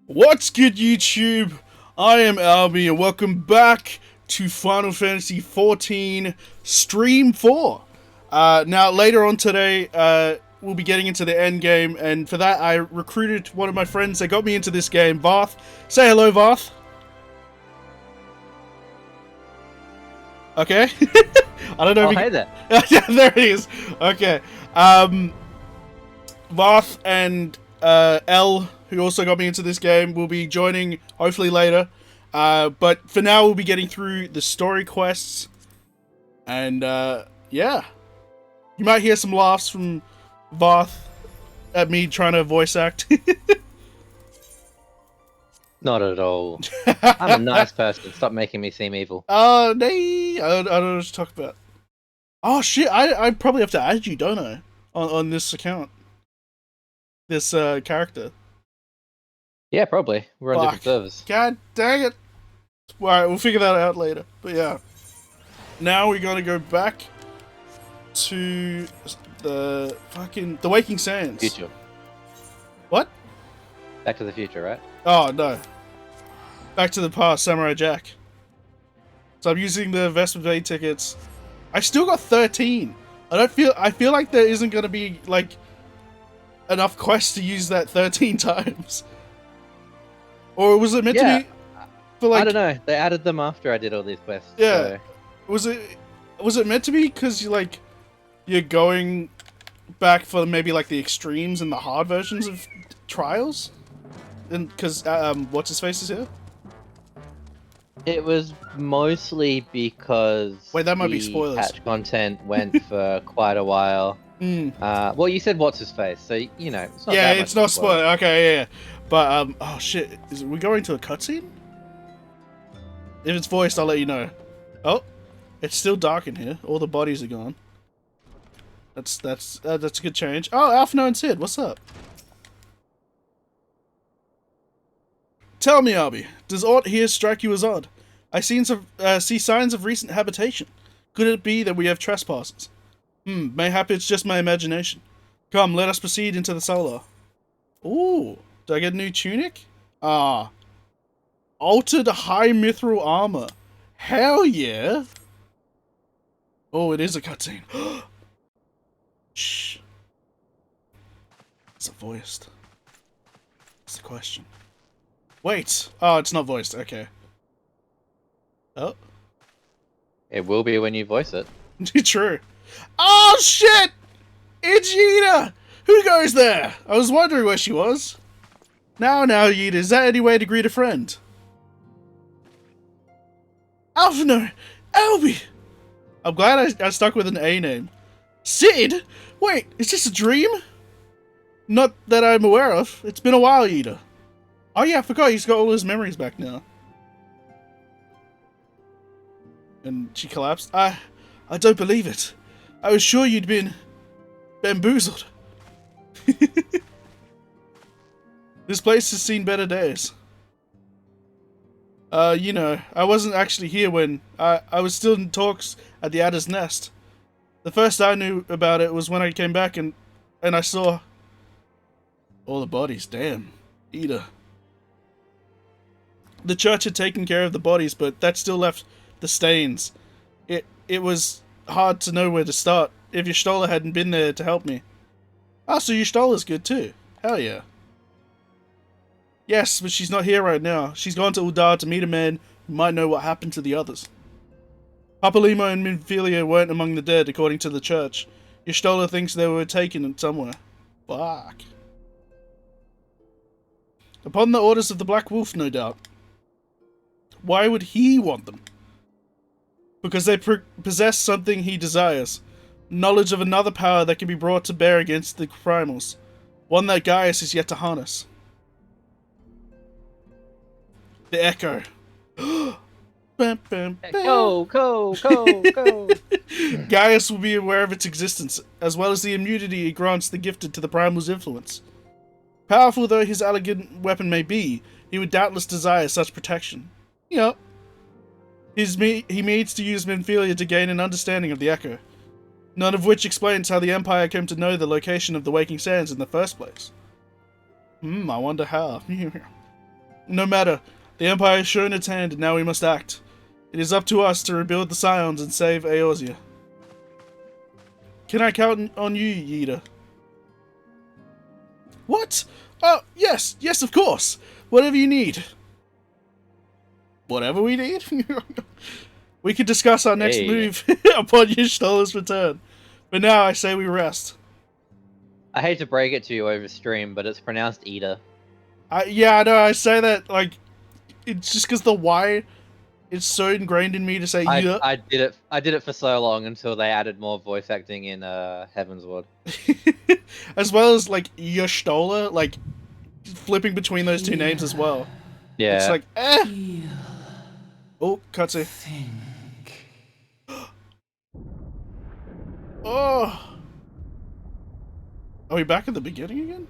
What's good, YouTube? I am A.L.B.E and welcome back to Final Fantasy XIV Stream 4. Now, later on today, we'll be getting into the end game, and for that, I recruited one of my friends that got me into this game, Varth. Say hello, Varth. Okay. I don't know if hey there. Yeah, there he is. Okay. Varth and L, who also got me into this game, will be joining hopefully later. But for now, we'll be getting through the story quests. And yeah. You might hear some laughs from Varth at me trying to voice act. Not at all. I'm a nice person. Stop making me seem evil. Oh, nay. I don't know what to talk about. Oh, shit. I probably have to add you, don't I? On this account. This character. Yeah, probably. We're on different servers. God dang it. Alright, we'll figure that out later. But yeah. Now we're gonna go back to the Waking Sands. Future. What? Back to the future, right? Oh, no. Back to the past, Samurai Jack. So I'm using the Vespa Bay tickets. I still got 13. I feel like there isn't gonna be, like, enough quests to use that 13 times. Or was it meant to be for, like, I don't know. They added them after I did all these quests. Yeah. So. Was it meant to be because you're going back for maybe like the extremes and the hard versions of Trials? And because what's his face is here? It was mostly because Wait, that might be spoilers. Patch content went for quite a while. Well, you said what's his face, so you know. It's not it's not spoiler. Okay, yeah. But oh shit, is we going to a cutscene? If it's voiced, I'll let you know. Oh, it's still dark in here. All the bodies are gone. That's a good change. Oh, Alphino and Sid, what's up? Tell me, A.L.B.E, does aught here strike you as odd? I see signs of recent habitation. Could it be that we have trespassers? Mayhap it's just my imagination. Come, let us proceed into the cellar. Ooh, do I get a new tunic? Ah. Altered high mithril armor. Hell yeah. Oh, it is a cutscene. Shh. Is it voiced? That's the question. Wait. Oh, it's not voiced. Okay. Oh. It will be when you voice it. True. Oh, shit! It's Yida! Who goes there? I was wondering where she was. Now, Yida, is that any way to greet a friend? Alphino! A.L.B.E! I'm glad I stuck with an A name. Sid? Wait, is this a dream? Not that I'm aware of. It's been a while, Yida. Oh yeah, I forgot he's got all his memories back now. And she collapsed. I don't believe it. I was sure you'd been bamboozled. This place has seen better days. You know, I wasn't actually here when I was still in talks at the Adder's Nest. The first I knew about it was when I came back and I saw all the bodies. Damn. Ida. The church had taken care of the bodies, but that still left the stains. It was hard to know where to start if Y'shtola hadn't been there to help me. Ah, so Y'shtola's good too. Hell yeah. Yes, but she's not here right now. She's gone to Uldar to meet a man who might know what happened to the others. Papalymo and Minfilia weren't among the dead, according to the church. Y'shtola thinks they were taken somewhere. Fuck. Upon the orders of the Black Wolf, no doubt. Why would he want them? Because they possess something he desires. Knowledge of another power that can be brought to bear against the primals. One that Gaius is yet to harness. The Echo. Bam, bam, bam. Go! Gaius will be aware of its existence, as well as the immunity it grants the gifted to the primal's influence. Powerful though his elegant weapon may be, he would doubtless desire such protection. Yep. He needs to use Minfilia to gain an understanding of the Echo. None of which explains how the Empire came to know the location of the Waking Sands in the first place. I wonder how. No matter. The Empire has shown its hand, and now we must act. It is up to us to rebuild the Scions and save Eorzea. Can I count on you, Yida? What? Oh, yes, yes, of course. Whatever you need. Whatever we need? We could discuss our next move upon Y'shtola's return. But now I say we rest. I hate to break it to you over stream, but it's pronounced Ida. Yeah, I know, I say that, like, it's just because the Y, it's so ingrained in me to say Ida. I did it for so long until they added more voice acting in Heavensward. As well as, like, Y'shtola, like, flipping between those two names as well. Yeah. It's like, Oh, cutscene. Oh! Are we back at the beginning again?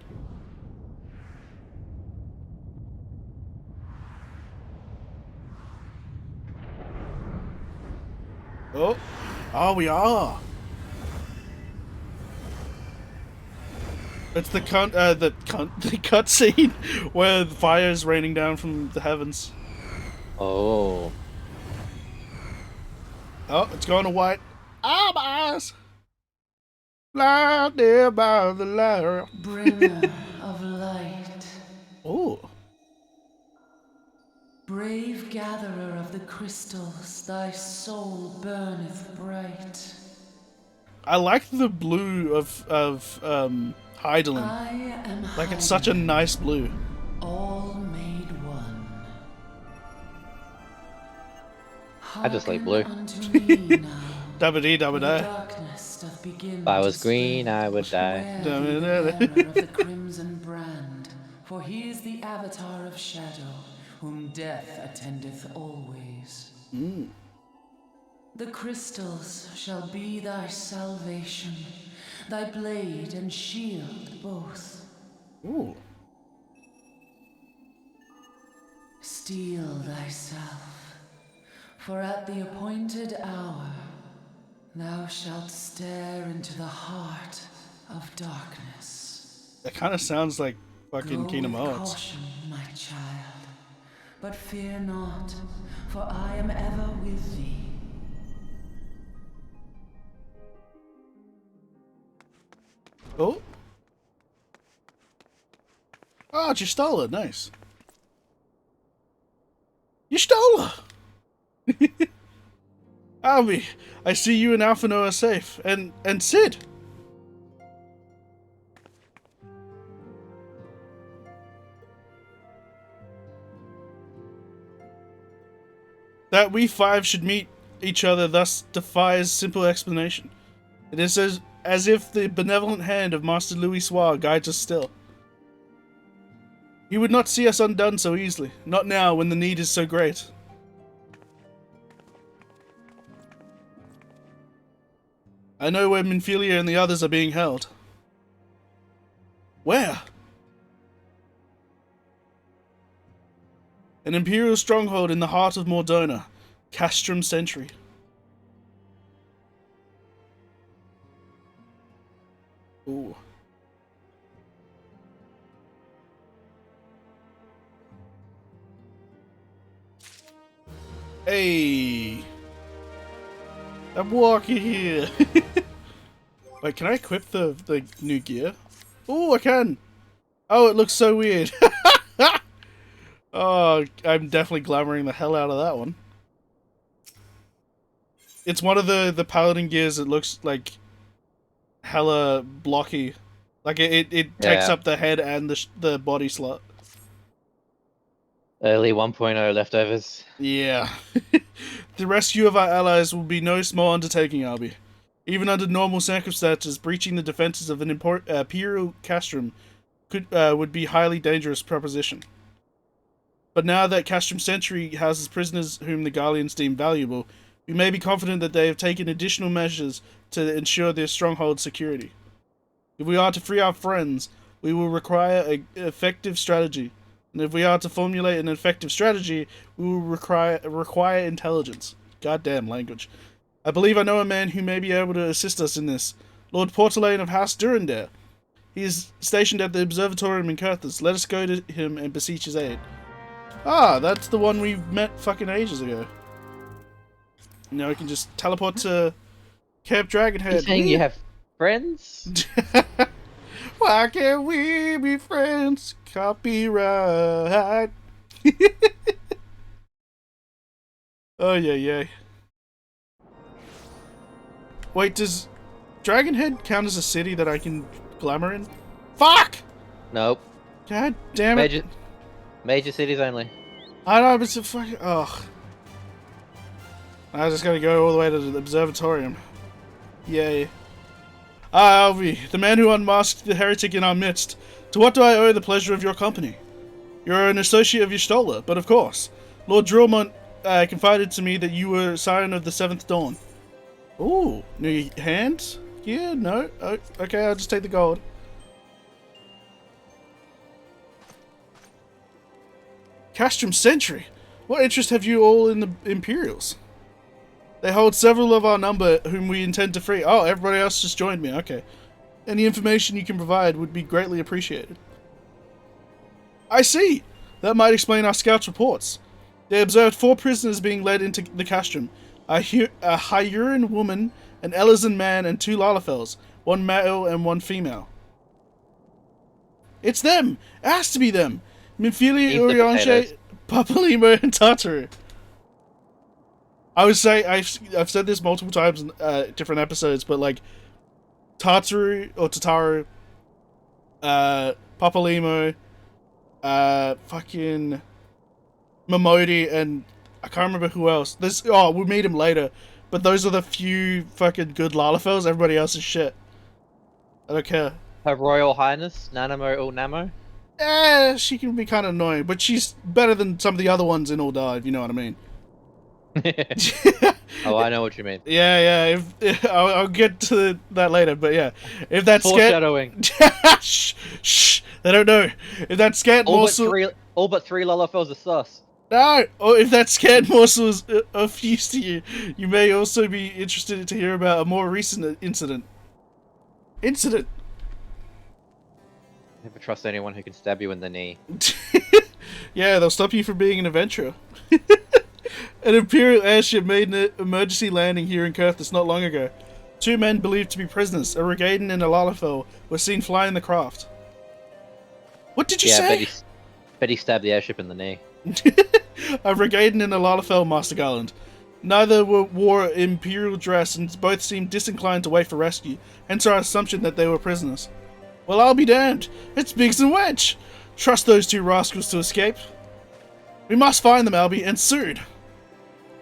Oh! Oh, we are! It's the cutscene where the fire is raining down from the heavens. Oh. Oh, it's going to white. Ah, my eyes! Lie there by the light. Bringer of light. Oh. Brave gatherer of the crystals, thy soul burneth bright. I like the blue of Hydaelyn. I am Like, it's such a nice blue. all made one. I just like blue. Dabba-dee, dabba-da. If I was green, I would die. Of the crimson brand, for he is the avatar of shadow, whom death attendeth always. The crystals shall be thy salvation, thy blade and shield both. Ooh. Steel thyself, for at the appointed hour thou shalt stare into the heart of darkness. That kind of sounds like fucking Go Kingdom with Hearts. caution, my child, but fear not, for I am ever with thee. Oh. Oh, Y'shtola, nice. Y'shtola! A.L.B.E, I see you and Alphino are safe. And Sid! That we five should meet each other thus defies simple explanation. It is as if the benevolent hand of Master Louis Soir guides us still. He would not see us undone so easily, not now when the need is so great. I know where Minfilia and the others are being held. Where? An Imperial stronghold in the heart of Mordona, Castrum Centri. Ooh. Hey! I'm walking here! Wait, can I equip the new gear? Oh, I can! Oh, it looks so weird! Oh, I'm definitely glamoring the hell out of that one. It's one of the paladin gears that looks like hella blocky. Like it takes up the head and the body slot. Early 1.0 leftovers. Yeah. The rescue of our allies will be no small undertaking, A.L.B.E. Even under normal circumstances, breaching the defenses of an Imperial Castrum would be a highly dangerous proposition. But now that Castrum Centri houses prisoners whom the Garleans deem valuable, we may be confident that they have taken additional measures to ensure their stronghold's security. If we are to free our friends, we will require an effective strategy. And if we are to formulate an effective strategy, we will require intelligence. Goddamn language. I believe I know a man who may be able to assist us in this. Lord Portelaine of House Durandare. He is stationed at the Observatorium in Curthis. Let us go to him and beseech his aid. Ah, that's the one we met fucking ages ago. Now we can just teleport to Camp Dragonhead. You saying you have friends? Why can't we be friends? Copyright. Oh yeah. Wait, does Dragonhead count as a city that I can glamour in? Fuck! Nope. God damn it. Major cities only. I know, but it's a fucking... Ugh. I just gotta go all the way to the observatorium. Yay. Ah, Albe, the man who unmasked the heretic in our midst. To what do I owe the pleasure of your company? You're an associate of Y'shtola, but of course. Lord Drillmont confided to me that you were a scion of the Seventh Dawn. Ooh, new hand? Yeah, no. Oh, okay, I'll just take the gold. Castrum Centri? What interest have you all in the Imperials? They hold several of our number whom we intend to free. Oh, everybody else just joined me. Okay. Any information you can provide would be greatly appreciated. I see. That might explain our scouts' reports. They observed 4 prisoners being led into the Castrum. A Hyuran woman, an Elizan man, and 2 Lalafels. 1 male and 1 female. It's them! It has to be them! Minfilia, Urianche, Papalimo, and Tartaru. I would say, I've said this multiple times in different episodes, but like, Tartaru, or Tataru, Papalimo, fucking Momodi, and I can't remember who else. We'll meet him later, but those are the few fucking good Lalafels. Everybody else is shit. I don't care. Her Royal Highness, Nanamo or Namo? She can be kind of annoying, but she's better than some of the other ones in Albe, if you know what I mean. Oh, I know what you mean. Yeah. I'll get to that later, but yeah, if that's foreshadowing. Shh, they don't know. If that scant morsel, all but 3 Lalafels are sus. No, or if that scant morsel is of use to you, you may also be interested to hear about a more recent incident. Never trust anyone who can stab you in the knee. Yeah, they'll stop you from being an adventurer. An Imperial airship made an emergency landing here in Kurthus not long ago. 2 men believed to be prisoners, a Regaiden and a Lalafell, were seen flying the craft. What did you say? Betty stabbed the airship in the knee. A Regaiden and a Lalafell, Master Gallant. Neither wore Imperial dress and both seemed disinclined to wait for rescue, hence our assumption that they were prisoners. Well, I'll be damned. It's Biggs and Wedge. Trust those 2 rascals to escape. We must find them, A.L.B.E, and soon.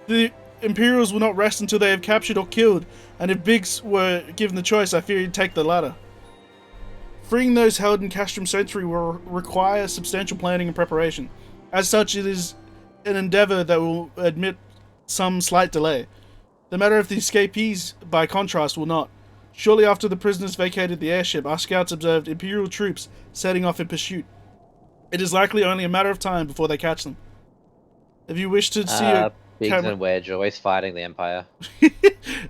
The Imperials will not rest until they have captured or killed, and if Biggs were given the choice, I fear he'd take the latter. Freeing those held in Castrum Centri will require substantial planning and preparation. As such, it is an endeavour that will admit some slight delay. The matter of the escapees, by contrast, will not. Shortly after the prisoners vacated the airship, our scouts observed Imperial troops setting off in pursuit. It is likely only a matter of time before they catch them. If you wish to see Biggs and Wedge always fighting the Empire.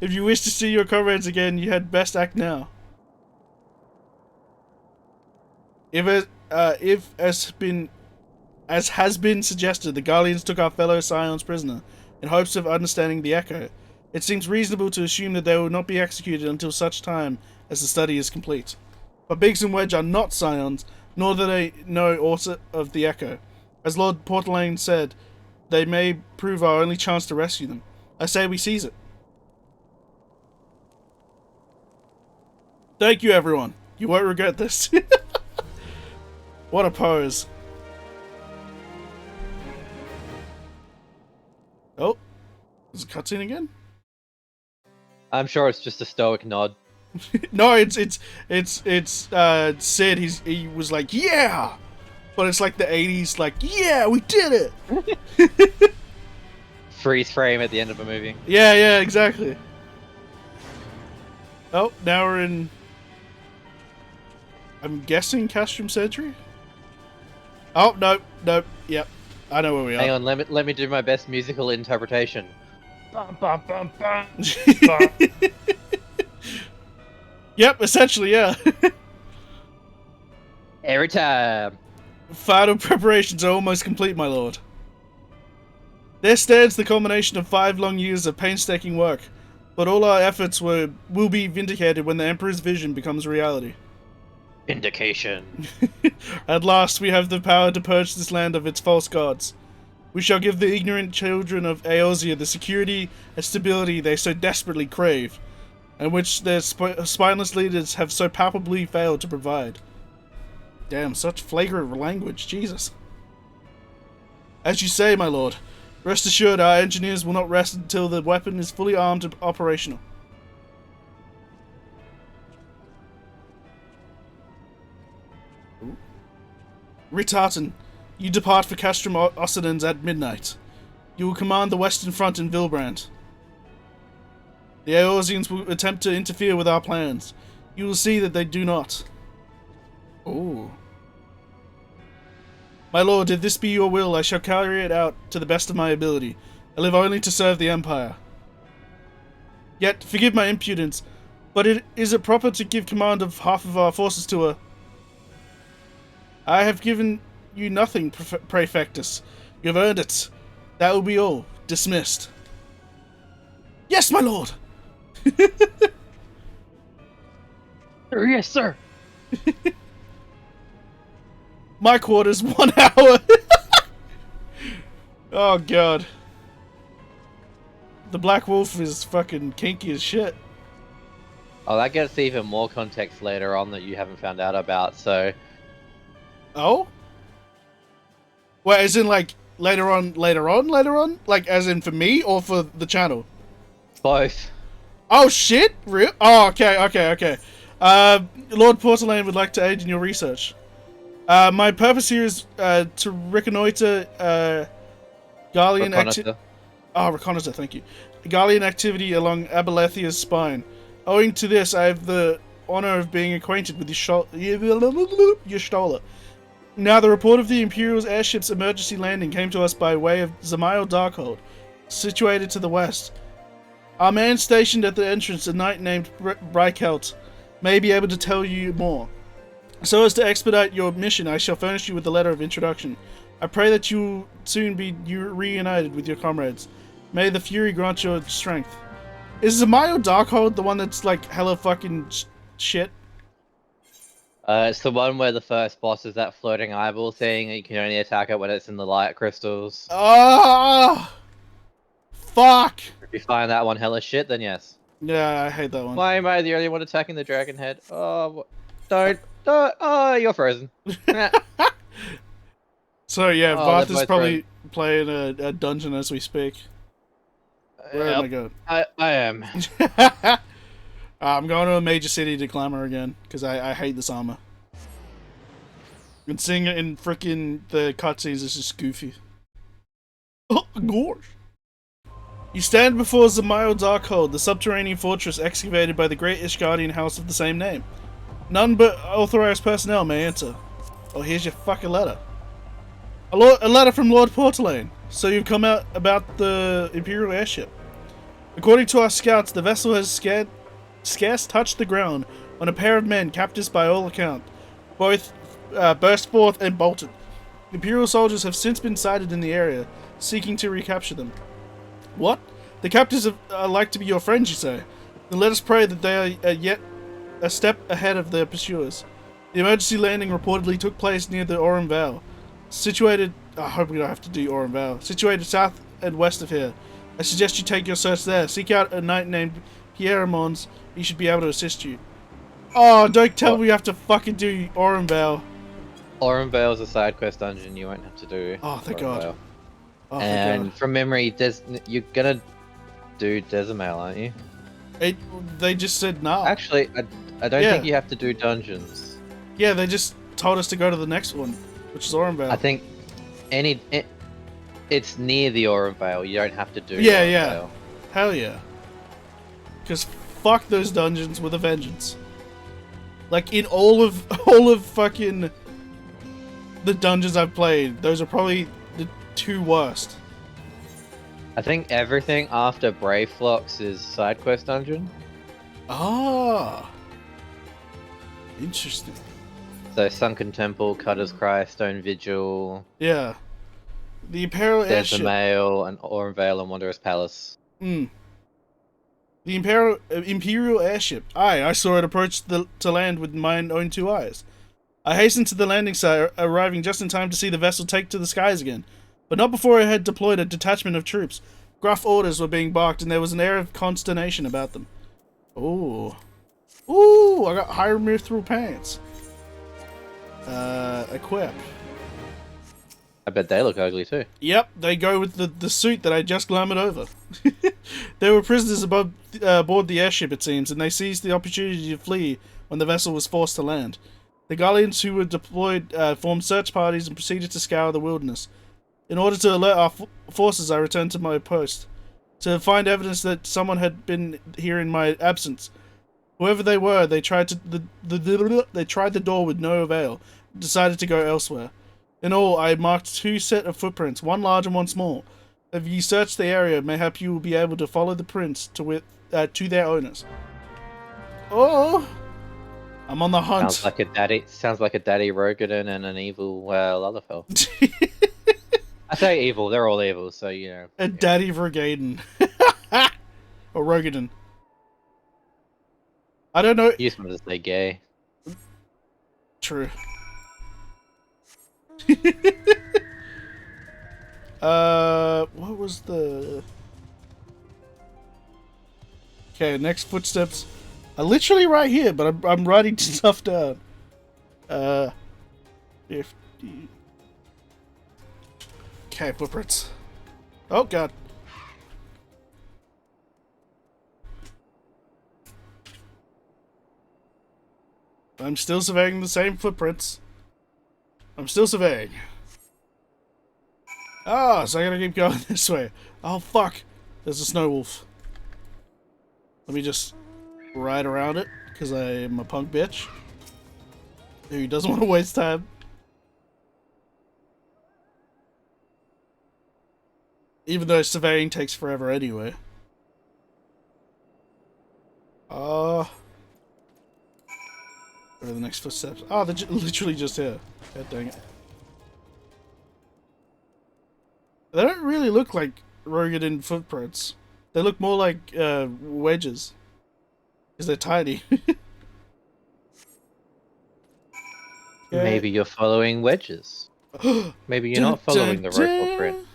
If you wish to see your comrades again, you had best act now. If as has been suggested, the Guardians took our fellow Scions prisoner in hopes of understanding the Echo. It seems reasonable to assume that they will not be executed until such time as the study is complete. But Biggs and Wedge are not Scions, nor do they know aught of the Echo. As Lord Portelaine said, they may prove our only chance to rescue them. I say we seize it. Thank you, everyone. You won't regret this. What a pose. Oh, is it cutscene again? I'm sure it's just a stoic nod. No, it's Sid. He was like, yeah, but it's like the 80s, like, yeah, we did it. Freeze frame at the end of a movie. Yeah, exactly. Oh, now we're in, I'm guessing Castrum Centri? Oh, nope, yep. I know where we are. Hang on, let me do my best musical interpretation. Bum, bum, bum, bum. Yep, essentially, yeah. Every time. Final preparations are almost complete, my lord. There stands the culmination of 5 long years of painstaking work, but all our efforts will be vindicated when the Emperor's vision becomes reality. Vindication. At last, we have the power to purge this land of its false gods. We shall give the ignorant children of Eorzea the security and stability they so desperately crave, and which their spineless leaders have so palpably failed to provide. Damn, such flagrant language, Jesus. As you say, my lord, rest assured our engineers will not rest until the weapon is fully armed and operational. Ritartan, you depart for Castrum at midnight. You will command the western front in Vilbrand. The Eorzeans will attempt to interfere with our plans. You will see that they do not. Oh. My lord, if this be your will, I shall carry it out to the best of my ability. I live only to serve the Empire. Yet, forgive my impudence, but is it proper to give command of half of our forces to her? I have given you nothing, Praefectus. You have earned it. That will be all. Dismissed. Yes, my lord! Yes, sir. My quarters, 1 hour. Oh, God. The Black Wolf is fucking kinky as shit. Oh, that gets even more context later on that you haven't found out about, so... Oh? Well, as in, like, later on? Like, as in for me or for the channel? Both. Oh, shit? Real? Oh, okay. Lord Portelaine would like to aid in your research. My purpose here is to reconnoiter Gallian activity. Oh, reconnoiter, thank you. Gallian activity along Abelethia's spine. Owing to this, I have the honor of being acquainted with Y'shtola. Now, the report of the Imperial's airship's emergency landing came to us by way of Zamael Darkhold, situated to the west. Our man stationed at the entrance, a knight named Brykelt, may be able to tell you more. So as to expedite your mission, I shall furnish you with a letter of introduction. I pray that you will soon be reunited with your comrades. May the Fury grant your strength. Is Zamael Darkhold the one that's like hella fucking shit? It's the one where the first boss is that floating eyeball thing, and you can only attack it when it's in the light crystals. Ah, fuck! If you find that one hella shit, then yes. Yeah, I hate that one. Why am I the only one attacking the dragon head? Oh, don't. Oh, you're frozen. So yeah, Oh, Varth they're is both probably playing a dungeon as we speak. Where am I going? I am. I'm going to a major city to clamor again, because I hate this armor. And seeing it in frickin' the cutscenes is just goofy. Oh, gosh. You stand before Zamael Darkhold, the subterranean fortress excavated by the great Ishgardian house of the same name. None but authorized personnel may enter. Oh, here's your fucking letter. A letter from Lord Portelaine. So you've come out about the Imperial airship. According to our scouts, the vessel has scarce touched the ground when a pair of men, captors by all account, both burst forth and bolted. Imperial soldiers have since been sighted in the area, seeking to recapture them. What? The captors are like to be your friends, you say? Then let us pray that they are yet a step ahead of their pursuers. The emergency landing reportedly took place near the Aurum Vale, situated... I hope we don't have to do Aurum Vale. Situated south and west of here. I suggest you take your search there. Seek out a knight named Pierre Mons. He should be able to assist you. Oh, don't tell me we have to fucking do Aurum Vale. Aurum Vale is a side quest dungeon. You won't have to do. Oh, thank God. Oh, and from memory, you're gonna do Desimale, aren't you? They just said no. Actually, I don't think you have to do dungeons. Yeah, they just told us to go to the next one, which is Aurum Vale. I think it's near the Aurum Vale. You don't have to do. Yeah, Aurum yeah. Vale. Hell yeah. Because fuck those dungeons with a vengeance. Like in all of fucking the dungeons I've played, those are probably the 2 worst. I think everything after Brave Flocks is side quest dungeon. Ah, interesting. So Sunken Temple, Cutter's Cry, Stone Vigil, Yeah. The Imperial There's the airship. Mail, and Aurum Vale and Wanderer's Palace. The Imperial airship. Aye, I saw it approach to land with mine own 2 eyes. I hastened to the landing site, arriving just in time to see the vessel take to the skies again. But not before I had deployed a detachment of troops. Gruff orders were being barked, and there was an air of consternation about them. Ooh. Ooh, I got higher mithril pants. Equip. I bet they look ugly too. Yep, they go with the suit that I just glamored over. They were prisoners aboard the airship, it seems, and they seized the opportunity to flee when the vessel was forced to land. The Gallians who were deployed formed search parties and proceeded to scour the wilderness. In order to alert our forces, I returned to my post to find evidence that someone had been here in my absence. Whoever they were, they tried the door with no avail, decided to go elsewhere. In all, I marked 2 sets of footprints, one large and one small. If you search the area, mayhap you will be able to follow the prints to their owners. Oh, I'm on the hunt. Sounds like a daddy Rogadin and an evil Lalafell. I say evil, they're all evil, so you know. A Daddy Rogaden. Or Rogadin. I don't know. You just wanted to say gay. True. What was the... Okay, next footsteps are literally right here, but I'm writing stuff down. 50... Okay, footprints. Oh, God. I'm still surveying the same footprints. I'm still surveying. Ah, so I gotta keep going this way. Oh, fuck. There's a snow wolf. Let me just ride around it, because I am a punk bitch who doesn't want to waste time. Even though surveying takes forever anyway. Where are the next footsteps? Oh, they're literally just here. God dang it. They don't really look like Rogadin footprints. They look more like wedges. Because they're tiny. Yeah. Maybe you're following wedges. Maybe you're not following the rope footprint.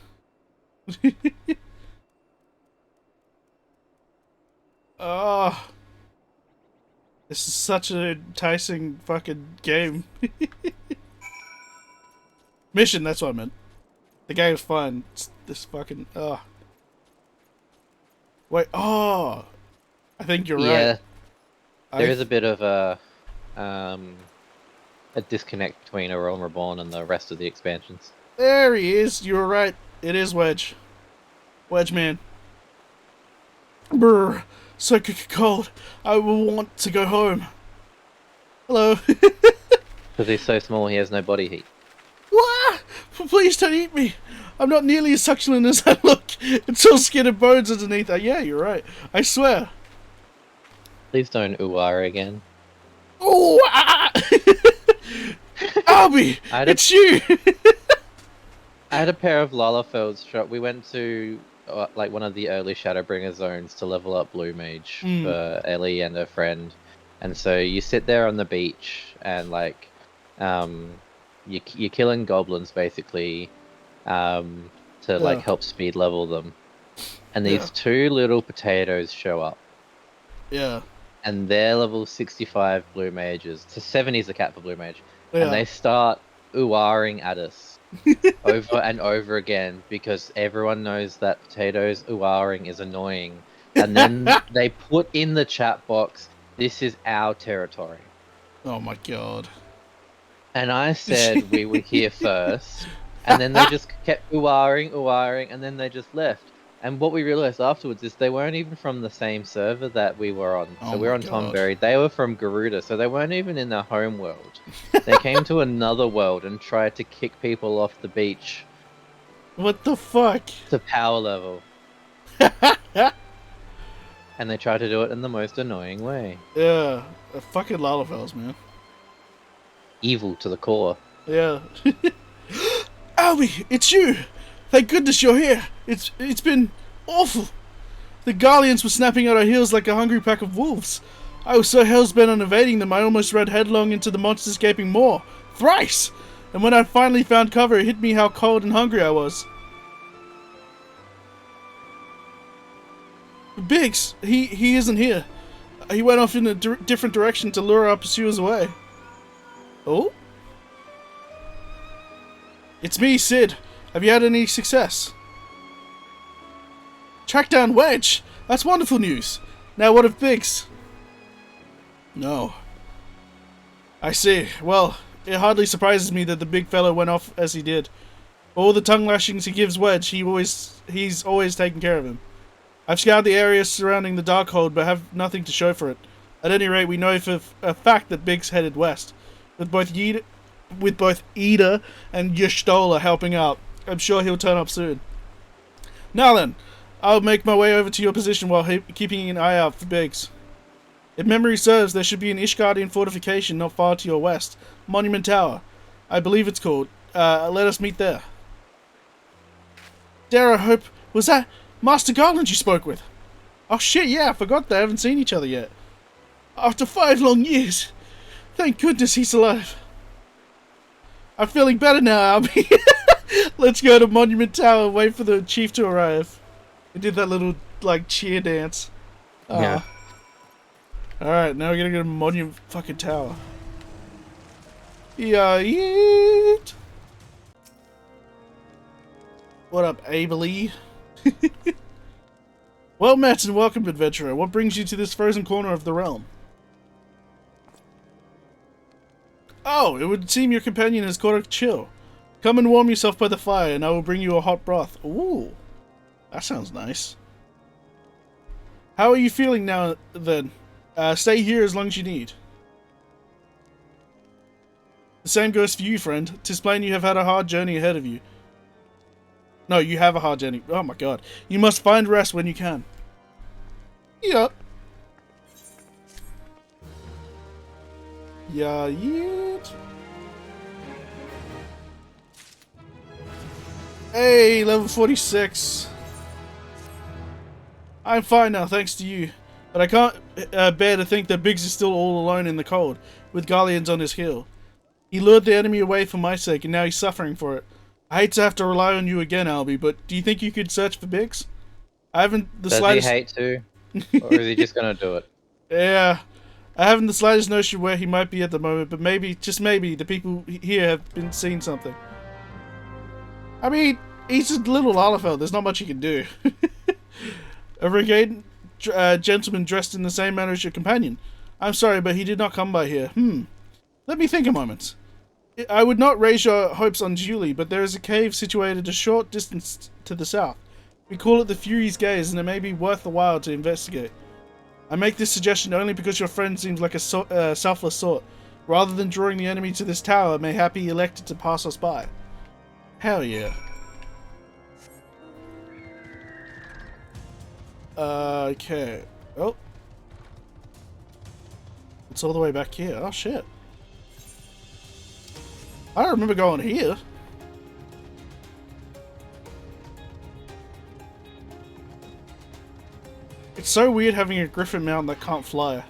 Oh, this is such an enticing fucking game. Mission, that's what I meant. The game's fun. It's this fucking... Wait, I think you're right. Yeah, there is a bit of a disconnect between A Realm Reborn and the rest of the expansions. There he is. You were right. It is Wedge. Wedge man. Brr. So cold. I will want to go home. Hello. Because he's so small, he has no body heat. What? Please don't eat me. I'm not nearly as succulent as I look. It's all skin and bones underneath. Yeah, you're right. I swear. Please don't ooh-ah again. Oh, A.L.B.E, it's you. I had a pair of Lalafelds shot. We went to like one of the early Shadowbringer zones to level up Blue Mage for Ellie and her friend. And so you sit there on the beach and like you're killing goblins basically to like help speed level them. And these 2 little potatoes show up. Yeah. And they're level 65 Blue Mages. So 70 is the cap for Blue Mage. Yeah. And they start ooh-ahing at us over and over again because everyone knows that potatoes ooh-ahing is annoying. And then they put in the chat box, this is our territory. Oh my god. And I said we were here first. And then they just kept ooh-ahing, and then they just left. And what we realized afterwards is they weren't even from the same server that we were on. So we were on Tonberry. They were from Garuda, so they weren't even in their home world. They came to another world and tried to kick people off the beach. What the fuck? To power level. And they tried to do it in the most annoying way. Yeah. Fucking Lalafells, man. evil to the core. Yeah. Albe, it's you! Thank goodness you're here! It's been awful! The Gallians were snapping at our heels like a hungry pack of wolves. I was so hell's-bent on evading them, I almost ran headlong into the monster's gaping maw. Thrice! And when I finally found cover, it hit me how cold and hungry I was. Biggs, he isn't here. He went off in a different direction to lure our pursuers away. Oh? It's me, Sid. Have you had any success? Track down Wedge! That's wonderful news. Now what of Biggs? No. I see. Well, it hardly surprises me that the big fellow went off as he did. For all the tongue lashings he gives Wedge, he's always taken care of him. I've scoured the area surrounding the Darkhold, but have nothing to show for it. At any rate, we know for a fact that Biggs headed west, with both Ida and Yestola helping out. I'm sure he'll turn up soon. Now then, I'll make my way over to your position while keeping an eye out for Biggs. If memory serves, there should be an Ishgardian fortification not far to your west. Monument Tower, I believe it's called. Let us meet there. Dare I hope... Was that Master Garland you spoke with? Oh shit, yeah, I forgot they haven't seen each other yet. After 5 long years. Thank goodness he's alive. I'm feeling better now, Albe. Let's go to Monument Tower and wait for the chief to arrive. We did that little, like, cheer dance. Yeah. Alright, now we're gonna go to Monument fucking Tower. Yeah, yeet. What up, A.L.B.E? Well met and welcome, adventurer. What brings you to this frozen corner of the realm? Oh, it would seem your companion has caught a chill. Come and warm yourself by the fire, and I will bring you a hot broth. Ooh, that sounds nice. How are you feeling now, then? Stay here as long as you need. The same goes for you, friend. 'Tis plain you have had a hard journey ahead of you. No, you have a hard journey. Oh my god. You must find rest when you can. Yup. Yeah, yeet. Hey, level 46. I'm fine now, thanks to you. But I can't bear to think that Biggs is still all alone in the cold, with Gallians on his heel. He lured the enemy away for my sake, and now he's suffering for it. I hate to have to rely on you again, Albe, but do you think you could search for Biggs? I haven't the slightest... Does he hate to? Or is he just gonna do it? Yeah. I haven't the slightest notion where he might be at the moment, but maybe, just maybe, the people here have been seeing something. I mean, he's a little Lalafell, there's not much he can do. A renegade gentleman dressed in the same manner as your companion. I'm sorry, but he did not come by here. Let me think a moment. I would not raise your hopes unduly, but there is a cave situated a short distance to the south. We call it the Fury's Gaze, and it may be worth the while to investigate. I make this suggestion only because your friend seems like a selfless sort. Rather than drawing the enemy to this tower, mayhap he elected to pass us by. Hell yeah. Okay. Oh. It's all the way back here. Oh shit. I don't remember going here. It's so weird having a griffin mount that can't fly.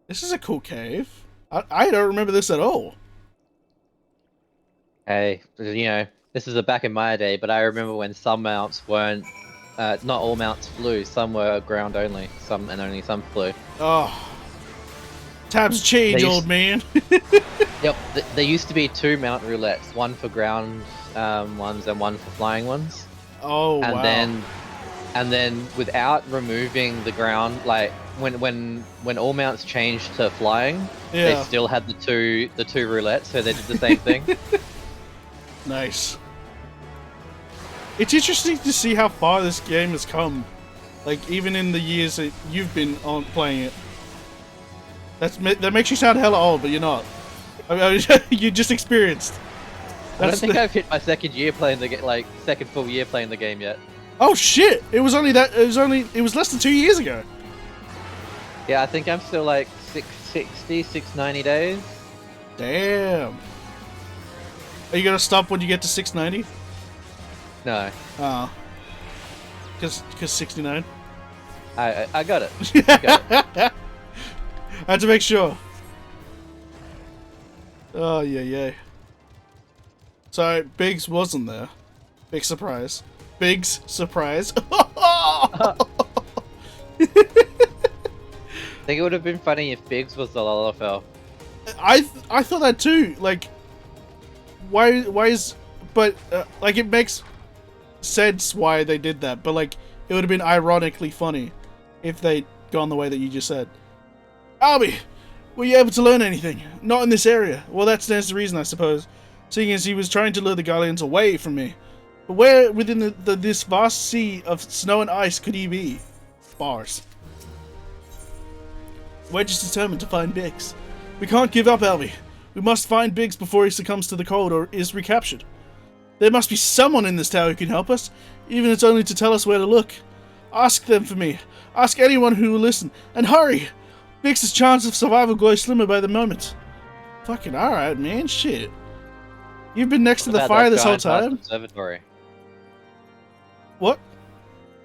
This is a cool cave. I don't remember this at all. Hey, you know, this is back in my day, but I remember when some mounts weren't, not all mounts flew, some were ground only, and only some flew. Oh. Times change, old man. Yep, there used to be 2 mount roulettes, one for ground ones and one for flying ones. Oh, and wow. And then without removing the ground, like when all mounts changed to flying, they still had the two roulettes, so they did the same thing. Nice. It's interesting to see how far this game has come. Like, even in the years that you've been playing it. That makes you sound hella old, but you're not. I mean, you just experienced. I don't think I've hit my second year playing the game, like second full year playing the game yet. Oh shit! It was less than 2 years ago. Yeah, I think I'm still like 660, 690 days. Damn. Are you gonna stop when you get to 690? No, Oh. Because 69? I got it. I got it. I had to make sure. Oh, yeah. So, Biggs wasn't there. Big surprise. Biggs surprise. I think it would have been funny if Biggs was the Lalafell. I thought that too. Like, why is... But, like, it makes sense why they did that. But, like, it would have been ironically funny if they'd gone the way that you just said. A.L.B.E, were you able to learn anything? Not in this area. Well, that stands to reason, I suppose. Seeing as he was trying to lure the Guardians away from me. But where within this vast sea of snow and ice could he be? Bars. We're just determined to find Biggs. We can't give up, A.L.B.E. We must find Biggs before he succumbs to the cold or is recaptured. There must be someone in this tower who can help us, even if it's only to tell us where to look. Ask them for me. Ask anyone who will listen. And hurry! Biggs' chance of survival grows slimmer by the moment. Fucking alright, man. Shit. You've been next to the fire this whole time? Observatory. What?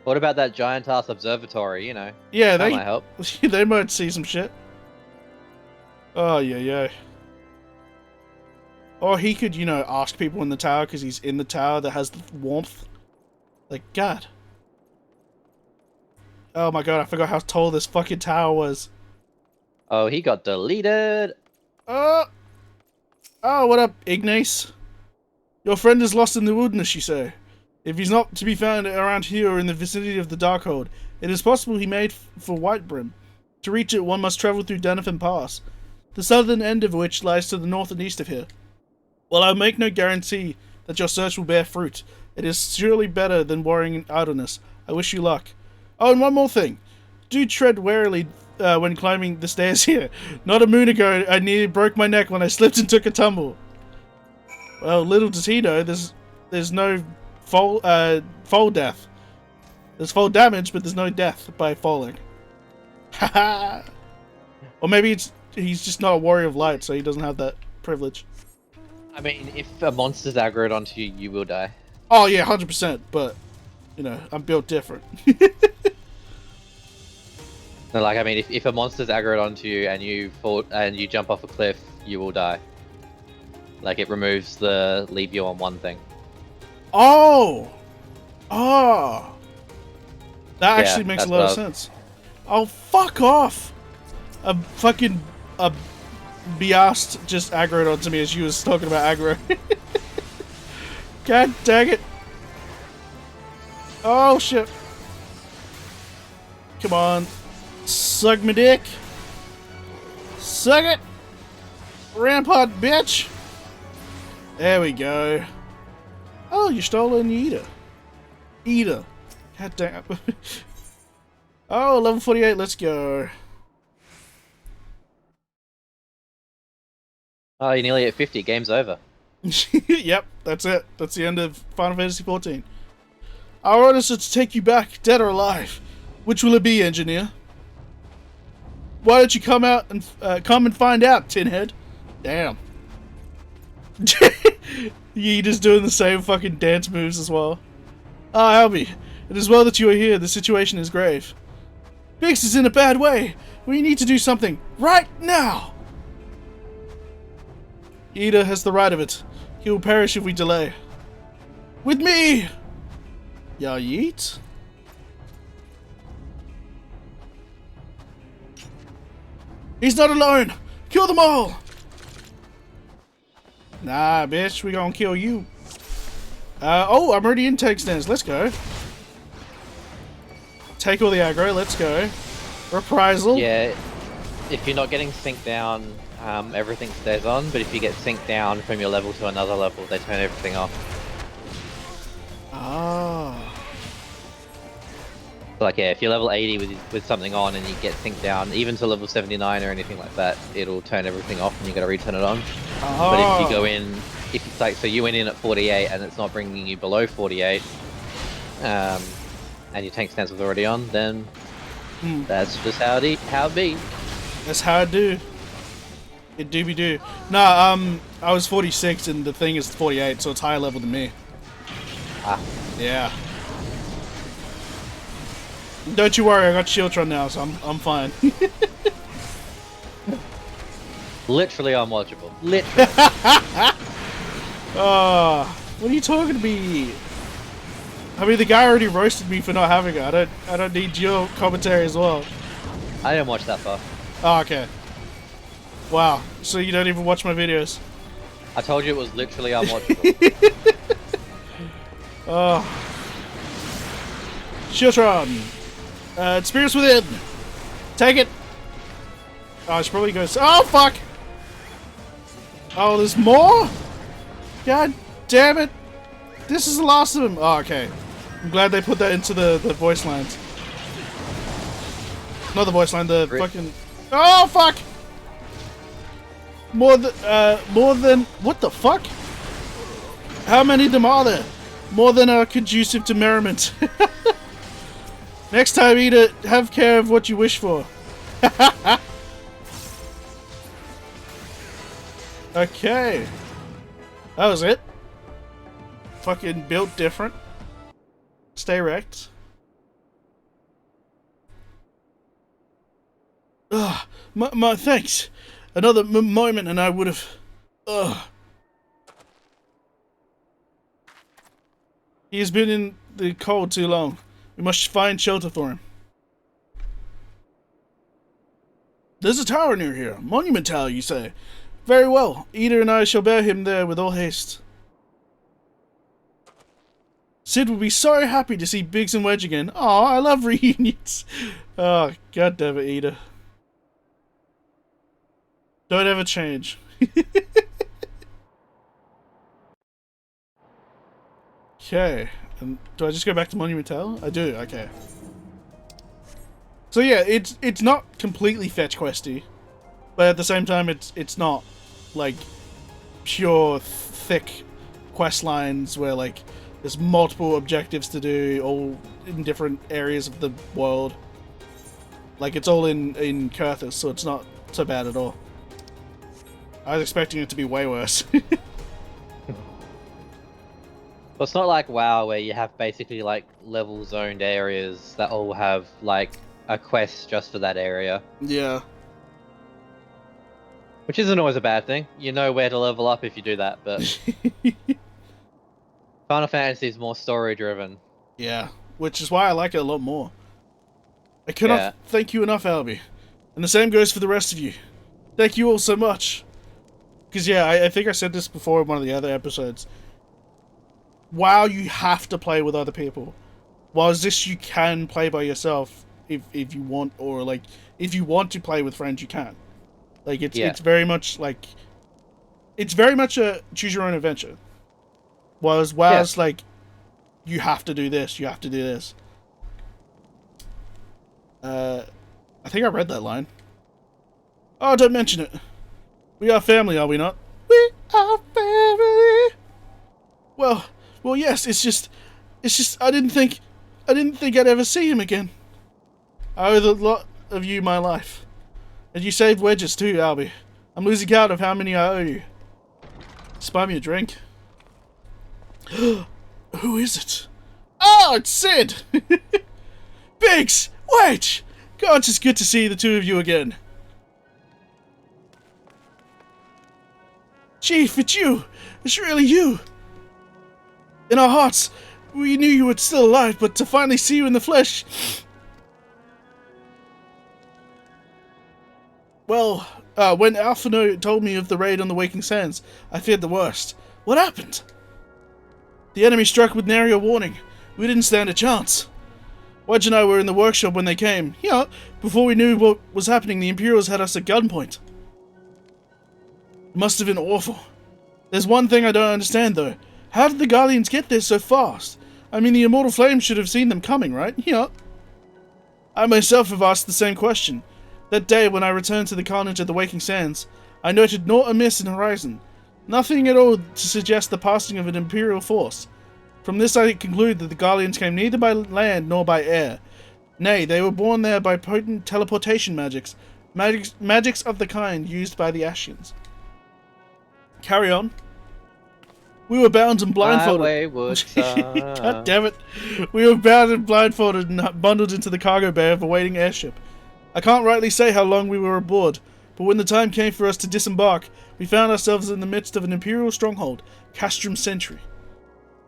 What about that giant ass observatory, you know? Yeah, That might help. they might see some shit. Oh, yeah. Or he could, you know, ask people in the tower because he's in the tower that has the warmth. Like, God. Oh my god, I forgot how tall this fucking tower was. Oh, he got deleted. Oh, what up, Ignace? Your friend is lost in the wilderness, you say. If he's not to be found around here or in the vicinity of the Darkhold, it is possible he made for Whitebrim. To reach it, one must travel through Danathan Pass, the southern end of which lies to the north and east of here. While I make no guarantee that your search will bear fruit, it is surely better than worrying in idleness. I wish you luck. Oh, and one more thing. Do tread warily when climbing the stairs here. Not a moon ago, I nearly broke my neck when I slipped and took a tumble. Well, little does he know, there's no fall death. There's fall damage, but there's no death by falling. Haha. Or maybe he's just not a warrior of light, so he doesn't have that privilege. I mean, if a monster's aggroed onto you, you will die. Oh yeah, 100%. But you know, I'm built different. No, like, I mean, if a monster's aggroed onto you and you fall and you jump off a cliff, you will die. Like, it removes the leave you on one thing. Oh! That actually makes a that's lot of sense. Oh, fuck off! A Biast just aggroed onto me as you was talking about aggro. God dang it. Oh, shit. Come on. Suck me dick. Suck it! Rampart, bitch! There we go. Oh, you stole an eater. Eater. God damn. Oh, level 48, let's go. Oh, you're nearly at 50. Game's over. Yep, that's it. That's the end of Final Fantasy XIV. Our orders are to take you back, dead or alive. Which will it be, engineer? Why don't you come and find out, Tinhead? Damn. Yeet doing the same fucking dance moves as well. Ah, A.L.B.E, it is well that you are here. The situation is grave. Biggs is in a bad way. We need to do something right now. Ida has the right of it. He will perish if we delay. With me! Ya yeet? He's not alone! Kill them all! Nah, bitch, we gonna kill you. Oh, I'm already in tank stands. Let's go. Take all the aggro. Let's go. Reprisal. Yeah, if you're not getting synced down, everything stays on, but if you get synced down from your level to another level, they turn everything off. Ah. Like, yeah, if you're level 80 with something on and you get synced down, even to level 79 or anything like that, it'll turn everything off and you gotta return it on. Oh. But if you go in, if it's like, so you went in at 48 and it's not bringing you below 48, and your tank stance was already on, then That's just how it be. That's how I do. It do be do. Nah, I was 46 and the thing is 48, so it's higher level than me. Ah. Yeah. Don't you worry, I got Shieldtron now, so I'm fine. Literally unwatchable. Literally. What are you talking to me? I mean, the guy already roasted me for not having it. I don't need your commentary as well. I didn't watch that far. Oh, okay. Wow. So you don't even watch my videos? I told you it was literally unwatchable. Oh. Shieldtron. Spirits within. Take it. Oh, I should probably go. Oh, fuck. Oh, there's more? God damn it. This is the last of them. Oh, okay. I'm glad they put that into the voice lines. Not the voice line, the fucking... Oh, fuck! More than... What the fuck? How many of them are there? More than are conducive to merriment. Next time, Eda, have care of what you wish for. Okay. That was it. Fucking built different. Stay wrecked. Ugh. My thanks. Another moment and I would have... Ugh. He has been in the cold too long. We must find shelter for him. There's a tower near here. Monument Tower, you say? Very well. Eda and I shall bear him there with all haste. Sid will be so happy to see Biggs and Wedge again. Aw, I love reunions. Oh, god damn it, Eda. Don't ever change. Okay. And do I just go back to Monument Tower? I do, okay. So yeah, it's not completely fetch questy, but at the same time it's not like pure thick quest lines where like there's multiple objectives to do all in different areas of the world. Like it's all in Kurthus, so it's not so bad at all. I was expecting it to be way worse. Well, it's not like WoW where you have basically like level zoned areas that all have like a quest just for that area. Yeah. Which isn't always a bad thing. You know where to level up if you do that, but Final Fantasy is more story driven. Yeah, which is why I like it a lot more. I cannot thank you enough, A.L.B.E. And the same goes for the rest of you. Thank you all so much. Because yeah, I think I said this before in one of the other episodes. WoW, you have to play with other people. Whilst this you can play by yourself if you want, or like if you want to play with friends you can. Like it's very much like it's very much a choose your own adventure. Whilst WoW's like you have to do this, you have to do this. I think I read that line. Oh, don't mention it. We are family, are we not? We are family. Well, yes. It's just. I didn't think I'd ever see him again. I owe the lot of you my life, and you saved Wedges too, A.L.B.E. I'm losing count of how many I owe you. Just buy me a drink. Who is it? Oh, it's Sid. Biggs, Wedge. God, it's good to see the two of you again. Chief, it's you! It's really you! In our hearts, we knew you were still alive, but to finally see you in the flesh... Well, when Alphino told me of the raid on the Waking Sands, I feared the worst. What happened? The enemy struck with nary a warning. We didn't stand a chance. Wedge and I were in the workshop when they came. Yeah, before we knew what was happening, the Imperials had us at gunpoint. It must have been awful. There's one thing I don't understand, though. How did the Guardians get there so fast? I mean, the Immortal Flame should have seen them coming, right? Yeah. I myself have asked the same question. That day, when I returned to the carnage at the Waking Sands, I noted naught amiss in horizon. Nothing at all to suggest the passing of an Imperial force. From this I conclude that the Guardians came neither by land nor by air. Nay, they were born there by potent teleportation magics. Magics of the kind used by the SCIONS. Carry on. We were bound and blindfolded. My wayward son. God damn it. We were bound and blindfolded and bundled into the cargo bay of a waiting airship. I can't rightly say how long we were aboard, but when the time came for us to disembark, we found ourselves in the midst of an Imperial stronghold, Castrum Centri.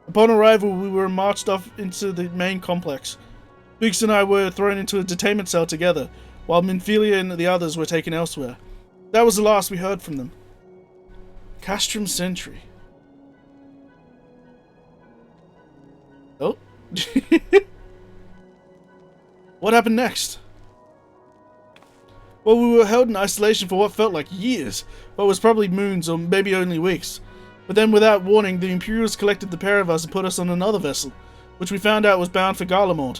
Upon arrival, we were marched off into the main complex. Biggs and I were thrown into a detainment cell together, while Minfilia and the others were taken elsewhere. That was the last we heard from them. Castrum Centri. Oh. What happened next? Well, we were held in isolation for what felt like years, but was probably moons or maybe only weeks. But then, without warning, the Imperials collected the pair of us and put us on another vessel, which we found out was bound for Gallant Armor.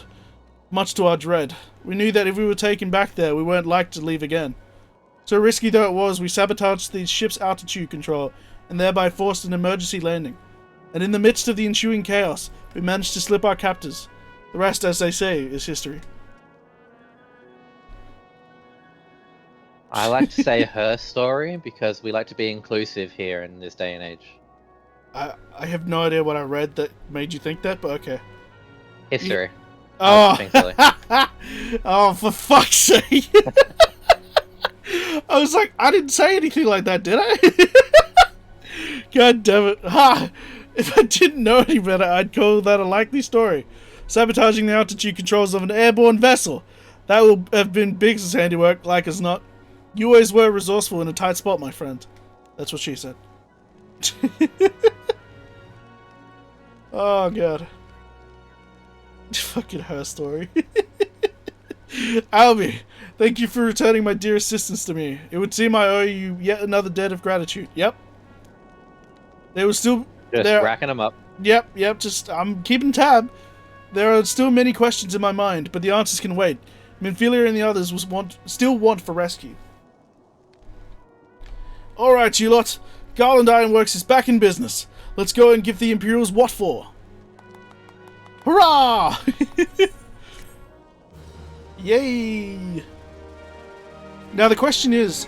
Much to our dread. We knew that if we were taken back there, we weren't like to leave again. So risky though it was, we sabotaged the ship's altitude control, and thereby forced an emergency landing. And in the midst of the ensuing chaos, we managed to slip our captors. The rest, as they say, is history. I like to say her story because we like to be inclusive here in this day and age. I have no idea what I read that made you think that, but okay. History. Oh, Being silly. Oh, for fuck's sake! I was like, I didn't say anything like that, did I? God damn it! Ha! If I didn't know any better, I'd call that a likely story. Sabotaging the altitude controls of an airborne vessel. That will have been Biggs' handiwork, like as not. You always were resourceful in a tight spot, my friend. That's what she said. Oh, God. Fucking her story. A.L.B.E, thank you for returning my dear assistance to me. It would seem I owe you yet another debt of gratitude. Yep. They were still... Just racking them up. Yep, just... I'm keeping tab. There are still many questions in my mind, but the answers can wait. Minfilia and the others still want for rescue. Alright, you lot. Gallant Ironworks is back in business. Let's go and give the Imperials what for. Hurrah! Yay! Now the question is,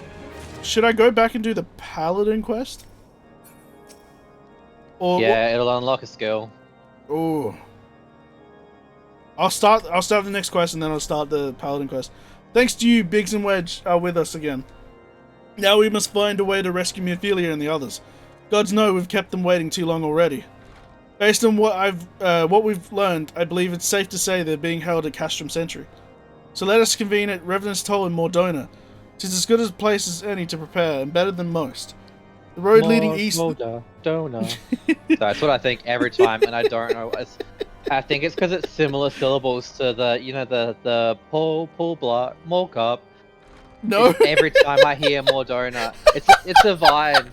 should I go back and do the Paladin quest? Or yeah, it'll unlock a skill. Oh. I'll start the next quest and then I'll start the Paladin quest. Thanks to you, Biggs and Wedge are with us again. Now we must find a way to rescue Minfilia and the others. Gods know we've kept them waiting too long already. Based on what we've learned, I believe it's safe to say they're being held at Castrum Centri. So let us convene at Revenant's Toll in Mordona. It's as good a place as any to prepare, and better than most. The road leading east... Mordona. That's what I think every time, and I don't know. I think it's because it's similar syllables to the, you know, the pull, block, more cup. No. Every time I hear Mordona, it's a vine.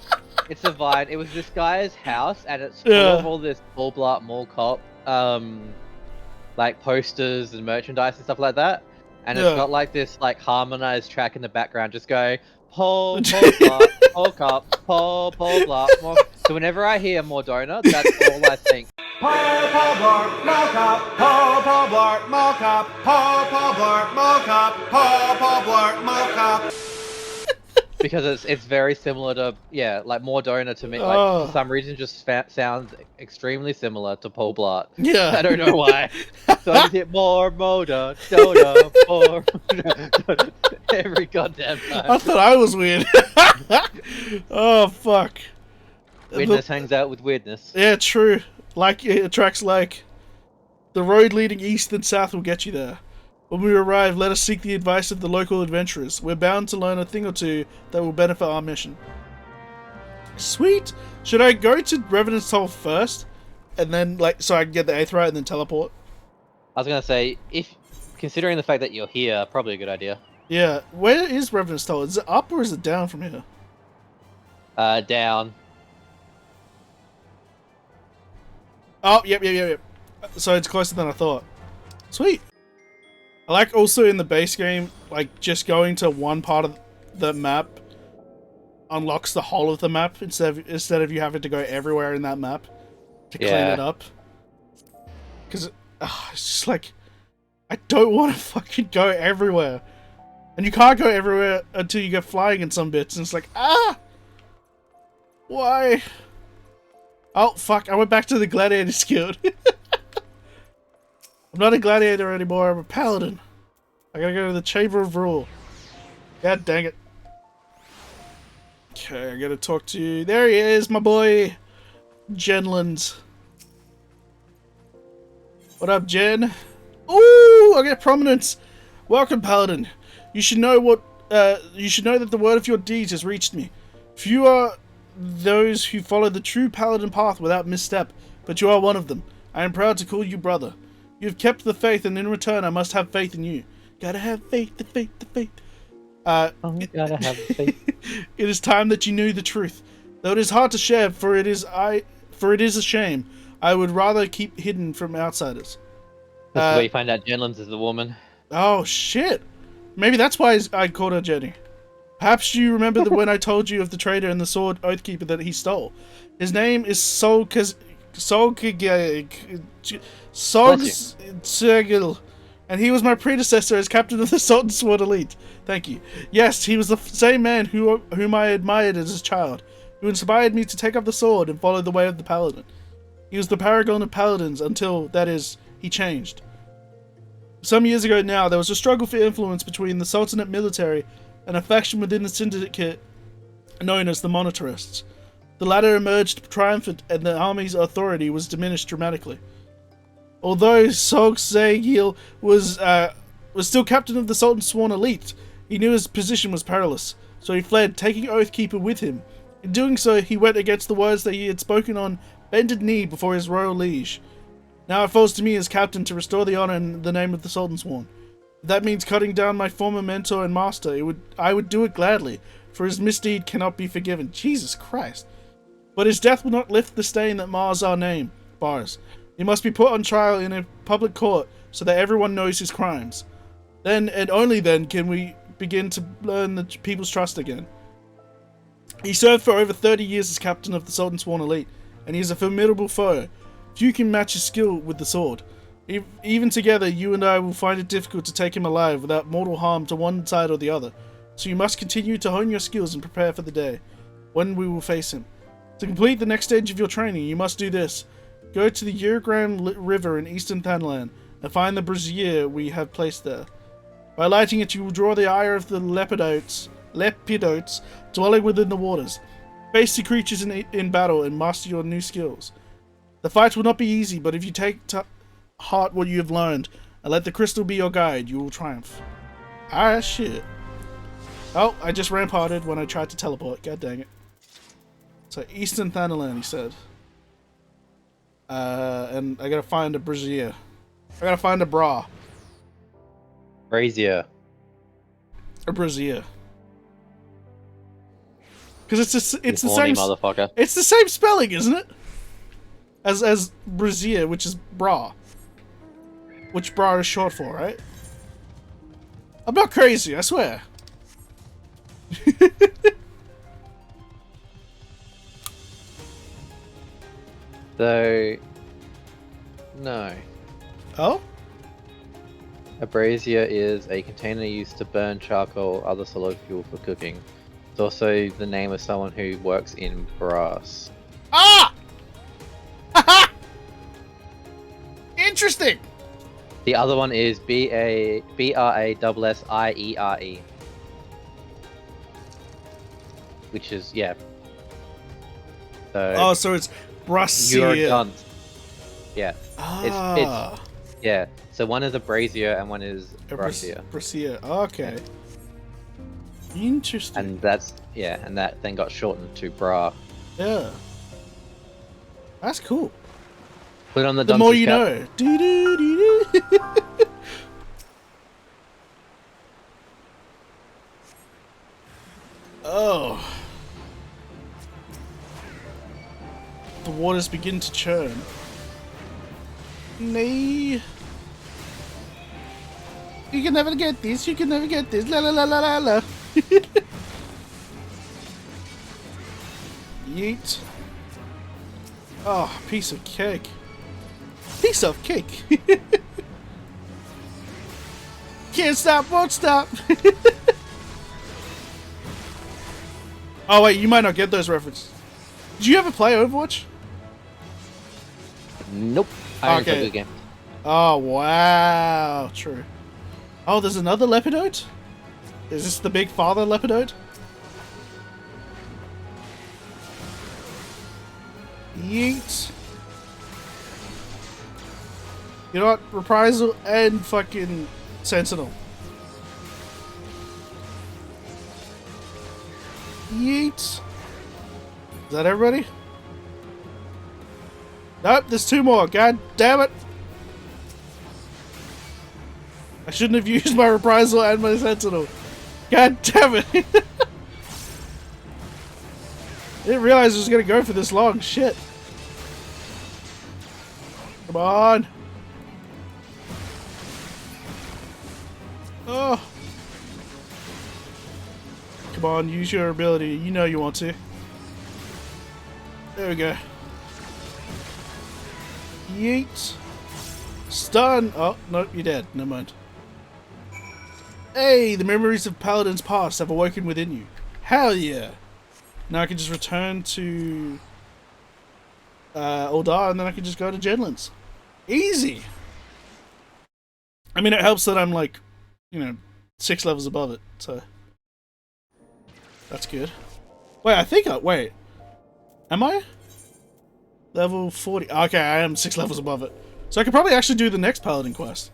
It's a vine. It was this guy's house, and it's full of all this Bull Blat Mall Cop, like posters and merchandise and stuff like that. And it's got like this like harmonized track in the background, just go Paul Blat, Paul Cop, Paul Blat. So whenever I hear Mordona, that's all I think. Paul Blart, Mall Cop, Paul Blart, Mall Cop, Paul Blart, Mall Cop, Paul Blart, Mall Cop. Because it's very similar to, yeah, like Mordona to me. Like for some reason, just sounds extremely similar to Paul Blart. Yeah, I don't know why. So I just hit more Dona, more every goddamn time. I thought I was weird. Oh fuck. Weirdness hangs out with weirdness. Yeah, true. Like it attracts like. The road leading east and south will get you there. When we arrive, let us seek the advice of the local adventurers. We're bound to learn a thing or two that will benefit our mission. Sweet! Should I go to Revenant's Toll first? And then, like, so I can get the Aetheryte and then teleport? I was gonna say, considering the fact that you're here, probably a good idea. Yeah. Where is Revenant's Toll? Is it up or is it down from here? Down. Oh, yep. So it's closer than I thought. Sweet! I like also in the base game, like just going to one part of the map unlocks the whole of the map instead of you having to go everywhere in that map to clean it up. Because it's just like I don't want to fucking go everywhere. And you can't go everywhere until you get flying in some bits. And it's like, ah! Why? Oh, fuck. I went back to the gladiator guild. I'm not a gladiator anymore. I'm a paladin. I gotta go to the Chamber of Rule. God dang it. Okay, I gotta talk to you. There he is, my boy. Genland. What up, Jen? Ooh, I get prominence. Welcome, paladin. You should know that the word of your deeds has reached me. Few are those who follow the true paladin path without misstep, but you are one of them. I am proud to call you brother. You have kept the faith, and in return I must have faith in you. Gotta have faith, the faith, the faith. Gotta have faith. It is time that you knew the truth. Though it is hard to share, for it is a shame. I would rather keep hidden from outsiders. That's where you find out Genlands is the woman. Oh shit. Maybe that's why I called her Jenny. Perhaps you remember when I told you of the trader and the sword Oathkeeper that he stole. His name is Solgil, and he was my predecessor as captain of the Sultan Sword Elite. Thank you. Yes, he was the same man whom I admired as a child, who inspired me to take up the sword and follow the way of the paladin. He was the paragon of paladins until, that is, he changed. Some years ago now, there was a struggle for influence between the Sultanate military and a faction within the syndicate known as the Monetarists. The latter emerged triumphant and the army's authority was diminished dramatically. Although Solgil was still captain of the Sultan Sworn Elite, he knew his position was perilous, so he fled, taking Oathkeeper with him. In doing so, he went against the words that he had spoken on bended knee before his royal liege. Now it falls to me as captain to restore the honor in the name of the Sultan Sworn. If that means cutting down my former mentor and master, I would do it gladly, for his misdeed cannot be forgiven. Jesus Christ. But his death will not lift the stain that mars our name. Bars. He must be put on trial in a public court so that everyone knows his crimes. Then, and only then, can we begin to earn the people's trust again. He served for over 30 years as captain of the Sultan Sworn Elite, and he is a formidable foe. Few can match his skill with the sword. Even together, you and I will find it difficult to take him alive without mortal harm to one side or the other. So you must continue to hone your skills and prepare for the day when we will face him. To complete the next stage of your training, you must do this. Go to the Urugram River in eastern Thanalan and find the brazier we have placed there. By lighting it, you will draw the ire of the lepidotes dwelling within the waters. Face the creatures in battle and master your new skills. The fight will not be easy, but if you take to heart what you have learned and let the crystal be your guide, you will triumph. Ah, shit. Oh, I just ramparted when I tried to teleport. God dang it. So, Eastern Thanalan, he said. And I gotta find a brazier. I gotta find a bra. Brazier. A brazier. Because it's the horny same motherfucker. It's the same spelling, isn't it? As brazier, which is bra. Which bra is short for, right? I'm not crazy, I swear. So, no. Oh? A brazier is a container used to burn charcoal or other solid fuel for cooking. It's also the name of someone who works in brass. Ah! Haha! Interesting! The other one is B-R-A-S-S-I-E-R-E. Which is, yeah. So, so it's brassier. you're done. Yeah. Ah. It's yeah. So one is a brazier and one is A brassier. brassier. Okay. Interesting. And that's, yeah, and that then got shortened to bra. Yeah. That's cool. Put it on the The more dunce's you cap. know. Doo-doo-doo-doo. Oh. The waters begin to churn. Nay. You can never get this. You can never get this. La la la la la la. Yeet. Oh, piece of cake. Piece of cake. Can't stop, won't stop. Oh wait, you might not get those references. Did you ever play Overwatch? Nope. I didn't play Okay. the game. Oh wow, true. Oh, there's another Lepidote? Is this the big father Lepidote? Yeet. You know what? Reprisal and fucking Sentinel. Yeet. Is that everybody? Nope, there's two more. God damn it. I shouldn't have used my Reprisal and my Sentinel. God damn it. I didn't realize it was going to go for this long. Shit. Come on. Oh. Come on, use your ability. You know you want to. There we go. Yeet. Stun. Oh, nope, you're dead. Never mind. Hey, the memories of Paladin's past have awoken within you. Hell yeah. Now I can just return to Uldar, and then I can just go to Genlands. Easy. I mean, it helps that I'm like, you know, 6 levels above it, so that's good. Wait, I think wait. Am I? Level 40. Okay, I am 6 levels above it. So I could probably actually do the next Paladin quest.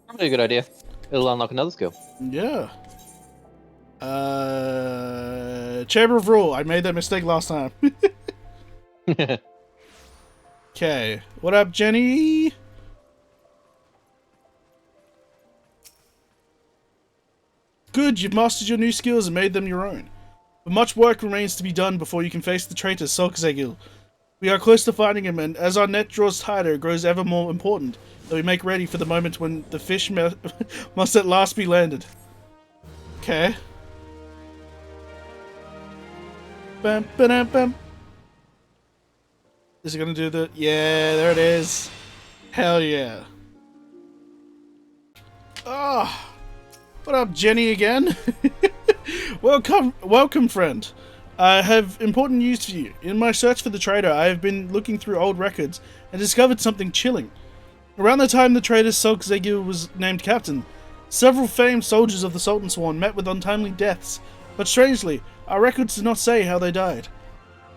Probably a good idea. It'll unlock another skill. Yeah. Chamber of Rule. I made that mistake last time. Okay. What up, Jenny? Good, you've mastered your new skills and made them your own. But much work remains to be done before you can face the traitor Solkzagil. We are close to finding him, and as our net draws tighter, it grows ever more important that we make ready for the moment when the fish must at last be landed. Okay. Bam, ba-dam, bam. Is it gonna do the... Yeah, there it is. Hell yeah. Ah. What up, Jenny, again? Welcome, friend. I have important news for you. In my search for the traitor, I have been looking through old records and discovered something chilling. Around the time the traitor Solkzagil was named captain, several famed soldiers of the Sultan Sworn met with untimely deaths, but strangely, our records do not say how they died.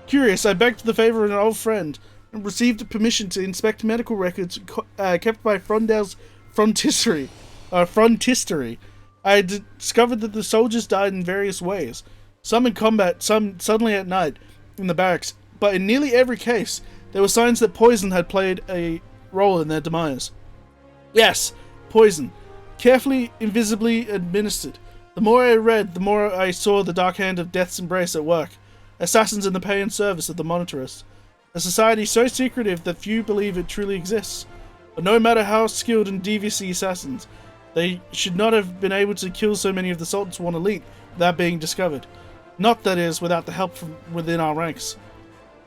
Curious, I begged the favor of an old friend and received permission to inspect medical records kept by Frondale's frontistery. I discovered that the soldiers died in various ways, some in combat, some suddenly at night in the barracks, but in nearly every case, there were signs that poison had played a role in their demise. Yes, poison. Carefully, invisibly administered. The more I read, the more I saw the dark hand of Death's embrace at work. Assassins in the pay and service of the Monetarists. A society so secretive that few believe it truly exists. But no matter how skilled and devious the assassins, they should not have been able to kill so many of the Sultan Sworn elite without being discovered. Not, that is, without the help from within our ranks.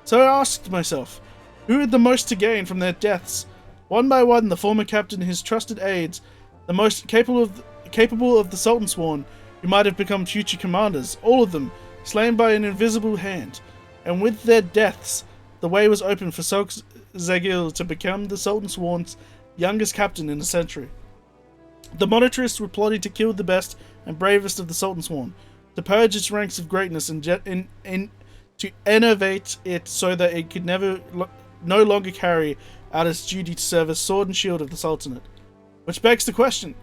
So I asked myself, who had the most to gain from their deaths? One by one, the former captain and his trusted aides, the most capable of the Sultan Sworn, who might have become future commanders, all of them, slain by an invisible hand. And with their deaths, the way was open for Solkzagil to become the Sultan Sworn's youngest captain in a century. The Monetarists were plotting to kill the best and bravest of the Sultan Sworn, to purge its ranks of greatness and to innovate it so that it could no longer carry out its duty to serve as sword and shield of the Sultanate. Which begs the question,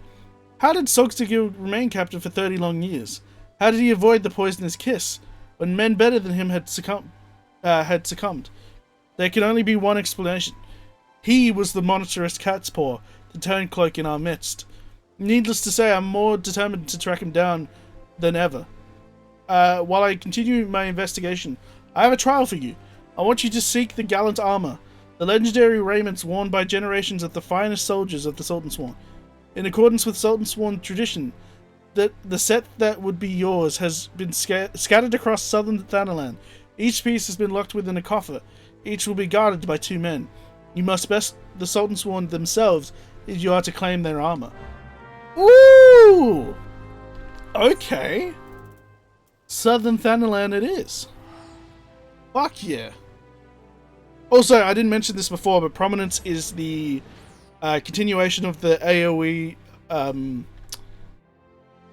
how did Solkzagil remain captain for 30 long years? How did he avoid the poisonous kiss, when men better than him had succumbed? There can only be one explanation. He was the monetarist cat's paw, the turncloak in our midst. Needless to say, I'm more determined to track him down than ever. While I continue my investigation, I have a trial for you. I want you to seek the Gallant Armor, the legendary raiments worn by generations of the finest soldiers of the Sultan Sworn. In accordance with Sultan Sworn tradition, the set that would be yours has been scattered across southern Thanalan. Each piece has been locked within a coffer. Each will be guarded by 2 men. You must best the Sultan Sworn themselves if you are to claim their armor. Ooh! Okay. Southern Thanalan it is. Fuck yeah. Also, I didn't mention this before, but Prominence is the continuation of the AoE, the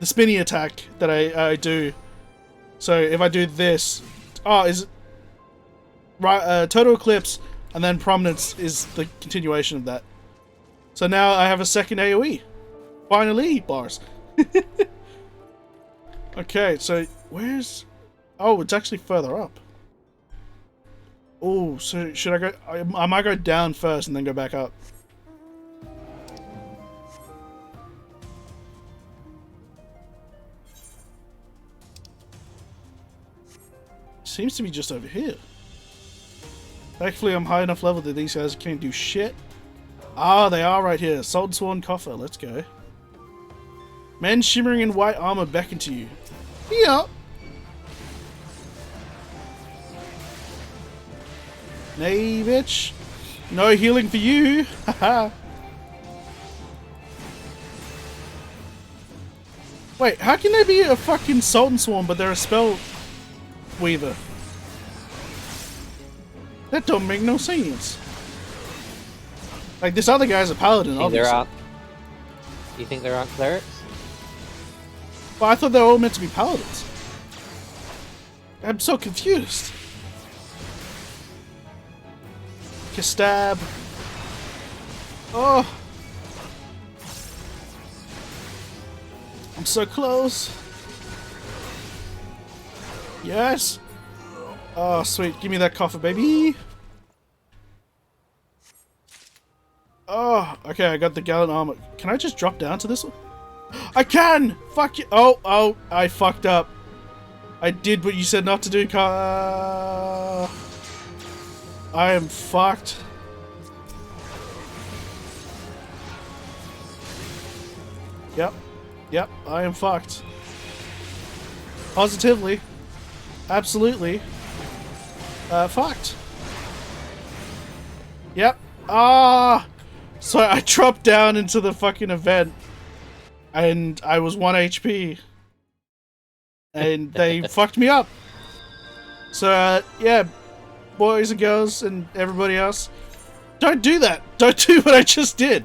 spinny attack that I do. So if I do this, is it right? Total Eclipse, and then Prominence is the continuation of that. So now I have a second AoE. Finally, bars. Okay, so where's? Oh, it's actually further up. Oh, so should I go? I might go down first and then go back up. Seems to be just over here. Thankfully, I'm high enough level that these guys can't do shit. Ah, they are right here. Salt and Sworn Coffer. Let's go. Men shimmering in white armor beckon to you. Yeah. Nay, bitch. No healing for you. Haha. Wait, how can they be a fucking Salt and Sworn, but they're a spell weaver? That don't make no sense. Like, this other guy's a paladin, obviously. You think there aren't clerics? Well, I thought they were all meant to be paladins. I'm so confused. Stab. Oh. I'm so close. Yes. Oh, sweet. Give me that coffer, baby. Oh, okay. I got the Gallant Armor. Can I just drop down to this one? I can! Fuck you. Oh, I fucked up. I did what you said not to do, I am fucked. Yep, I am fucked. Positively. Absolutely. Fucked. Yep. So I dropped down into the fucking event. And I was 1 HP. And they fucked me up. So, yeah. Boys and girls and everybody else, don't do that. Don't do what I just did.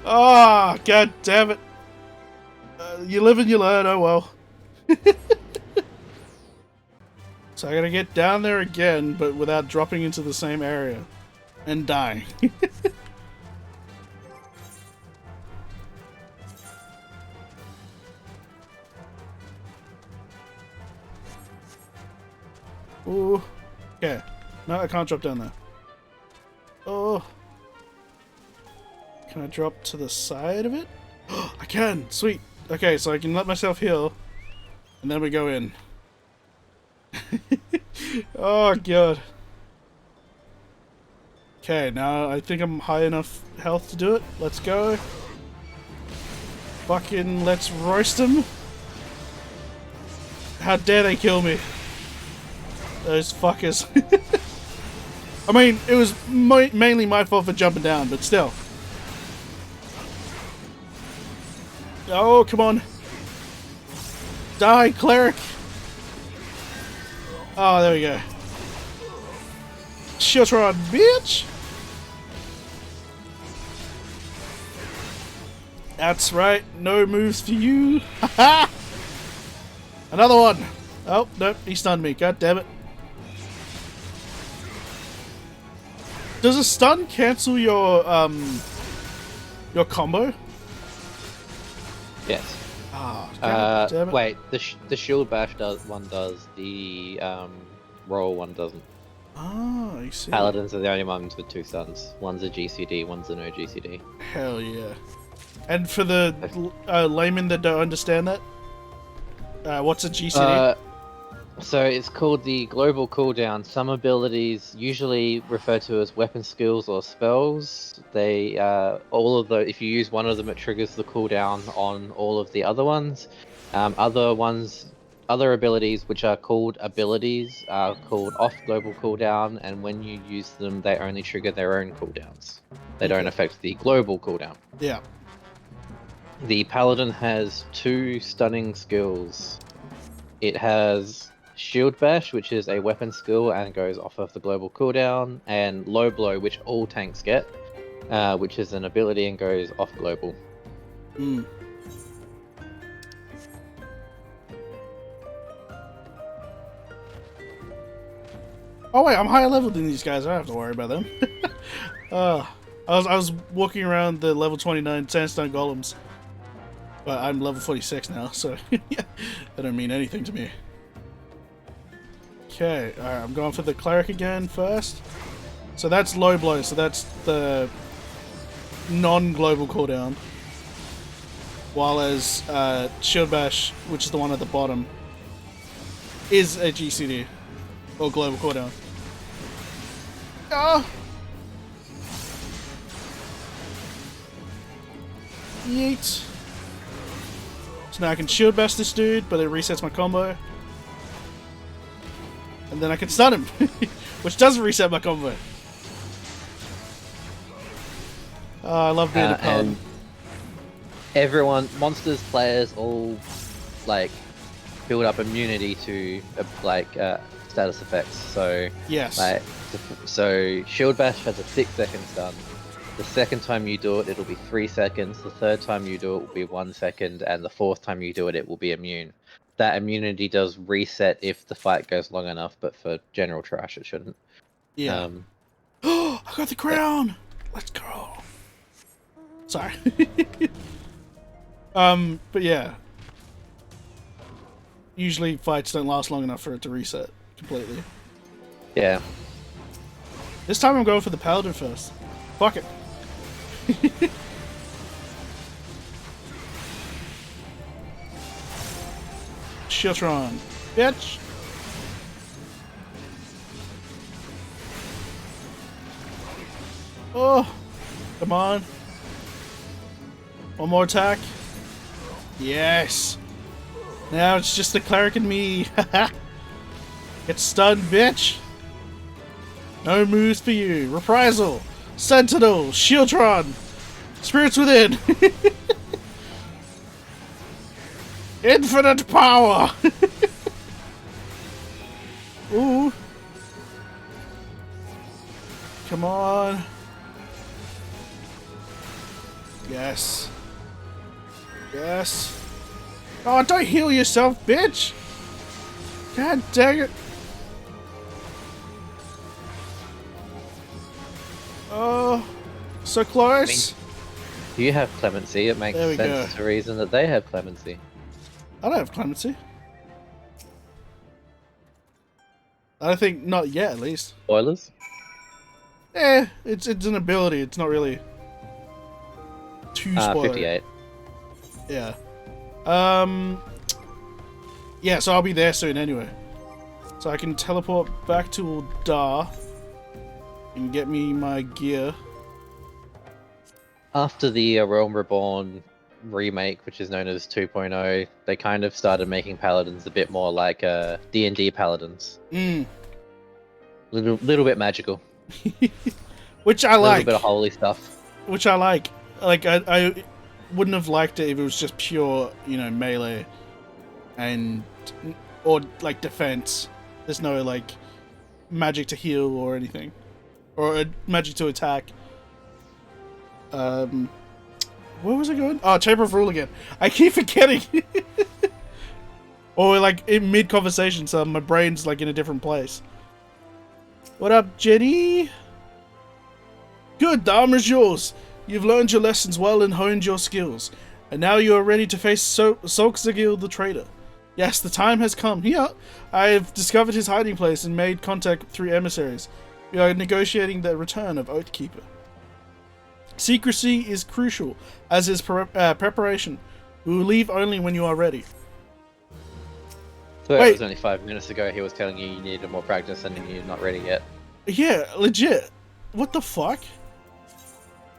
Oh, god damn it. You live and you learn, oh well. So I gotta get down there again, but without dropping into the same area. And dying. Ooh. Okay. No, I can't drop down there. Oh. Can I drop to the side of it? I can! Sweet! Okay, so I can let myself heal. And then we go in. Oh, God. Okay, now I think I'm high enough health to do it. Let's go. Fucking let's roast them. How dare they kill me? Those fuckers. I mean, it was mainly my fault for jumping down, but still. Oh, come on. Die, cleric. Oh, there we go. Shiltron, bitch. That's right. No moves for you. Haha. Another one. Oh, nope. He stunned me. God damn it. Does a stun cancel your combo? Yes. God damn it. Wait, the shield bash does, the roll one doesn't. Oh, I see. Paladins are the only ones with 2 stuns. One's a GCD, one's a no GCD. Hell yeah. And for the laymen that don't understand that, what's a GCD? So it's called the global cooldown. Some abilities, usually referred to as weapon skills or spells, they all of the, if you use one of them, it triggers the cooldown on all of the other ones. Other abilities, which are called abilities, are called off global cooldown, and when you use them, they only trigger their own cooldowns. They don't affect the global cooldown. Yeah. The Paladin has 2 stunning skills. It has Shield Bash, which is a weapon skill and goes off of the global cooldown, and Low Blow, which all tanks get, which is an ability and goes off global. Hmm. Oh wait, I'm higher level than these guys. I don't have to worry about them. I was walking around the level 29 sandstone golems, but I'm level 46 now, so that don't mean anything to me. Okay, alright, I'm going for the cleric again first. So that's low blow, so that's the non-global cooldown. While as shield bash, which is the one at the bottom, is a GCD or global cooldown. Ah! Yeet. So now I can shield bash this dude, but it resets my combo. And then I can stun him, which doesn't reset my combo. Oh, I love being a paladin. And everyone, monsters, players, all like build up immunity to status effects. So Yes. so Shield Bash has a 6-second stun. The second time you do it, it'll be 3 seconds. The third time you do it will be 1 second, and the fourth time you do it, it will be immune. That immunity does reset if the fight goes long enough, but for general trash, it shouldn't. Yeah. Oh, I got the crown! Let's go. Sorry. But yeah. Usually fights don't last long enough for it to reset completely. Yeah. This time I'm going for the paladin first. Fuck it. Shiltron, bitch. Oh, come on. One more attack. Yes. Now it's just the cleric and me. Get stunned, bitch. No moves for you. Reprisal. Sentinel. Shieldtron. Spirits within. Infinite power. Ooh. Come on. Yes. Yes. Oh, don't heal yourself, bitch! God dang it! Oh, so close. You have clemency. It makes sense go. to reason that they have clemency. I don't have clemency. I don't think, not yet at least. Spoilers? It's an ability. It's not really too spoiler. 58. Yeah. Yeah, so I'll be there soon anyway. So I can teleport back to Uldar and get me my gear. After the Realm Reborn remake, which is known as 2.0, they kind of started making paladins a bit more like D&D paladins. Little bit magical. Which I like. A little bit of holy stuff. Which I like. Like, I wouldn't have liked it if it was just pure, melee or like defense. There's no like magic to heal or anything, or magic to attack. Where was I going? Oh, Chamber of Rule again. I keep forgetting. Or like in mid conversation, so my brain's like in a different place. What up, Jenny? Good, the armor's yours. You've learned your lessons well and honed your skills, and now you are ready to face Solkzagil the traitor. Yes, the time has come. Here, I have discovered his hiding place and made contact through emissaries. We are negotiating the return of Oathkeeper. Secrecy is crucial, as is preparation. We will leave only when you are ready. So Wait. it was only 5 minutes ago he was telling you needed more practice and you're not ready yet. Yeah, legit. What the fuck?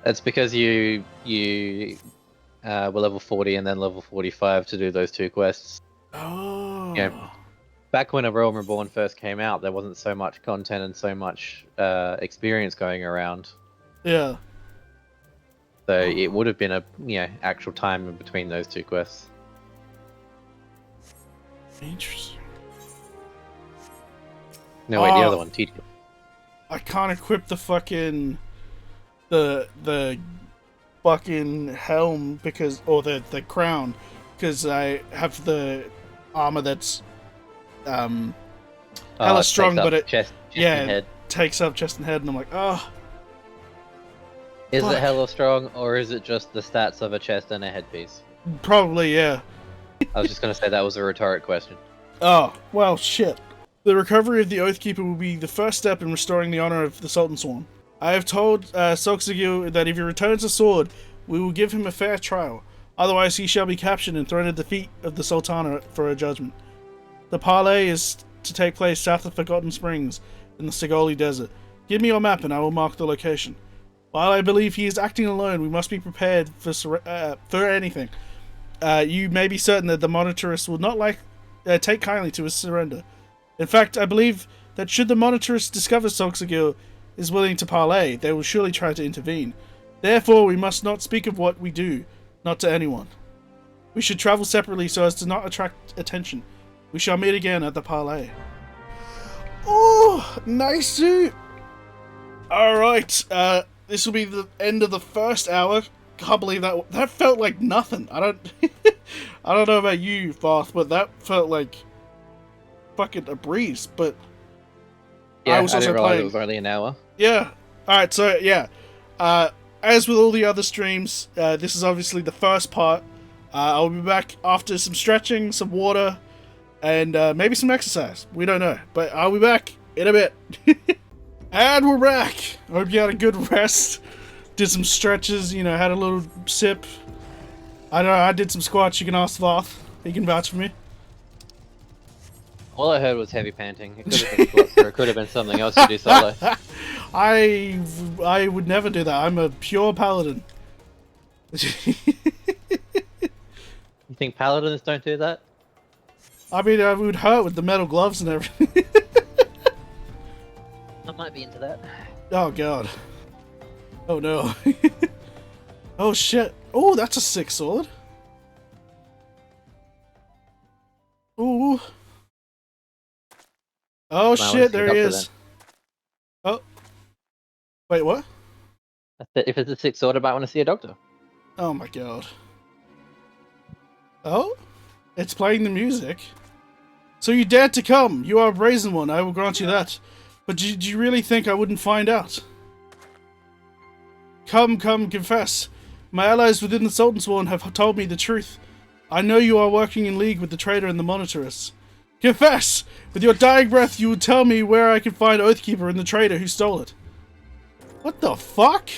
That's because you were level 40 and then level 45 to do those 2 quests. Oh. Yeah. Back when A Realm Reborn first came out, there wasn't so much content and so much experience going around. Yeah. So it would have been a actual time in between those two quests. Interesting. No, wait, the other one, tedium. I can't equip the fucking the fucking helm because the crown because I have the armor that's hella strong, but it chest and head. takes up chest and head, and I'm like, oh. Is fuck. it hella strong, or is it just the stats of a chest and a headpiece? Probably, yeah. I was just gonna say that was a rhetoric question. Oh, well, shit. The recovery of the Oathkeeper will be the first step in restoring the honor of the Sultan Sworn. I have told Soxagil that if he returns the sword, we will give him a fair trial. Otherwise, he shall be captured and thrown at the feet of the Sultana for a judgment. The parley is to take place south of Forgotten Springs, in the Segoli Desert. Give me your map and I will mark the location. While I believe he is acting alone, we must be prepared for anything. You may be certain that the Monetarist will not take kindly to his surrender. In fact, I believe that should the Monetarist discover Soxagil is willing to parley, they will surely try to intervene. Therefore, we must not speak of what we do, not to anyone. We should travel separately so as to not attract attention. We shall meet again at the parley. Oh, nice suit! Alright, this will be the end of the first hour. Can't believe that felt like nothing. I don't know about you, Farth, but that felt like fucking a breeze. But yeah, I was also didn't realize playing. It was only an hour. Yeah. All right. So yeah, as with all the other streams, this is obviously the first part. I'll be back after some stretching, some water, and maybe some exercise. We don't know, but I'll be back in a bit. And we're back. I hope you had a good rest. Did some stretches, had a little sip. I know I did some squats. You can ask Voth. He can vouch for me. All I heard was heavy panting. It could have been squats, or it could have been something else to do solo. I would never do that. I'm a pure paladin. You think paladins don't do that? I mean, it would hurt with the metal gloves and everything. I might be into that. Oh god. Oh no. Oh shit. Oh, that's a sick sword. Ooh. Oh shit, there he is. Oh. Wait, what? If it's a sick sword, I might want to see a doctor. Oh my god. Oh? It's playing the music. So you dared to come. You are a brazen one, I will grant you that. But did you really think I wouldn't find out? Come, confess. My allies within the Sultan Sworn have told me the truth. I know you are working in league with the traitor and the Monetarists. Confess! With your dying breath, you will tell me where I can find Oathkeeper and the traitor who stole it. What the fuck?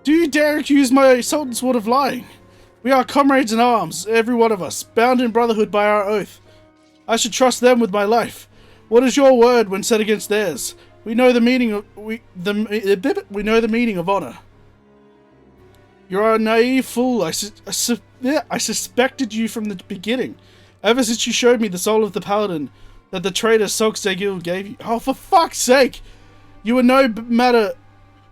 Do you dare accuse my Sultan Sworn of lying? We are comrades in arms, every one of us, bound in brotherhood by our oath. I should trust them with my life. What is your word when set against theirs? We know the meaning of we know the meaning of honor. You are a naive fool. I suspected you from the beginning, ever since you showed me the soul of the paladin that the traitor Soxagil gave you. Oh, for fuck's sake! You were no matter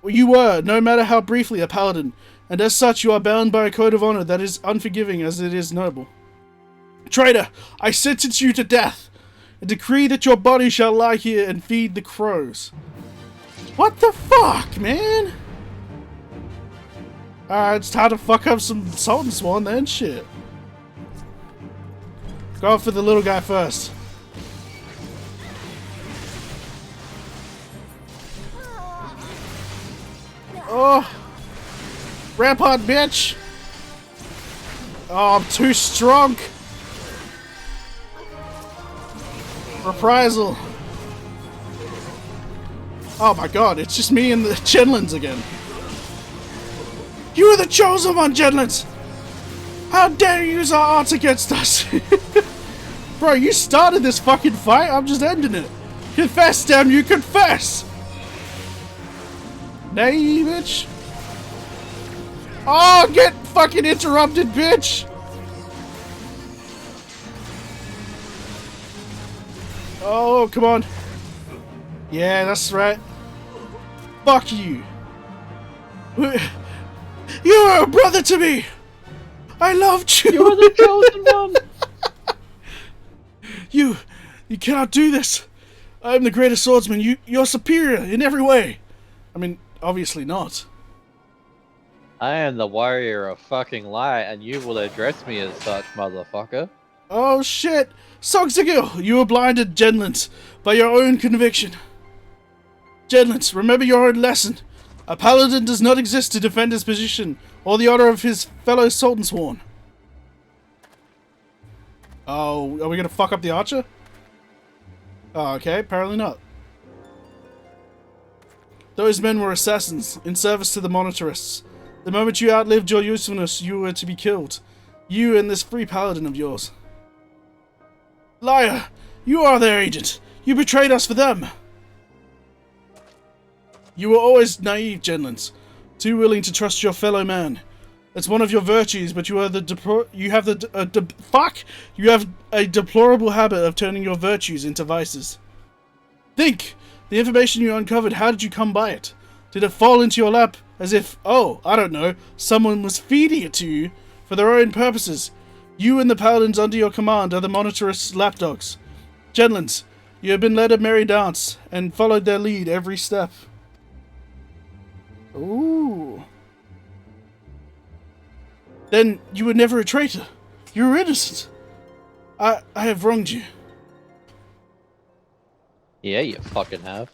how briefly, a paladin, and as such you are bound by a code of honor that is unforgiving as it is noble. Traitor, I sentence you to death. A decree that your body shall lie here and feed the crows. What the fuck, man? Alright, it's time to fuck up some Sultan Sworn then, shit. Go for the little guy first. Oh! Rampart, bitch! Oh, I'm too strong! Reprisal! Oh my god, it's just me and the Genlins again. You are the chosen one, Genlins! How dare you use our arts against us? Bro, you started this fucking fight, I'm just ending it. Confess, damn you, confess! Nay, bitch! Oh, get fucking interrupted, bitch! Oh, come on. Yeah, that's right. Fuck you. You are a brother to me! I loved you! You're the chosen one! You cannot do this! I am the greatest swordsman. You're superior in every way! I mean, obviously not. I am the warrior of fucking light, and you will address me as such, motherfucker. Oh shit! Sogzigil, you were blinded, Genlins, by your own conviction. Genlins, remember your own lesson. A paladin does not exist to defend his position or the honor of his fellow Sultansworn. Oh, are we gonna fuck up the archer? Oh, okay, apparently not. Those men were assassins, in service to the monetarists. The moment you outlived your usefulness, you were to be killed. You and this free paladin of yours. Liar! You are their agent! You betrayed us for them! You were always naive, Genlins. Too willing to trust your fellow man. It's one of your virtues, but you have a deplorable habit of turning your virtues into vices. Think! The information you uncovered, how did you come by it? Did it fall into your lap as if, oh, I don't know, someone was feeding it to you for their own purposes? You and the paladins under your command are the monetarist's lapdogs. Genlins, you have been led a merry dance, and followed their lead every step. Ooh. Then you were never a traitor. You were innocent. I have wronged you. Yeah, you fucking have.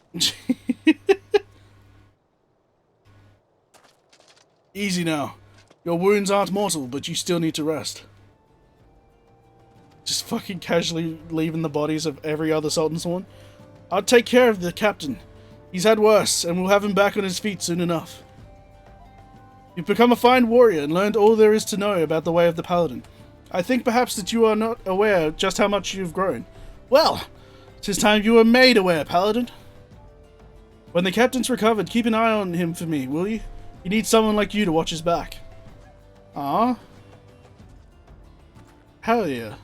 Easy now. Your wounds aren't mortal, but you still need to rest. Just fucking casually leaving the bodies of every other Sultansworn. I'll take care of the captain. He's had worse, and we'll have him back on his feet soon enough. You've become a fine warrior and learned all there is to know about the way of the paladin. I think perhaps that you are not aware just how much you've grown. Well, 'tis time you were made aware, paladin. When the captain's recovered, keep an eye on him for me, will you? He needs someone like you to watch his back. Ah. Hell yeah.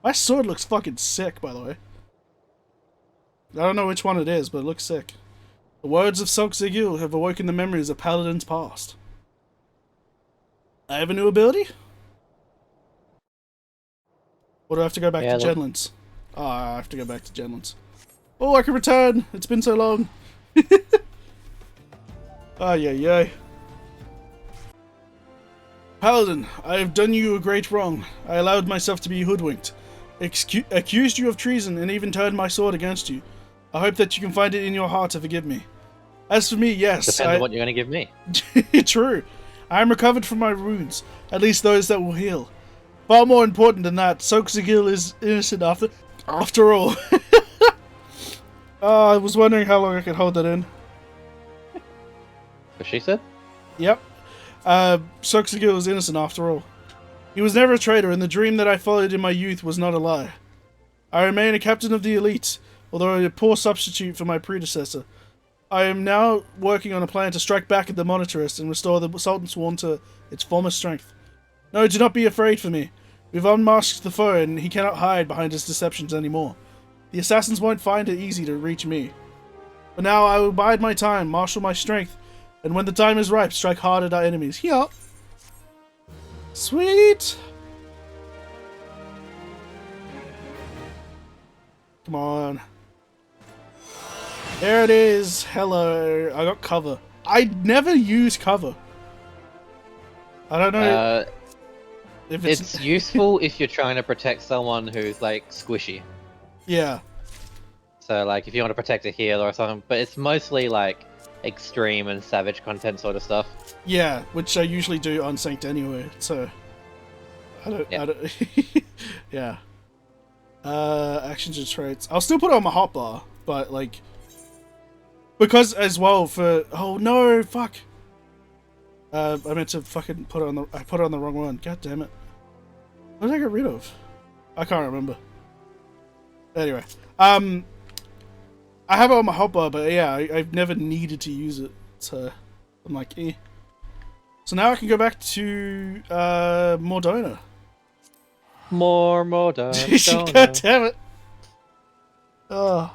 My sword looks fucking sick, by the way. I don't know which one it is, but it looks sick. The words of Sogzigil have awoken the memories of paladins past. I have a new ability? Or do I have to go back to Genlins? Oh, I have to go back to Genlins. Oh, I can return! It's been so long. Ay, ay, ay. Paladin, I have done you a great wrong. I allowed myself to be hoodwinked, accused you of treason, and even turned my sword against you. I hope that you can find it in your heart to forgive me. As for me, yes. Depends on what you're going to give me. True. I am recovered from my wounds, at least those that will heal. Far more important than that, Sogzigil is innocent after all. I was wondering how long I could hold that in. What she said? Yep. Sogzigil is innocent after all. He was never a traitor, and the dream that I followed in my youth was not a lie. I remain a captain of the elite, although a poor substitute for my predecessor. I am now working on a plan to strike back at the monetarists and restore the Sultansworn to its former strength. No, do not be afraid for me. We've unmasked the foe, and he cannot hide behind his deceptions anymore. The assassins won't find it easy to reach me. But now I will bide my time, marshal my strength, and when the time is ripe, strike hard at our enemies. Yup. Sweet! Come on. There it is. Hello. I got cover. I never use cover. I don't know if it's useful if you're trying to protect someone who's like squishy. Yeah. So like if you want to protect a healer or something, but it's mostly like extreme and savage content sort of stuff. Yeah, which I usually do on Synced anyway, so I don't yeah. Actions and traits. I'll still put it on my hotbar, but like because as well for oh no, fuck. I meant to fucking put it on I put it on the wrong one. God damn it. What did I get rid of? I can't remember. Anyway, I have it on my hotbar, but yeah, I've never needed to use it, so I'm like, eh. So now I can go back to Mordona. Mordona. God damn it. Oh.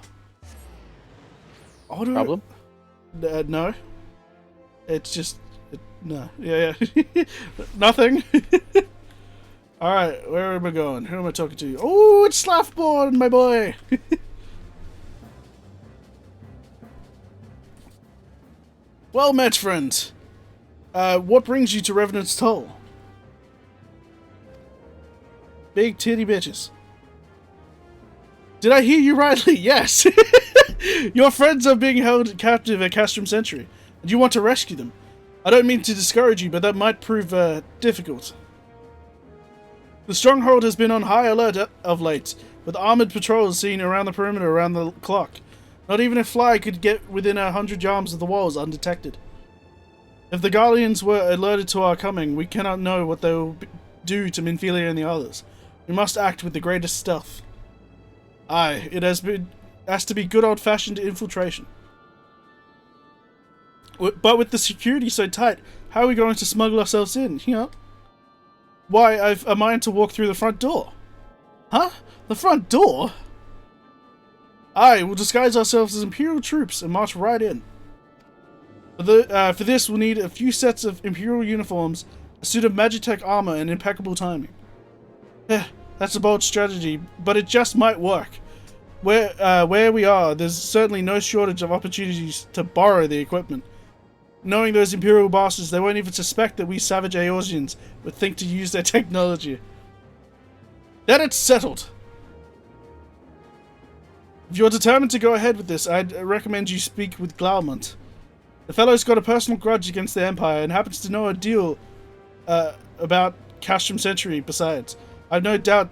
Problem? No. It's just... no. Yeah. Nothing. Alright, where am I going? Who am I talking to? Oh, it's Slaffborn, my boy! Well met, friend. What brings you to Revenant's Toll? Big titty bitches. Did I hear you rightly? Yes! Your friends are being held captive at Castrum Centri, and you want to rescue them. I don't mean to discourage you, but that might prove difficult. The stronghold has been on high alert of late, with armored patrols seen around the perimeter around the clock. Not even a fly could get within 100 yards of the walls undetected. If the Guardians were alerted to our coming, we cannot know what they will do to Minfilia and the others. We must act with the greatest stealth. Aye, it has to be good old-fashioned infiltration. But with the security so tight, how are we going to smuggle ourselves in, you know? Why, I've a mind to walk through the front door. Huh? The front door? Aye, we'll disguise ourselves as Imperial troops and march right in. For this, we'll need a few sets of Imperial uniforms, a suit of Magitech armor, and impeccable timing. That's a bold strategy, but it just might work. Where we are, there's certainly no shortage of opportunities to borrow the equipment. Knowing those Imperial bosses, they won't even suspect that we savage Eorzeans would think to use their technology. Then it's settled. If you're determined to go ahead with this, I'd recommend you speak with Glaumont. The fellow's got a personal grudge against the Empire and happens to know a deal about Castrum Centri besides. I've no doubt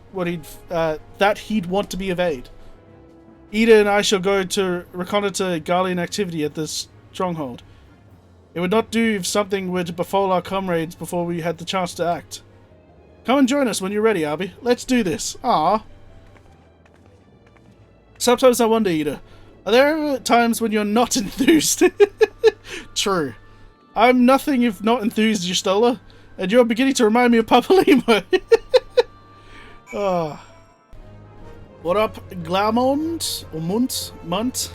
that he'd want to be of aid. Ida and I shall go to reconnoiter Gallian activity at this stronghold. It would not do if something were to befall our comrades before we had the chance to act. Come and join us when you're ready, A.L.B.E. Let's do this. Ah. Sometimes I wonder, Ida, are there ever times when you're not enthused? True. I'm nothing if not enthused, Yustola, and you're beginning to remind me of Papalimo. Oh. What up, Glaumont? Or Munt?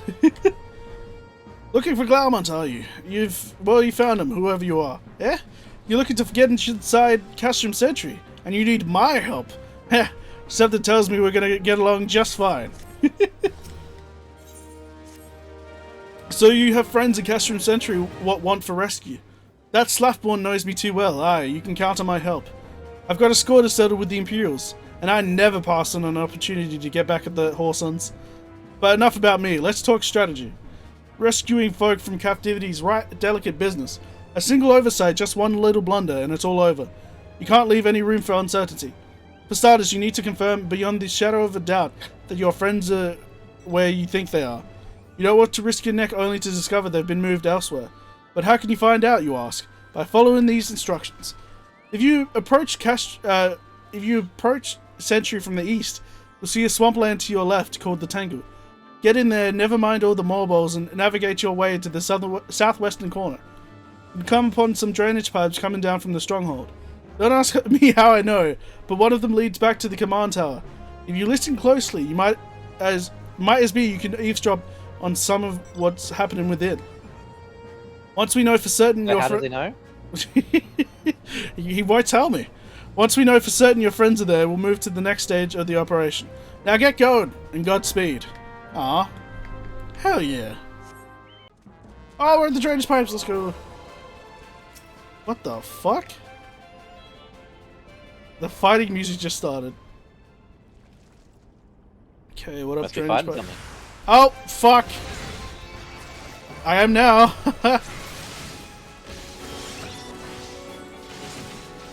Looking for Glaumont, are you? You found him, whoever you are. Eh? You're looking to get inside Castrum Centri, and you need my help. Heh, something tells me we're gonna get along just fine. So you have friends in Castrum Centri what want for rescue. That Slaffborn knows me too well. Aye, you can count on my help. I've got a score to settle with the Imperials, and I never pass on an opportunity to get back at the Whoresons. But enough about me, let's talk strategy. Rescuing folk from captivity is right delicate business. A single oversight, just one little blunder, and it's all over. You can't leave any room for uncertainty. For starters, you need to confirm beyond the shadow of a doubt that your friends are where you think they are. You don't want to risk your neck only to discover they've been moved elsewhere. But how can you find out, you ask? By following these instructions. If you approach Centri from the east, you'll see a swampland to your left called the Tengu. Get in there, never mind all the morbos, and navigate your way to the southwestern corner. You come upon some drainage pipes coming down from the stronghold. Don't ask me how I know, but one of them leads back to the command tower. If you listen closely, you might as be you can eavesdrop on some of what's happening within. Once we know for certain how does he know? He won't tell me. Once we know for certain your friends are there, we'll move to the next stage of the operation. Now get going, and Godspeed. Ah, hell yeah. Oh, we're at the drainage pipes, let's go. What the fuck? The fighting music just started. Okay, what up, Must be drainage fighting pipes? something. Oh, fuck. I am now.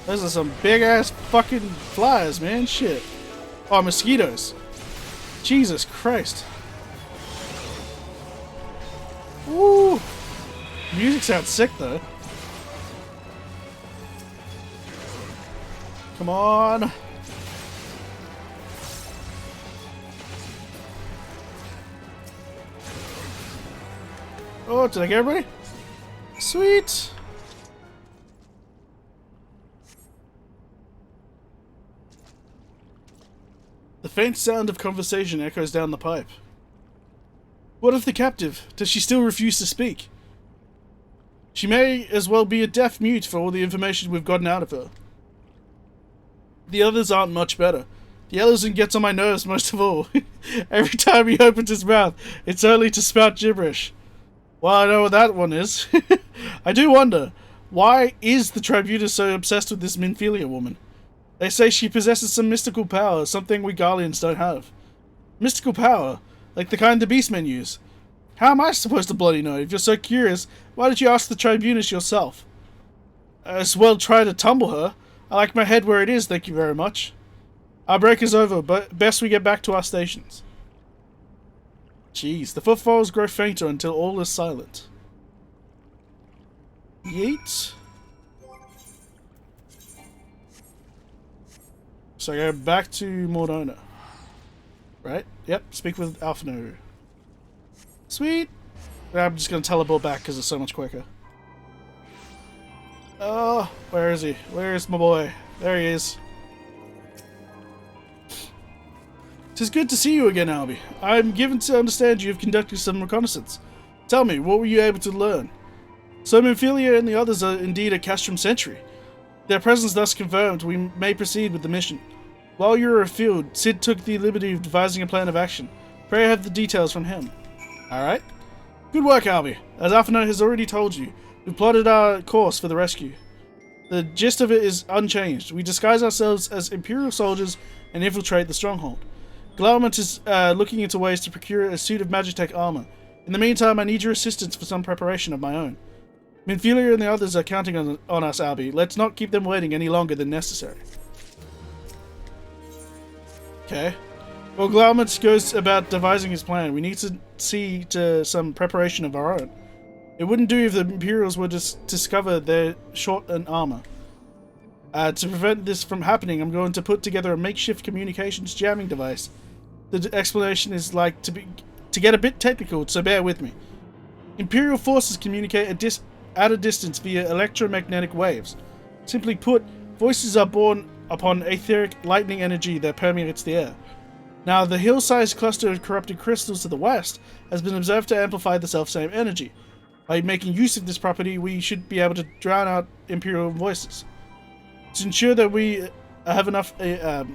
Those are some big ass fucking flies, man. Shit. Oh, mosquitoes. Jesus Christ. Woo. Music sounds sick though. Come on. Oh, did I get everybody? Sweet. The faint sound of conversation echoes down the pipe. What of the captive? Does she still refuse to speak? She may as well be a deaf mute for all the information we've gotten out of her. The others aren't much better. The Ellison gets on my nerves most of all. Every time he opens his mouth, it's only to spout gibberish. Well, I know what that one is. I do wonder, why is the Tribunus so obsessed with this Minfilia woman? They say she possesses some mystical power, something we Garleans don't have. Mystical power? Like the kind the beastmen use? How am I supposed to bloody know? If you're so curious, why don't you ask the Tribunus yourself? As well try to tumble her. I like my head where it is, thank you very much. Our break is over, but best we get back to our stations. Jeez, the footfalls grow fainter until all is silent. Yeet. So I go back to Mordona. Right? Yep, speak with Alphino. Sweet! I'm just gonna teleport back because it's so much quicker. Oh, where is he? Where is my boy? There he is. 'Tis good to see you again, A.L.B.E. I'm given to understand you have conducted some reconnaissance. Tell me, what were you able to learn? So Minfilia and the others are indeed at Castrum Centri. Their presence thus confirmed, we may proceed with the mission. While you were afield, Sid took the liberty of devising a plan of action. Pray I have the details from him. Alright. Good work, A.L.B.E. As Alphino has already told you, we plotted our course for the rescue. The gist of it is unchanged. We disguise ourselves as Imperial soldiers and infiltrate the stronghold. Gallant is looking into ways to procure a suit of Magitech armor. In the meantime, I need your assistance for some preparation of my own. Minfilia and the others are counting on us, A.L.B.E. Let's not keep them waiting any longer than necessary. Okay. Well, Gallant goes about devising his plan. We need to see to some preparation of our own. It wouldn't do if the Imperials were to discover they're short in armor. To prevent this from happening, I'm going to put together a makeshift communications jamming device. The explanation is like to get a bit technical, so bear with me. Imperial forces communicate at a distance via electromagnetic waves. Simply put, voices are born upon etheric lightning energy that permeates the air. Now, the hill-sized cluster of corrupted crystals to the west has been observed to amplify the self-same energy. By making use of this property, we should be able to drown out Imperial voices. To ensure that we have enough to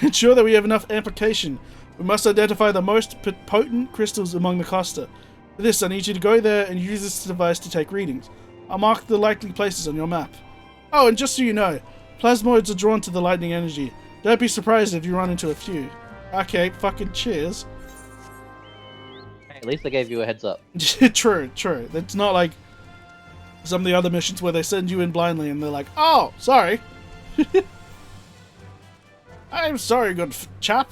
ensure that we have enough amplification, we must identify the most potent crystals among the cluster. For this, I need you to go there and use this device to take readings. I'll mark the likely places on your map. Oh, and just so you know, plasmoids are drawn to the lightning energy. Don't be surprised if you run into a few. Okay, fucking cheers. Hey, at least I gave you a heads up. True. It's not like some of the other missions where they send you in blindly and they're like, oh, sorry. I'm sorry, good chap.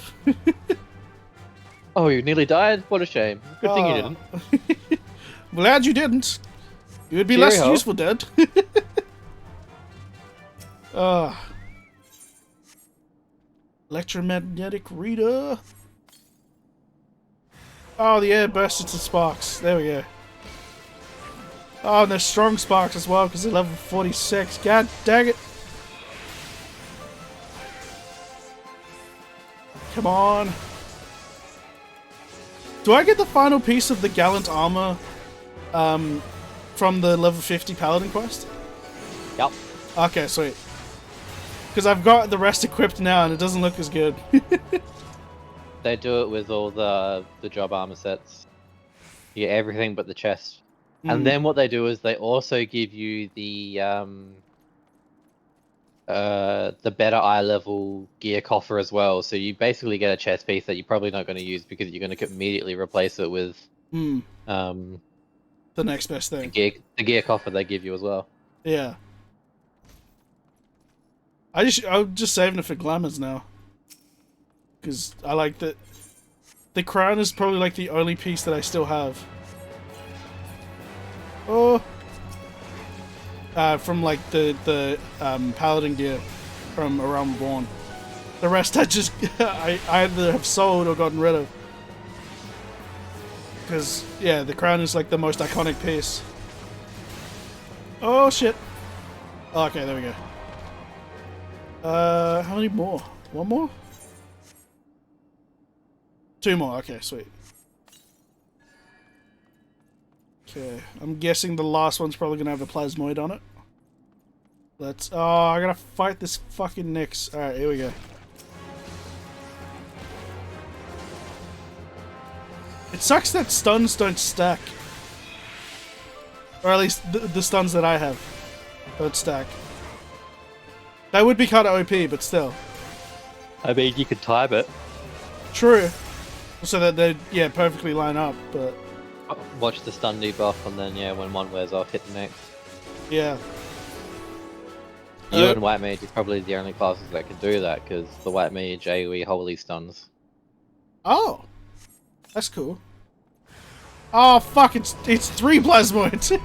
Oh, you nearly died? What a shame. Good thing you didn't. Glad you didn't. You would be Cheerio. less useful dead. Electromagnetic reader. Oh, the air bursts into sparks. There we go. Oh, and there's strong sparks as well because they're level 46. God dang it. Come on. Do I get the final piece of the Gallant Armor from the level 50 Paladin quest? Yep. Okay, sweet. Because I've got the rest equipped now and it doesn't look as good. They do it with all the job armor sets. You get everything but the chest. And then what they do is they also give you the better eye level gear coffer as well. So you basically get a chest piece that you're probably not going to use because you're going to immediately replace it with the next best thing. The gear coffer they give you as well. Yeah. I'm just saving it for glamours now. Because I like that. The crown is probably like the only piece that I still have. Oh. From like the paladin gear from A Realm Reborn. The rest I just I either have sold or gotten rid of. Because yeah, the crown is like the most iconic piece. Oh shit. Oh, okay, there we go. How many more? One more? Two more, okay, sweet. Okay, I'm guessing the last one's probably gonna have a plasmoid on it. Let's. Oh, I gotta fight this fucking Nyx. Alright, here we go. It sucks that stuns don't stack. Or at least the stuns that I have don't stack. That would be kind of OP, but still. I mean, you could time it. True. So that they'd, yeah, perfectly line up, but... Watch the stun debuff, and then, yeah, when one wears off, hit the next. Yeah. You and White Mage are probably the only classes that can do that, because the White Mage AoE wholly stuns. Oh! That's cool. Oh, fuck, it's 3 plasmoids!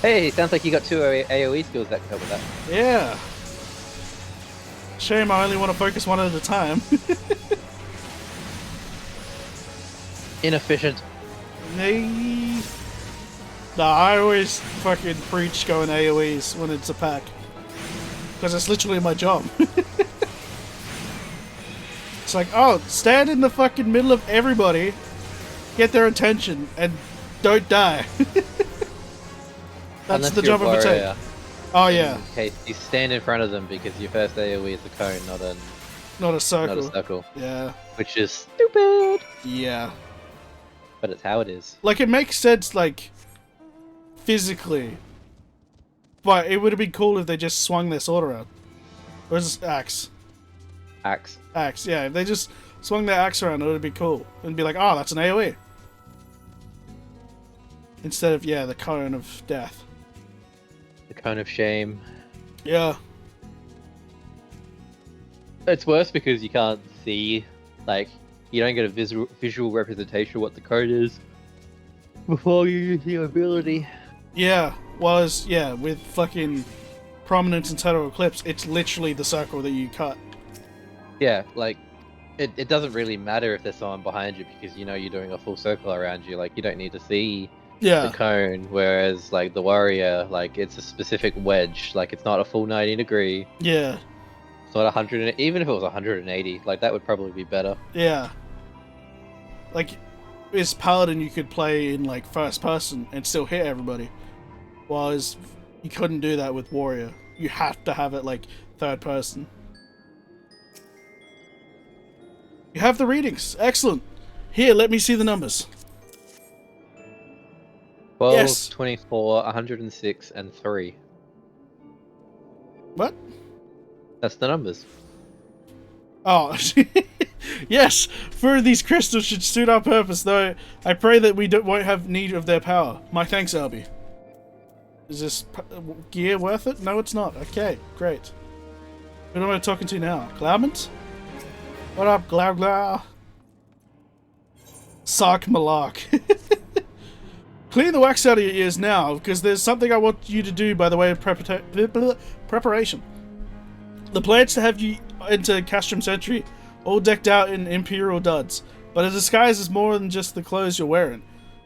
Hey, sounds like you got 2 AoE skills that cover that. Yeah. Shame I only want to focus one at a time. Inefficient. Nah, I always fucking preach going AoEs when it's a pack. Because it's literally my job. It's like, oh, stand in the fucking middle of everybody, get their attention, and don't die. That's Unless the you're job of a warrior. tank. Oh yeah. In case you stand in front of them because your first AoE is a cone, Not a circle. not a circle. Yeah. Which is stupid. Yeah. But it's how it is. Like, it makes sense, like, physically. But it would have been cool if they just swung their sword around. Or is this axe? Axe. Axe, yeah. If they just swung their axe around, it would be cool. And be like, oh, that's an AoE. Instead of, yeah, the cone of death. The cone of shame. Yeah. It's worse because you can't see, like, you don't get a visual representation of what the code is before you use your ability. Yeah. Was, yeah, with fucking Prominence and Total Eclipse, it's literally the circle that you cut. Yeah, like, it doesn't really matter if there's someone behind you because you know you're doing a full circle around you. Like, you don't need to see Yeah. the cone, whereas, like, the warrior, like, it's a specific wedge. Like, it's not a full 90 degree. Yeah. It's not 100, even if it was 180, like, that would probably be better. Yeah. Like, as Paladin, you could play in, like, first person and still hit everybody. Whereas, you couldn't do that with Warrior. You have to have it, like, third person. You have the readings. Excellent. Here, let me see the numbers. 12, Yes. 24, 106, and 3. What? That's the numbers. Oh, yes. For these crystals should suit our purpose, though I pray that we won't have need of their power. My thanks, A.L.B.E. Is this gear worth it? No, it's not. Okay, great. Who am I talking to now? Glaumant? What up, Glau? Sark Malark. Clean the wax out of your ears now, because there's something I want you to do by the way of preparation. The plan's to have you enter Castrum Centri, all decked out in Imperial duds, but a disguise is more than just the clothes you're wearing.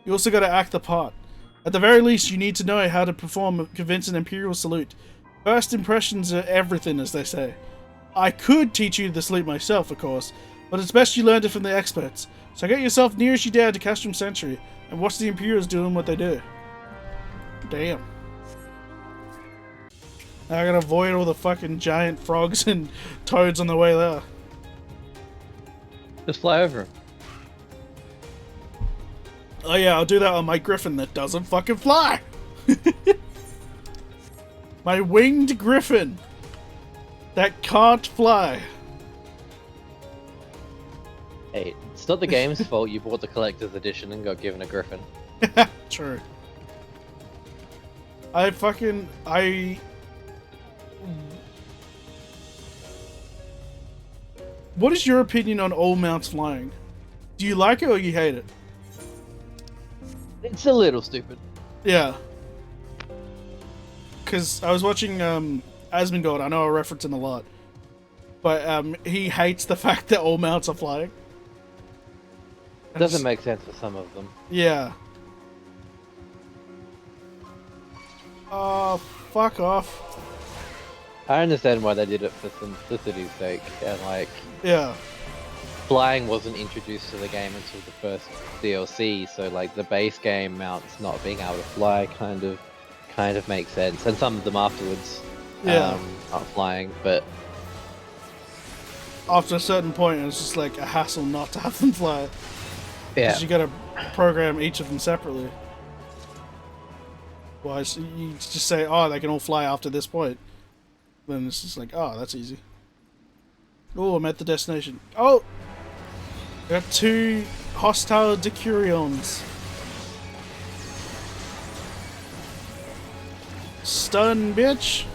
You also gotta act the part. At the very least, you need to know how to perform a convincing Imperial salute. First impressions are everything, as they say. I could teach you the salute myself, of course, but it's best you learned it from the experts. So get yourself near as you dare to Castrum Centri, and watch the Imperials doing what they do. Damn. Now I gotta avoid all the fucking giant frogs and toads on the way there. Just fly over 'em. Oh yeah, I'll do that on my griffin that doesn't fucking fly! My winged griffin that can't fly. Hey, it's not the game's fault you bought the collector's edition and got given a griffin. True. What is your opinion on all mounts flying? Do you like it or you hate it? It's a little stupid. Yeah. Because I was watching Asmongold, I know I reference him a lot. But he hates the fact that all mounts are flying. It doesn't make sense for some of them. Yeah. Oh, fuck off. I understand why they did it for simplicity's sake, and like, Yeah. flying wasn't introduced to the game until the first DLC, so like the base game mounts not being able to fly kind of makes sense, and some of them afterwards aren't flying, but after a certain point, it's just like a hassle not to have them fly. yeah, Because you gotta program each of them separately. Well, you just say, oh, they can all fly after this point. Then it's just like, oh, that's easy. Oh, I'm at the destination. Oh! Got 2 hostile Decurions. Stun, bitch!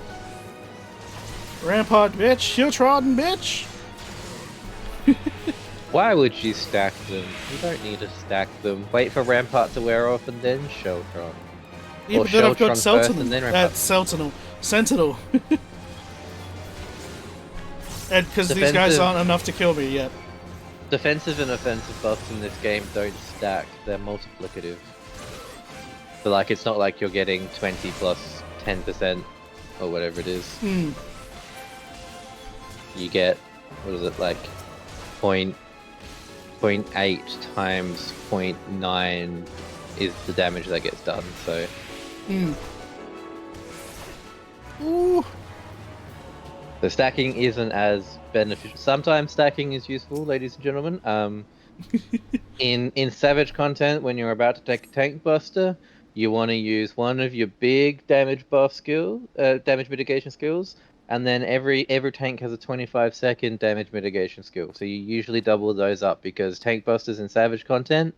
Rampart, bitch! Heel trodden, bitch! why would you stack them? You don't need to stack them. Wait for Rampart to wear off and then Sheltron. Yeah, Or but then I've got Sheltron first Sentinel. and then Rampart. That's Sentinel. Sentinel. And because these guys Defensive. aren't enough to kill me yet. Defensive and offensive buffs in this game don't stack, they're multiplicative. So like, it's not like you're getting 20 plus 10% or whatever it is. Hmm. You get, what is it, like 0.8 times 0.9 is the damage that gets done, so... Hmm. Ooh. So stacking isn't as beneficial. Sometimes stacking is useful, ladies and gentlemen. In Savage content, when you're about to take a tank buster, you want to use one of your big damage buff damage mitigation skills, and then every tank has a 25-second damage mitigation skill. So you usually double those up because tank busters in Savage content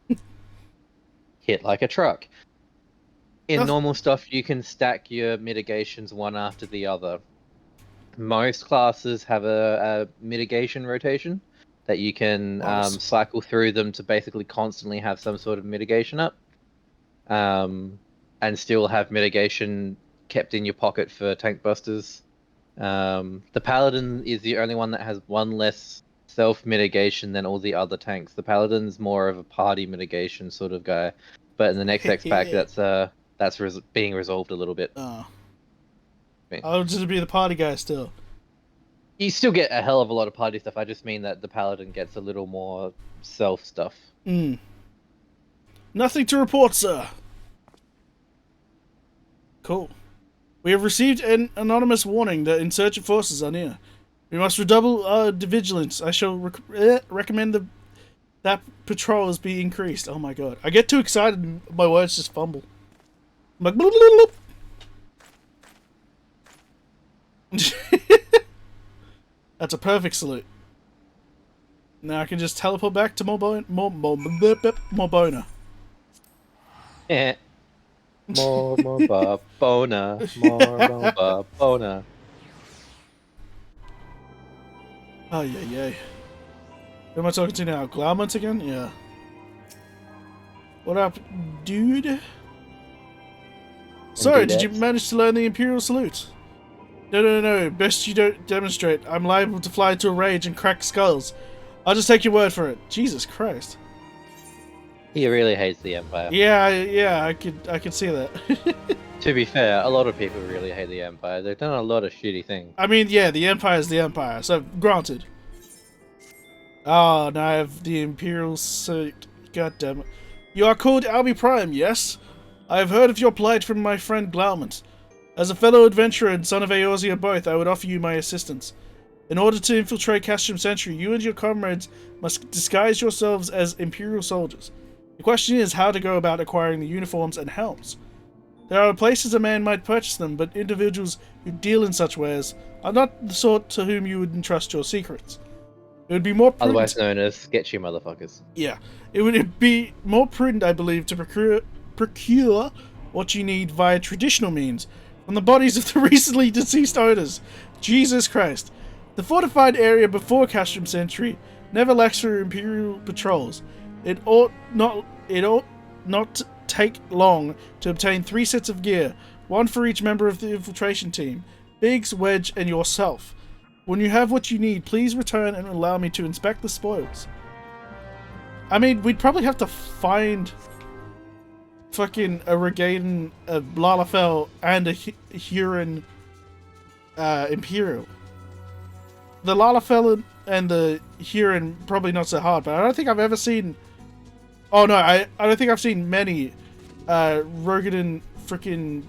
hit like a truck. In normal stuff, you can stack your mitigations one after the other. Most classes have a mitigation rotation that you can cycle through them to basically constantly have some sort of mitigation up, and still have mitigation kept in your pocket for tank busters. The Paladin is the only one that has one less self-mitigation than all the other tanks. The Paladin's more of a party mitigation sort of guy, but in the next X pack, that's being resolved a little bit. I'll just be the party guy still. You still get a hell of a lot of party stuff. I just mean that the Paladin gets a little more self stuff. Nothing to report, sir. Cool. We have received an anonymous warning that insurgent forces are near. We must redouble our vigilance. I shall recommend that patrols be increased. Oh my god. I get too excited and my words just fumble. I'm like, bloop, bloop, bloop. That's a perfect salute. Now I can just teleport back to Morbona. Eh. More Babona. More Babona. Oh, yeah. Who am I talking to now? Gallant again? Yeah. What up, dude? So, did you manage to learn the Imperial Salute? No. Best you don't demonstrate. I'm liable to fly into a rage and crack skulls. I'll just take your word for it. Jesus Christ. He really hates the Empire. Yeah, I could see that. To be fair, a lot of people really hate the Empire. They've done a lot of shitty things. I mean, yeah, the Empire's the Empire, so granted. Oh, now I have the Imperial Salute. God damn it. You are called A.L.B.E Prime, yes? I have heard of your plight from my friend Glaument. As a fellow adventurer and son of Eorzea both, I would offer you my assistance. In order to infiltrate Castrum Centri, you and your comrades must disguise yourselves as Imperial soldiers. The question is how to go about acquiring the uniforms and helms. There are places a man might purchase them, but individuals who deal in such wares are not the sort to whom you would entrust your secrets. It would be more prudent... Otherwise known as sketchy motherfuckers. Yeah. It would be more prudent, I believe, to procure what you need via traditional means, from the bodies of the recently deceased owners. Jesus Christ. The fortified area before Castrum Centri never lacks for Imperial patrols. It ought not take long to obtain 3 sets of gear, one for each member of the infiltration team, Biggs, Wedge, and yourself. When you have what you need, please return and allow me to inspect the spoils. I mean, we'd probably have to find fucking a Regaiden, a Lalafell, and a Huron Imperial. the Lalafell and the Huron probably not so hard, but I don't think I've ever seen. Oh no, I don't think I've seen many Rogadin freaking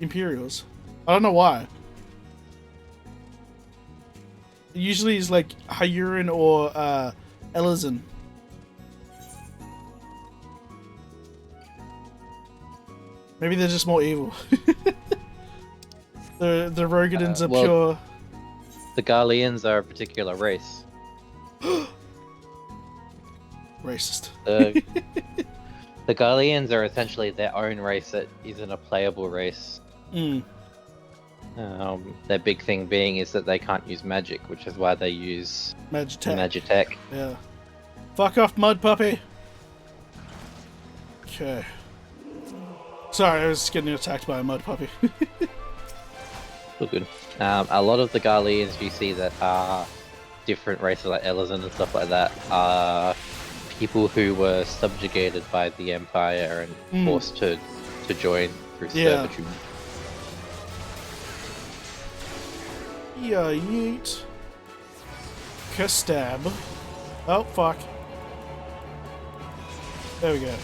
Imperials. I don't know why. Usually it's like Hyurin or Elizin. Maybe they're just more evil. the Rogadins are well, pure. The Garleans are a particular race. Racist. The Garleans are essentially their own race that isn't a playable race. Mm. Their big thing being is that they can't use magic, which is why they use Magitech. Yeah. Fuck off, mud puppy. Okay. Sorry, I was getting attacked by a mud puppy. All good. A lot of the Garleans you see that are different races like Elizin and stuff like that are people who were subjugated by the Empire and forced to join through servitude. Yeah, yeet. Stab. Oh, fuck. There we go.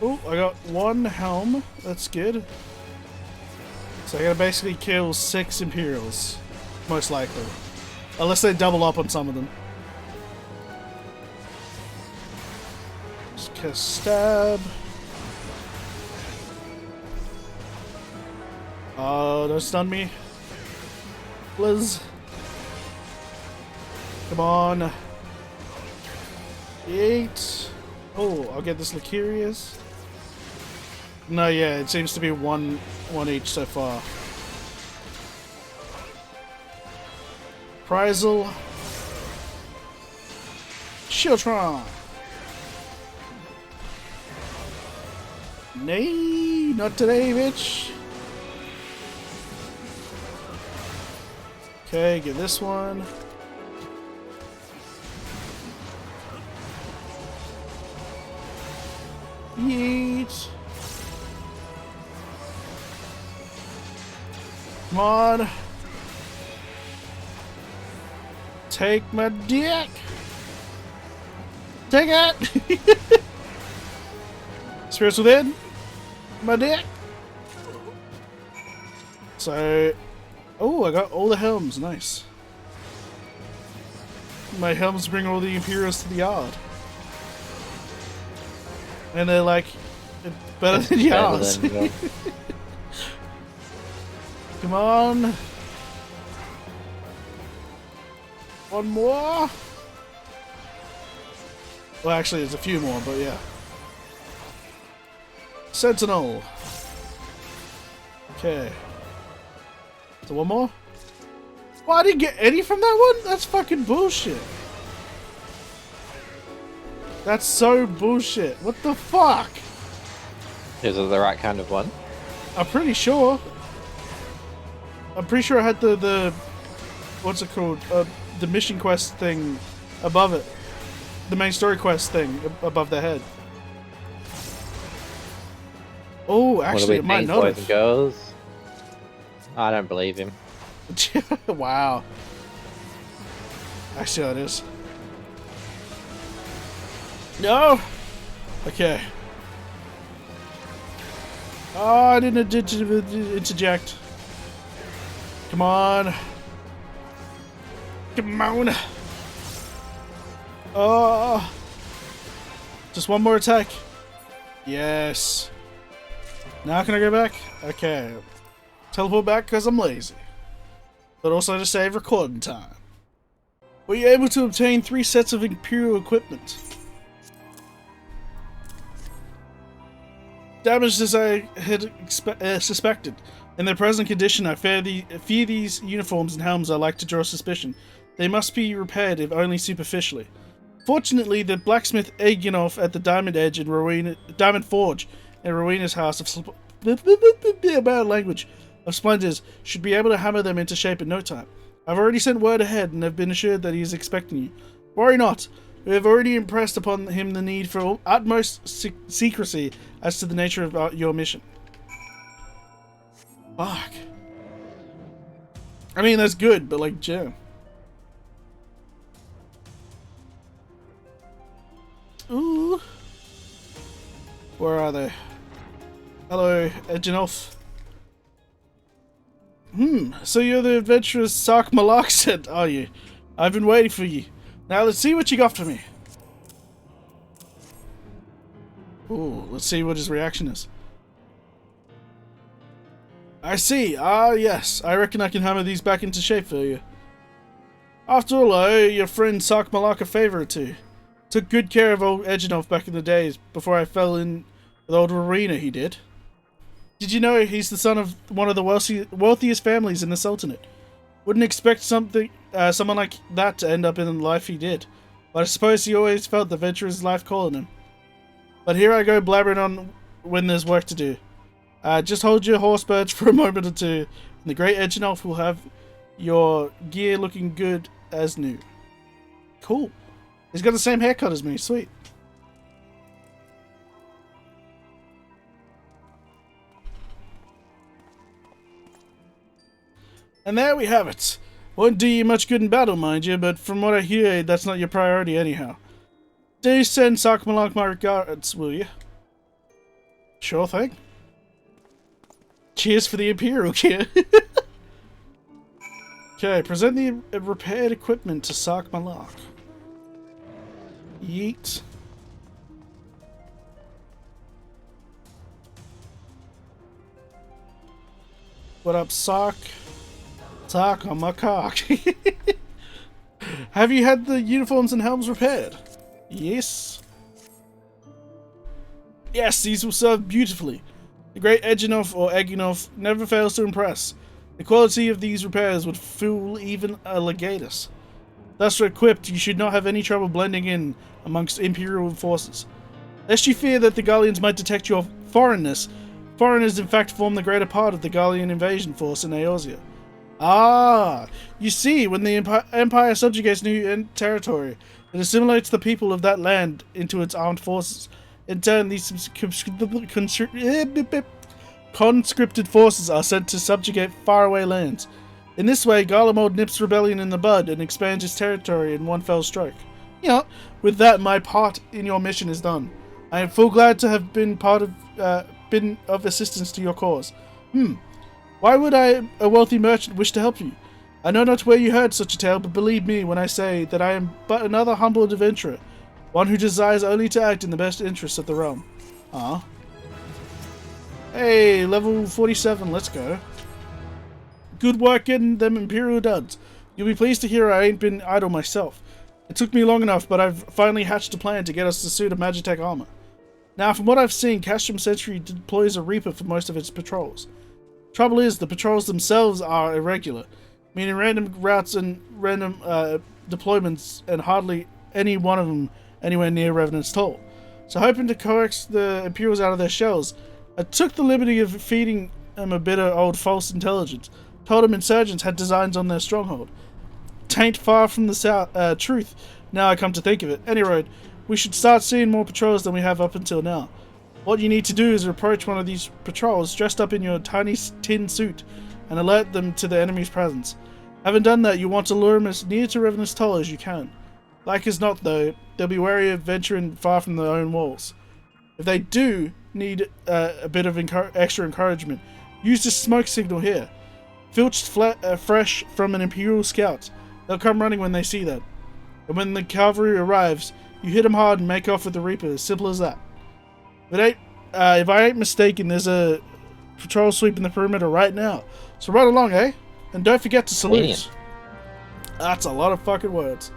Oh, I got one helm. That's good. So I gotta basically kill 6 Imperials. Most likely. Unless they double up on some of them. Just stab. Oh, don't stun me. Liz. Come on. 8. Oh, I'll get this Lucurious. No, yeah, it seems to be one each so far. Pryzel. Shieldtron. Nay, not today, bitch. Okay, get this one. Yeet. Come on. Take my dick. Take it. Spirits within. My dick. So, oh, I got all the helms. Nice. My helms bring all the Imperials to the yard. And they're like, better than yours. Come on. One more. Well, actually, there's a few more, but yeah. Sentinel. Okay. So one more. Well, I didn't get any from that one? That's fucking bullshit. That's so bullshit. What the fuck? Is it the right kind of one? I'm pretty sure. I'm pretty sure I had the what's it called? The mission quest thing above it. The main story quest thing above their head. Oh, actually, it might not boys and have. girls? I don't believe him. Wow. Actually, it is. No! Okay. Oh, I didn't interject. Come on. Come on. Oh. Just one more attack. Yes. Now can I go back? Okay. Teleport back because I'm lazy. But also to save recording time. Were you able to obtain 3 sets of Imperial equipment? Damaged as I had suspected. In their present condition, I fear these uniforms and helms are like to draw suspicion. They must be repaired, if only superficially. Fortunately, the blacksmith Agenolf at the Diamond Forge in Rowena's house of bad language of splendors should be able to hammer them into shape in no time. I've already sent word ahead and have been assured that he is expecting you. Worry not. We have already impressed upon him the need for utmost secrecy as to the nature of your mission. Fuck. I mean, that's good, but like, jam. Ooh. Where are they? Hello, Edgenolf. So you're the adventurous Sark Malak, are you? I've been waiting for you. Now let's see what you got for me. Ooh, let's see what his reaction is. I see. Ah, yes. I reckon I can hammer these back into shape for you. After all, I owe your friend Sark Malak a favor or two. Took good care of old Edgenolf back in the days, before I fell in with old Rowena, he did. Did you know he's the son of one of the wealthiest families in the Sultanate? Wouldn't expect someone like that to end up in the life he did. But I suppose he always felt the adventurer's life calling him. But here I go blabbering on when there's work to do. Just hold your horse perch for a moment or two, and the great Edgenolf will have your gear looking good as new. Cool. He's got the same haircut as me. Sweet. And there we have it. Won't do you much good in battle, mind you, but from what I hear, that's not your priority anyhow. Do send Sark Malak my regards, will you? Sure thing. Cheers for the Imperial gear. Okay, present the repaired equipment to Sark Malak. Yeet. What up, Sark? Sark on my cock. Have you had the uniforms and helms repaired? Yes. Yes, these will serve beautifully. The great Edgenolf or Eggenolf never fails to impress. The quality of these repairs would fool even a legatus. Thus equipped, you should not have any trouble blending in amongst Imperial forces. Lest you fear that the Gallians might detect your foreignness, foreigners in fact form the greater part of the Gallian invasion force in Eorzea. Ah, you see, when the Empire subjugates new territory, it assimilates the people of that land into its armed forces. In turn, these conscripted forces are sent to subjugate faraway lands. In this way, Garlemald nips rebellion in the bud and expands his territory in one fell stroke. Yeah, with that, my part in your mission is done. I am full glad to have been of assistance to your cause. Why would a wealthy merchant wish to help you? I know not where you heard such a tale, but believe me when I say that I am but another humble adventurer, one who desires only to act in the best interests of the realm. Ah. Hey, level 47, let's go. Good work getting them Imperial duds. You'll be pleased to hear I ain't been idle myself. It took me long enough, but I've finally hatched a plan to get us a suit of Magitech armor. Now, from what I've seen, Castrum Centri deploys a Reaper for most of its patrols. Trouble is, the patrols themselves are irregular, meaning random routes and random deployments, and hardly any one of them anywhere near Revenant's Toll. So hoping to coax the Imperials out of their shells, I took the liberty of feeding them a bit of old false intelligence. Told them insurgents had designs on their stronghold. Tain't far from the truth, now I come to think of it. Anyway, we should start seeing more patrols than we have up until now. What you need to do is approach one of these patrols dressed up in your tiny tin suit and alert them to the enemy's presence. Having done that, you want to lure them as near to Revenant's Toll as you can. Like as not, though, they'll be wary of venturing far from their own walls. If they do need a bit of extra encouragement, use this smoke signal here. Filched fresh from an Imperial scout. They'll come running when they see that. And when the cavalry arrives, you hit them hard and make off with the Reaper. As simple as that. If I ain't mistaken, there's a patrol sweeping the perimeter right now. So run along, eh? And don't forget to salute. That's a lot of fucking words.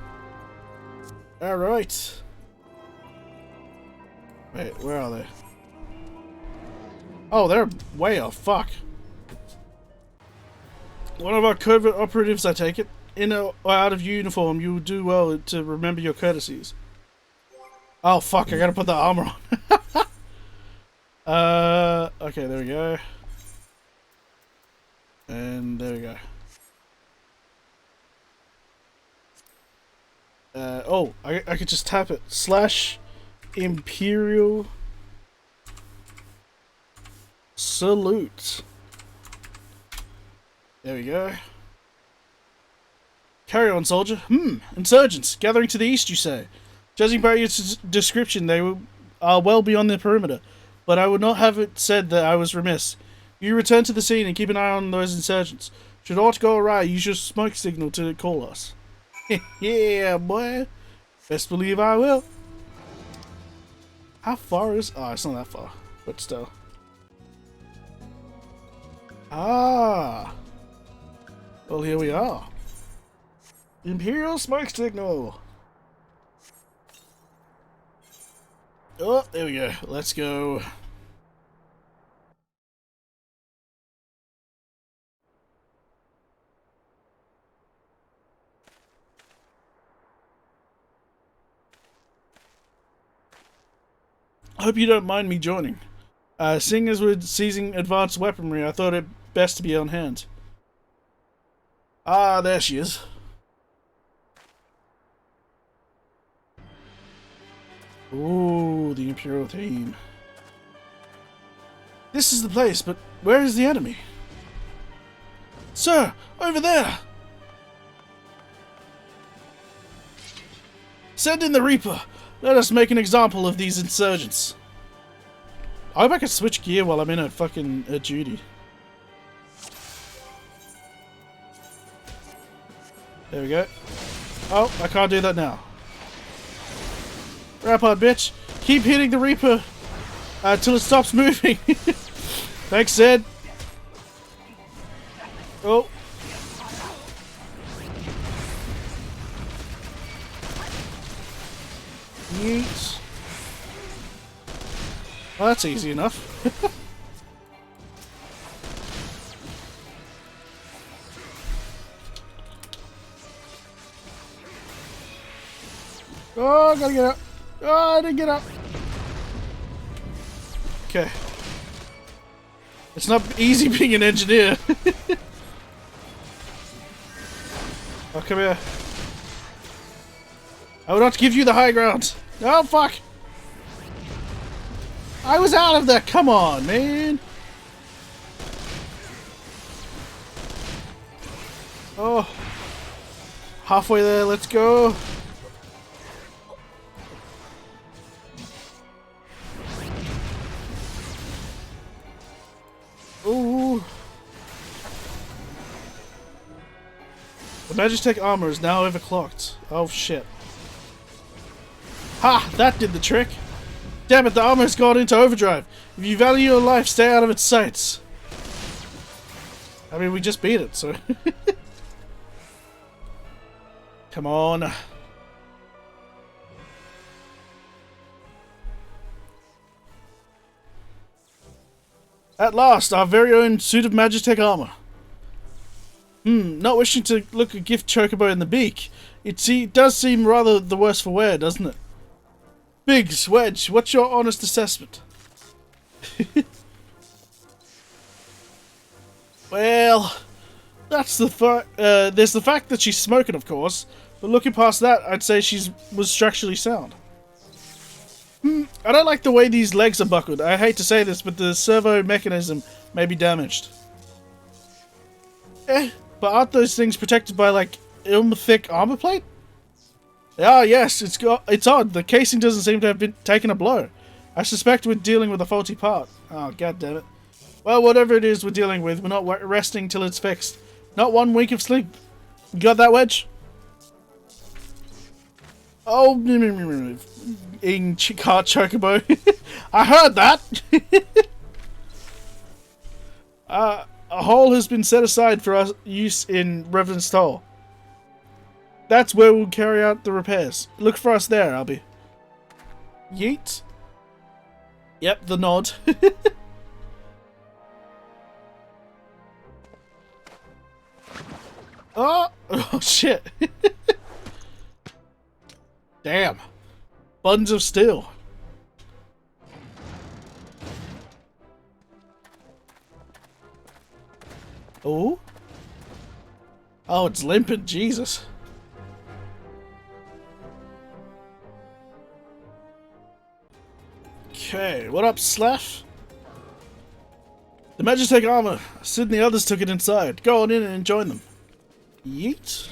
Alright. Wait, where are they? Oh, they're way off. Fuck. One of our covert operatives, I take it. In or out of uniform, you will do well to remember your courtesies. Oh, fuck, I gotta put the armor on. Okay, there we go. And there we go. Oh, I could just tap it. / Imperial Salute. There we go. Carry on, soldier. Insurgents. Gathering to the east, you say? Judging by your description, they are well beyond the perimeter. But I would not have it said that I was remiss. You return to the scene and keep an eye on those insurgents. Should aught go awry, use your smoke signal to call us. Yeah, boy. Best believe I will. How far is... Oh, it's not that far. But still. Ah. Well, here we are. Imperial smoke signal. Oh, there we go. Let's go. I hope you don't mind me joining. Seeing as we're seizing advanced weaponry, I thought it best to be on hand. Ah, there she is. Ooh, the Imperial theme. This is the place, but where is the enemy? Sir, over there! Send in the Reaper! Let us make an example of these insurgents. I hope I can switch gear while I'm in a fucking duty. There we go. Oh, I can't do that now. Wrap on, bitch. Keep hitting the Reaper until it stops moving. Thanks, Zed. Oh. Yeet. Well, that's easy enough. Oh, I gotta get up. Oh, I didn't get up. Okay. It's not easy being an engineer. Oh, come here. I will not give you the high ground. Oh, fuck. I was out of there. Come on, man. Oh. Halfway there. Let's go. Ooh. The Magitech armor is now overclocked. Oh, shit. Ha! That did the trick. Damn it, the armor's gone into overdrive. If you value your life, stay out of its sights. I mean, we just beat it, so... Come on. At last, our very own suit of Magitech armor. Not wishing to look a gift chocobo in the beak, it does seem rather the worse for wear, doesn't it? Biggs, Wedge, what's your honest assessment? Well, that's the there's the fact that she's smoking, of course, but looking past that, I'd say she was structurally sound. I don't like the way these legs are buckled. I hate to say this, but the servo mechanism may be damaged. But aren't those things protected by, like, thick armor plate? Ah, yes, it's odd. The casing doesn't seem to have been taken a blow. I suspect we're dealing with a faulty part. Oh, god damn it. Well, whatever it is we're dealing with, we're not resting till it's fixed. Not 1 week of sleep. You got that, Wedge? Oh, eating cart chocobo. I heard that! A hole has been set aside for our use in Reverend's Toll. That's where we'll carry out the repairs. Look for us there, Albe. Yeet. Yep, the nod. Oh shit. Damn. Buttons of steel. Oh? Oh, it's limping. Jesus. Okay, what up, Slash? The Magitech armor. Sid and the others took it inside. Go on in and join them. Yeet.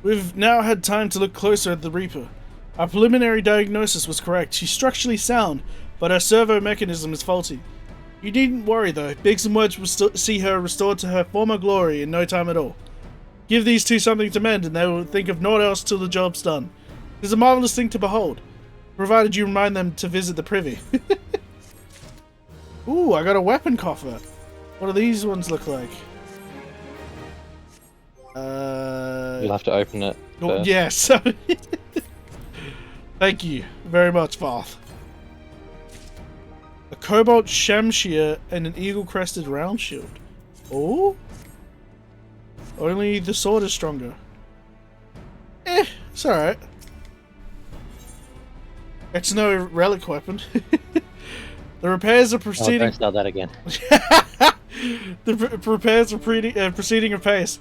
We've now had time to look closer at the Reaper. Our preliminary diagnosis was correct. She's structurally sound, but her servo mechanism is faulty. You needn't worry though, Biggs and Wedge will see her restored to her former glory in no time at all. Give these two something to mend and they will think of naught else till the job's done. It's a marvellous thing to behold, provided you remind them to visit the privy. Ooh, I got a weapon coffer. What do these ones look like? You'll have to open it first. Yes. Thank you very much, Varth. A cobalt shamshir and an eagle-crested round shield. Oh? Only the sword is stronger. It's alright. It's no relic weapon. The repairs are proceeding. Oh, don't sell that again. The repairs are proceeding apace.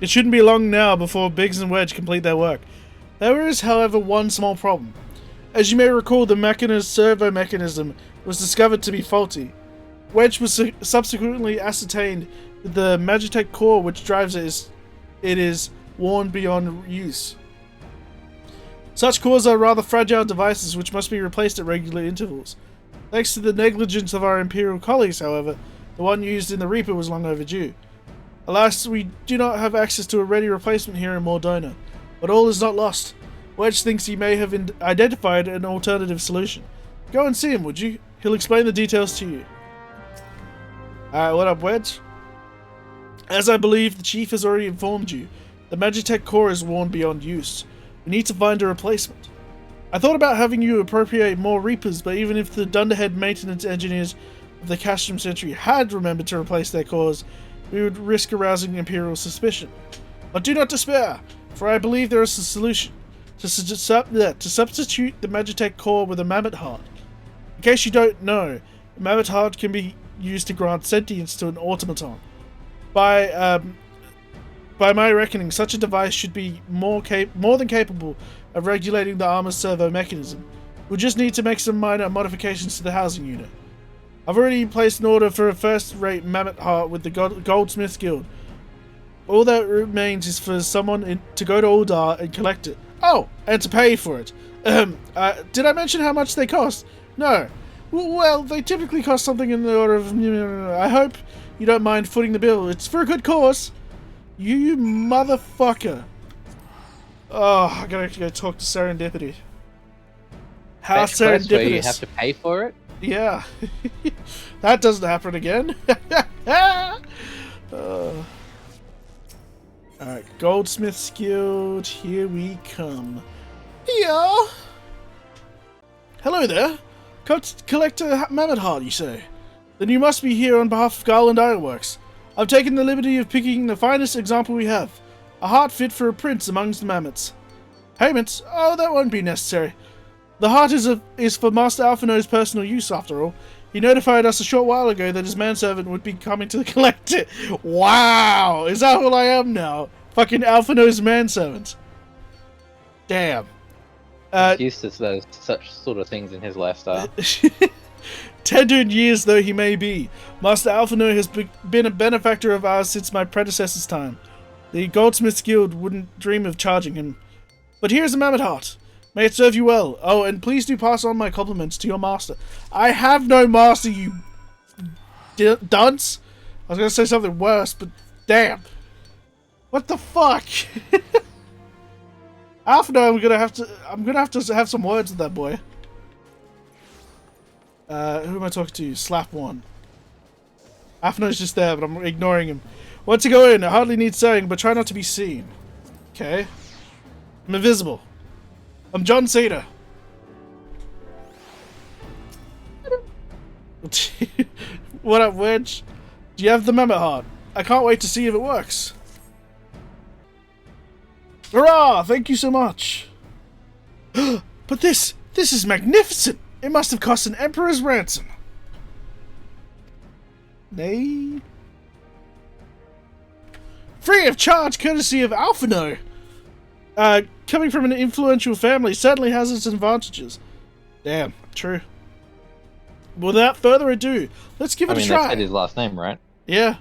It shouldn't be long now before Biggs and Wedge complete their work. There is, however, one small problem. As you may recall, the servo mechanism was discovered to be faulty. Wedge was subsequently ascertained that the Magitech core which drives it is worn beyond use. Such cores are rather fragile devices which must be replaced at regular intervals. Thanks to the negligence of our Imperial colleagues, however, the one used in the Reaper was long overdue. Alas, we do not have access to a ready replacement here in Mordona, but all is not lost. Wedge thinks he may have identified an alternative solution. Go and see him, would you? He'll explain the details to you. Alright, what up, Wedge? As I believe the Chief has already informed you, the Magitech core is worn beyond use. We need to find a replacement. I thought about having you appropriate more Reapers, but even if the Dunderhead maintenance engineers of the Castrum Centri had remembered to replace their cores, we would risk arousing Imperial suspicion. But do not despair, for I believe there is a solution. To substitute the Magitech core with a Mammoth Heart. In case you don't know, a Mammoth Heart can be used to grant sentience to an automaton. By my reckoning, such a device should be more than capable of regulating the armor's servo mechanism. We'll just need to make some minor modifications to the housing unit. I've already placed an order for a first-rate Mammoth Heart with the Goldsmiths Guild. All that remains is for someone to go to Uldar and collect it. Oh, and to pay for it. Did I mention how much they cost? No. Well, they typically cost something in the order of... I hope you don't mind footing the bill. It's for a good cause. You motherfucker. Oh, I gotta go talk to Serendipity. How Fetch quest where you serendipitous. have to pay for it? Yeah. That doesn't happen again. Alright, Goldsmith's Guild, here we come. Here! Hello there. Come to collect a Mammoth Heart, you say? Then you must be here on behalf of Gallant Armor. I've taken the liberty of picking the finest example we have. A heart fit for a prince amongst the mammoths. Payment? Oh, that won't be necessary. The heart is for Master Alphino's personal use, after all. He notified us a short while ago that his manservant would be coming to collect it. Wow! Is that all I am now? Fucking Alphino's manservant. Damn. He's used to such sort of things in his lifestyle. Tenured years though he may be, Master Alphino has been a benefactor of ours since my predecessor's time. The Goldsmiths Guild wouldn't dream of charging him. But here's a Mammoth Heart. May it serve you well. Oh, and please do pass on my compliments to your master. I have no master, you dunce. I was gonna say something worse, but damn. What the fuck? Alphino, I'm gonna have to have some words with that boy. Who am I talking to? Slap one. Alphino's just there, but I'm ignoring him. Want to go in? I hardly need saying, but try not to be seen. Okay. I'm invisible. I'm John Cena. What up, Wedge? Do you have the Mammoth Heart? I can't wait to see if it works. Hurrah! Thank you so much. But this is magnificent. It must have cost an emperor's ransom. Nay. Free of charge, courtesy of Alphino. Coming from an influential family certainly has its advantages. Damn, true. Without further ado, let's give it a try. They said his last name, right? Yeah.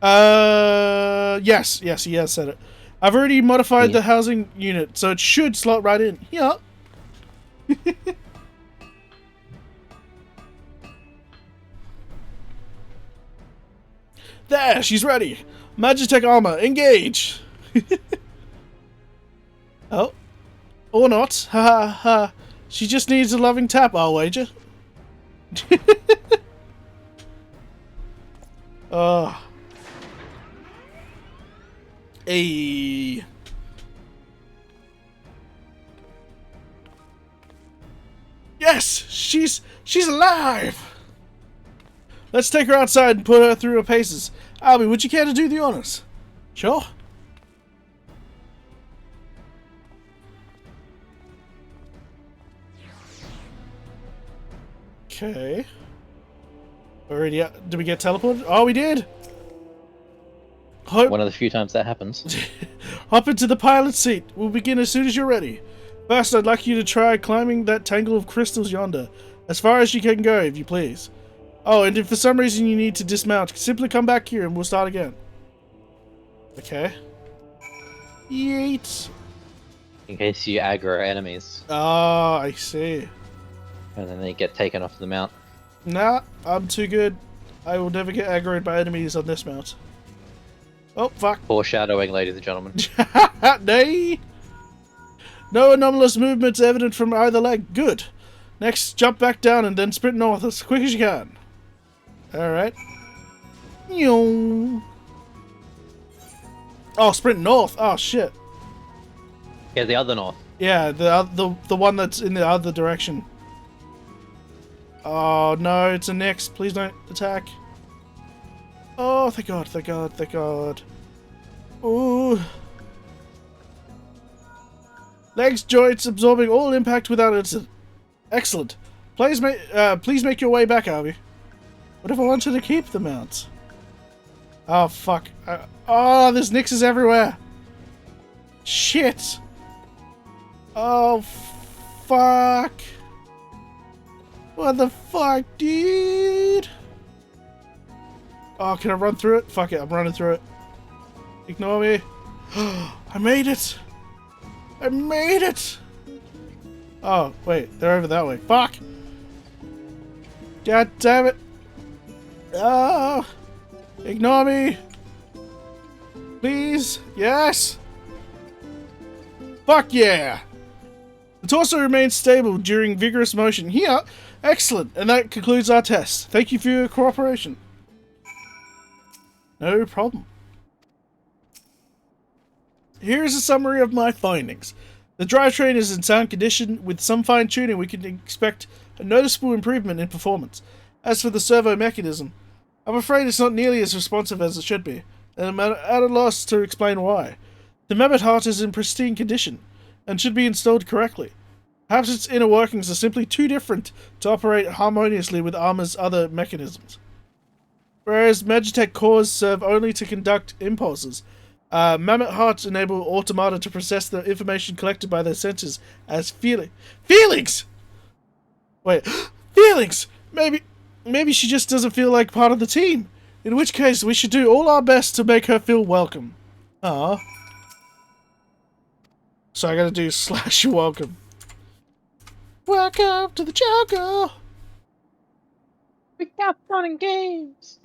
Yes, he has said it. I've already modified the housing unit, so it should slot right in. Yeah. There, she's ready. Magitech armor, engage. Oh, or not. Ha ha ha. She just needs a loving tap, I'll wager. Oh. Hey. Yes, she's alive. Let's take her outside and put her through her paces. Albe, would you care to do the honors? Sure. Okay. Already out. Did we get teleported? Oh, we did! One of the few times that happens. Hop into the pilot seat. We'll begin as soon as you're ready. First, I'd like you to try climbing that tangle of crystals yonder. As far as you can go, if you please. Oh, and if for some reason you need to dismount, simply come back here and we'll start again. Okay. Yeet. In case you aggro enemies. Ah, I see. And then they get taken off the mount. Nah, I'm too good. I will never get aggroed by enemies on this mount. Oh, fuck. Foreshadowing, ladies and gentlemen. Nay. No anomalous movements evident from either leg. Good. Next, jump back down and then sprint north as quick as you can. Alright. Oh, sprint north. Oh, shit. Yeah, the other north. Yeah, the one that's in the other direction. Oh, no, it's a Nyx. Please don't attack. Oh, thank God, thank God, thank God. Ooh. Legs, joints, absorbing all impact without incident. Excellent. Please make your way back, Albe. What if I wanted to keep the mounts? Oh, fuck. Oh, there's Nyxes everywhere. Shit. Oh, fuck. What the fuck, dude? Oh, can I run through it? Fuck it, I'm running through it. Ignore me. I made it! I made it! Oh, wait, they're over that way. Fuck! God damn it! Oh! Ignore me! Please? Yes! Fuck yeah! The torso remains stable during vigorous motion. Here! Excellent! And that concludes our test. Thank you for your cooperation. No problem. Here is a summary of my findings. The drivetrain is in sound condition. With some fine-tuning, we can expect a noticeable improvement in performance. As for the servo mechanism, I'm afraid it's not nearly as responsive as it should be, and I'm at a loss to explain why. The mammoth heart is in pristine condition, and should be installed correctly. Perhaps its inner workings are simply too different to operate harmoniously with Armor's other mechanisms. Whereas Magitech cores serve only to conduct impulses, mammoth hearts enable automata to process the information collected by their sensors as feelings! Wait, feelings! Maybe she just doesn't feel like part of the team. In which case, we should do all our best to make her feel welcome. Ah. So I gotta do / welcome. Welcome to the jungle! We got fun and games!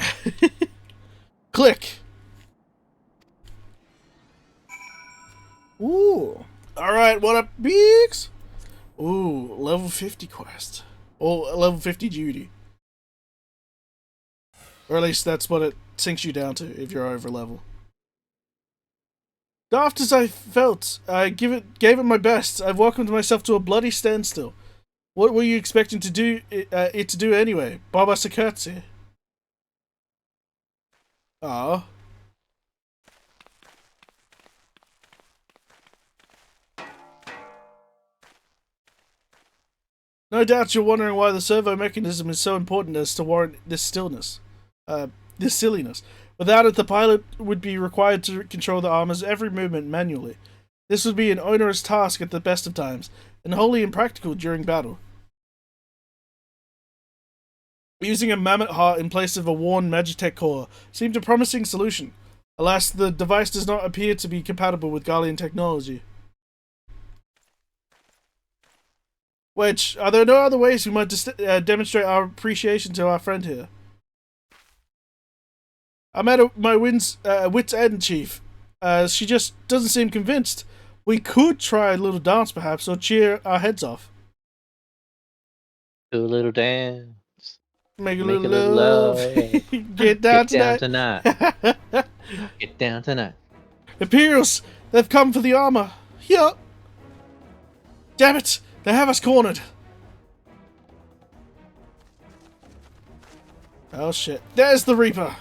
Click! Ooh. Alright, what up, Biggs? Ooh, level 50 quest. Or level 50 duty. Or at least that's what it sinks you down to if you're over level. Daft as I felt, I gave it my best. I've welcomed myself to a bloody standstill. What were you expecting to do it to do anyway? Bob us a curtsy. Ah. No doubt you're wondering why the servo mechanism is so important as to warrant this silliness. Without it, the pilot would be required to control the armor's every movement manually. This would be an onerous task at the best of times, and wholly impractical during battle. Using a mammoth heart in place of a worn Magitech core seemed a promising solution. Alas, the device does not appear to be compatible with Gallian technology. Wedge, are there no other ways we might demonstrate our appreciation to our friend here? I'm at my wit's end, Chief. She just doesn't seem convinced. We could try a little dance, perhaps, or cheer our heads off. Do a little dance. Make a little love. Get down tonight. Get down tonight. Imperials, they've come for the armor. Here. Damn it, they have us cornered. Oh shit, there's the Reaper.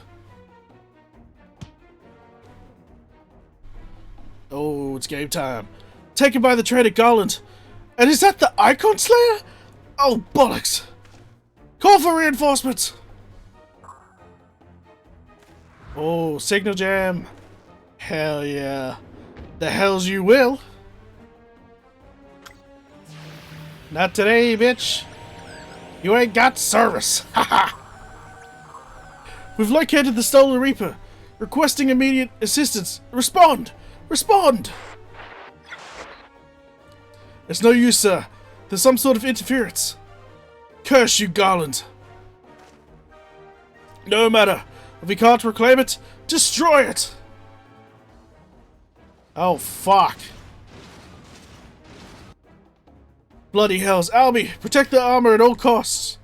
Oh, it's game time. Taken by the traitor Gallant. And is that the Icon Slayer? Oh, bollocks. Call for reinforcements. Oh, signal jam. Hell yeah. The hells you will. Not today, bitch. You ain't got service. Haha. We've located the stolen Reaper. Requesting immediate assistance. Respond. Respond! It's no use, sir. There's some sort of interference. Curse you, Gallant. No matter. If we can't reclaim it, destroy it! Oh, fuck. Bloody hells. A.L.B.E, protect the armor at all costs.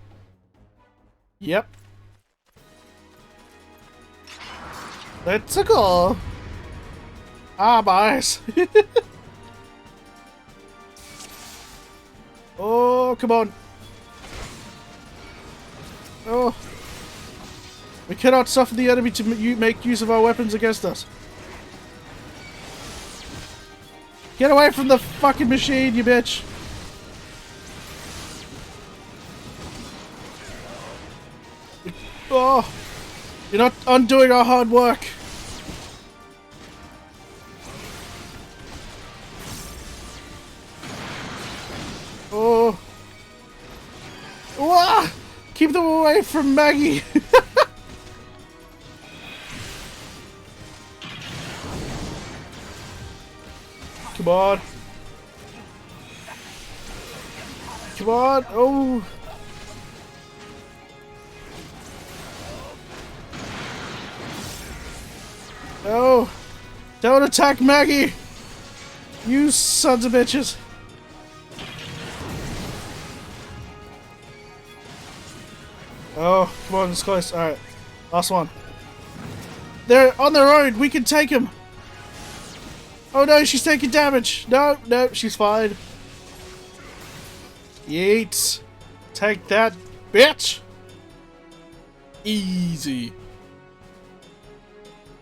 Yep. Let's go. Ah, boys. Oh, come on. Oh. We cannot suffer the enemy to make use of our weapons against us. Get away from the fucking machine, you bitch. Oh. You're not undoing our hard work. Oh. Wah! Keep them away from Maggie. Come on. Come on. Oh. No. Don't attack Maggie. You sons of bitches. Oh, come on, it's close. Alright. Last one. They're on their own. We can take him. Oh no, she's taking damage. No, no, she's fine. Yeet. Take that, bitch. Easy.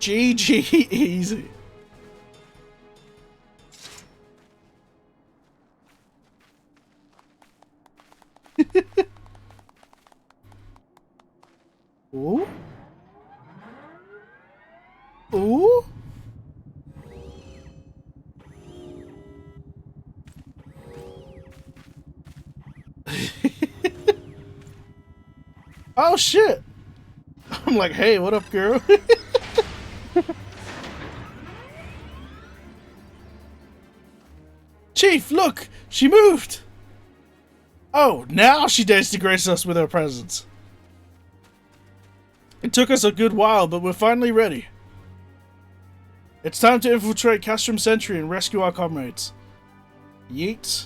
GG easy. Ooh. Ooh. Oh shit. I'm like, hey, what up, girl? Chief, look! She moved! Oh, now she dares to grace us with her presence. It took us a good while, but we're finally ready. It's time to infiltrate Castrum Centri and rescue our comrades. Yeet.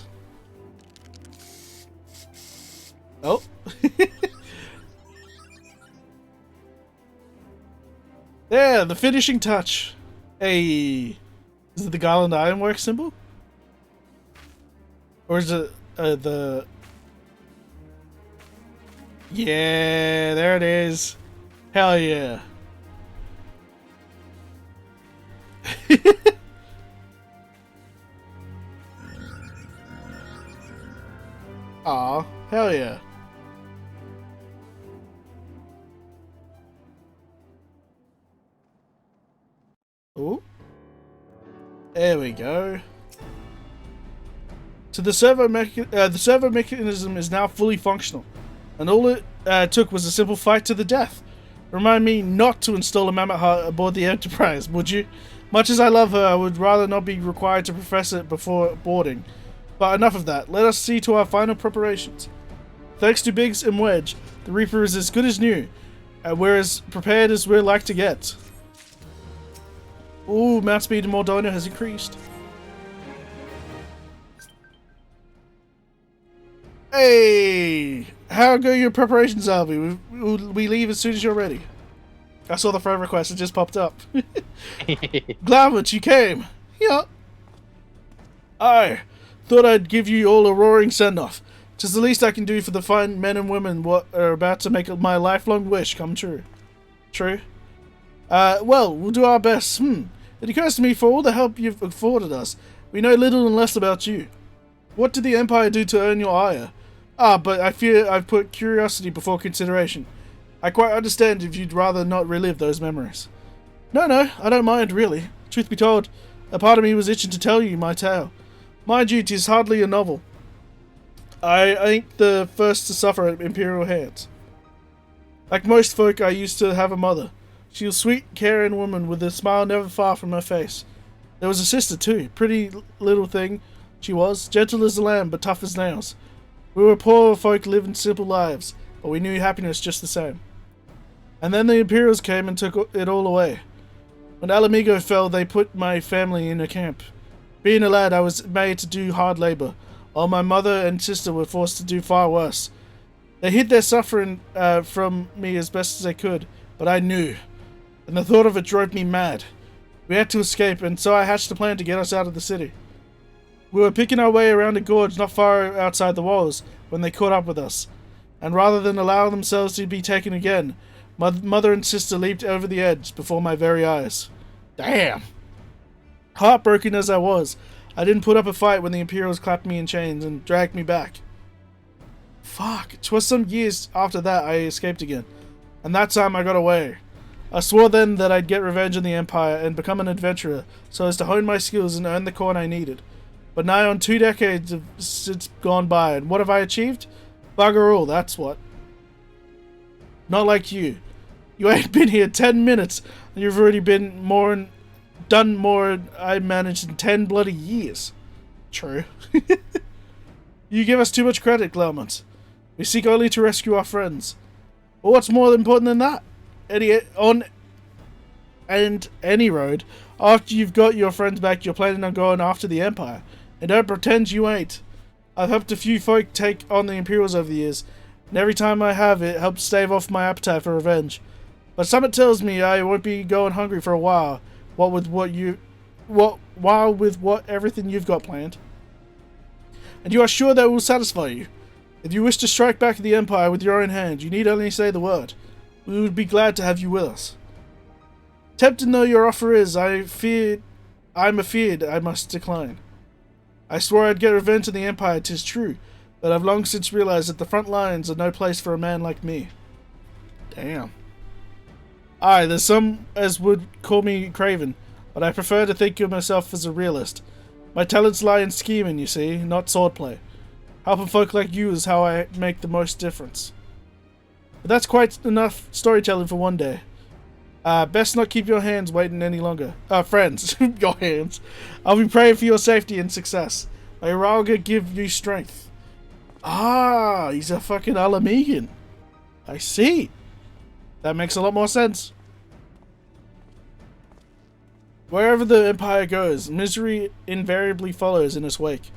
Oh. There, the finishing touch. Hey. Is it the Gallant Ironwork symbol? Or is it the... Yeah, there it is. Hell yeah. Aw, hell yeah. Oh. There we go. So the servo mechanism is now fully functional, and all it took was a simple fight to the death. remind me not to install a mammoth heart aboard the Enterprise, would you? Much as I love her, I would rather not be required to profess it before boarding. But enough of that. Let us see to our final preparations. Thanks to Biggs and Wedge, the Reaper is as good as new. We're as prepared as we're like to get. Ooh, mount speed in Mordona has increased. Hey! How go your preparations, Albe? We leave as soon as you're ready. I saw the friend request, it just popped up. Glad you came. Yeah. I thought I'd give you all a roaring send-off. Tis the least I can do for the fine men and women what are about to make my lifelong wish come true. True? Well, we'll do our best. It occurs to me, for all the help you've afforded us, we know little and less about you. What did the Empire do to earn your ire? But I fear I've put curiosity before consideration. I quite understand if you'd rather not relive those memories. No, I don't mind, really. Truth be told, a part of me was itching to tell you my tale. Mind you, 'tis hardly a novel. I ain't the first to suffer at Imperial hands. Like most folk, I used to have a mother. She was a sweet, caring woman with a smile never far from her face. There was a sister, too. Pretty little thing she was, gentle as a lamb, but tough as nails. We were poor folk living simple lives, but we knew happiness just the same. And then the Imperials came and took it all away. When Alamigo fell, they put my family in a camp. Being a lad, I was made to do hard labor, while my mother and sister were forced to do far worse. They hid their suffering from me as best as they could, but I knew, and the thought of it drove me mad. We had to escape, and so I hatched a plan to get us out of the city. We were picking our way around a gorge not far outside the walls when they caught up with us, and rather than allow themselves to be taken again, my mother and sister leaped over the edge before my very eyes. Damn! Heartbroken as I was, I didn't put up a fight when the Imperials clapped me in chains and dragged me back. Fuck, 'twas some years after that I escaped again, and that time I got away. I swore then that I'd get revenge on the Empire and become an adventurer so as to hone my skills and earn the coin I needed. But nigh on 2 decades have since gone by, and what have I achieved? Bugger all, that's what. Not like you. You ain't been here 10 minutes, and you've already done more than I managed in 10 bloody years. True. You give us too much credit, Gallant. We seek only to rescue our friends. But what's more important than that? On any road, after you've got your friends back, you're planning on going after the Empire. And don't pretend you ain't. I've helped a few folk take on the Imperials over the years, and every time I have, it helps stave off my appetite for revenge. But something tells me I won't be going hungry for a while. With everything you've got planned. And you are sure that will satisfy you. If you wish to strike back at the Empire with your own hand, you need only say the word. We would be glad to have you with us. Tempting though your offer is, I'm afeard I must decline. I swore I'd get revenge on the Empire, 'tis true, but I've long since realized that the front lines are no place for a man like me. Damn. Aye, there's some as would call me craven, but I prefer to think of myself as a realist. My talents lie in scheming, you see, not swordplay. Helping folk like you is how I make the most difference. But that's quite enough storytelling for one day. Best not keep your hands waiting any longer. Friends, your hands. I'll be praying for your safety and success. May Ralga give you strength. Ah, he's a fucking Alamegan. I see. That makes a lot more sense. Wherever the Empire goes, misery invariably follows in its wake.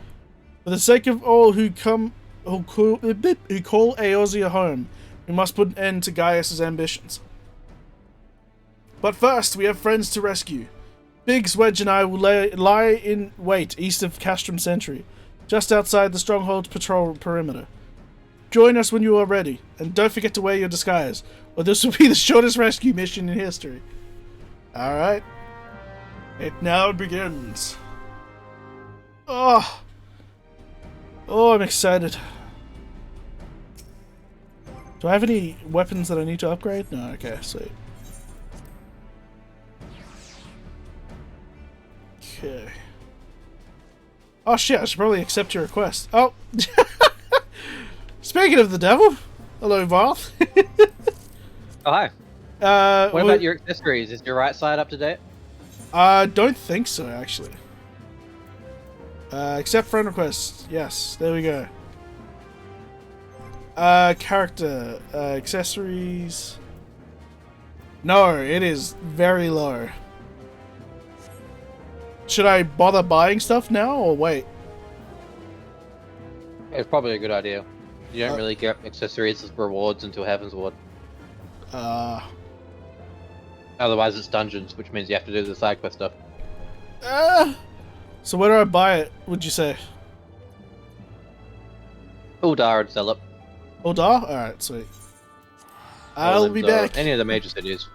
For the sake of all who call Eorzea home, we must put an end to Gaius' ambitions. But first, we have friends to rescue. Biggs, Wedge, and I will lie in wait east of Castrum Centri, just outside the Stronghold's patrol perimeter. Join us when you are ready, and don't forget to wear your disguise, or this will be the shortest rescue mission in history. Alright. It now begins. Oh, I'm excited. Do I have any weapons that I need to upgrade? No, okay, sweet. Okay. Oh shit, I should probably accept your request. Oh! Speaking of the devil, hello, Varth. Oh, hi. What about your accessories? Is your right side up to date? Don't think so, actually. Accept friend request. Yes, there we go. Character, accessories. No, it is very low. Should I bother buying stuff now or wait? It's probably a good idea. You don't really get accessories as rewards until Heaven's Ward. Otherwise it's dungeons, which means you have to do the side quest stuff. So where do I buy it, would you say? Uldar and sell it. Uldar? Alright, sweet. I'll be back. Any of the major cities.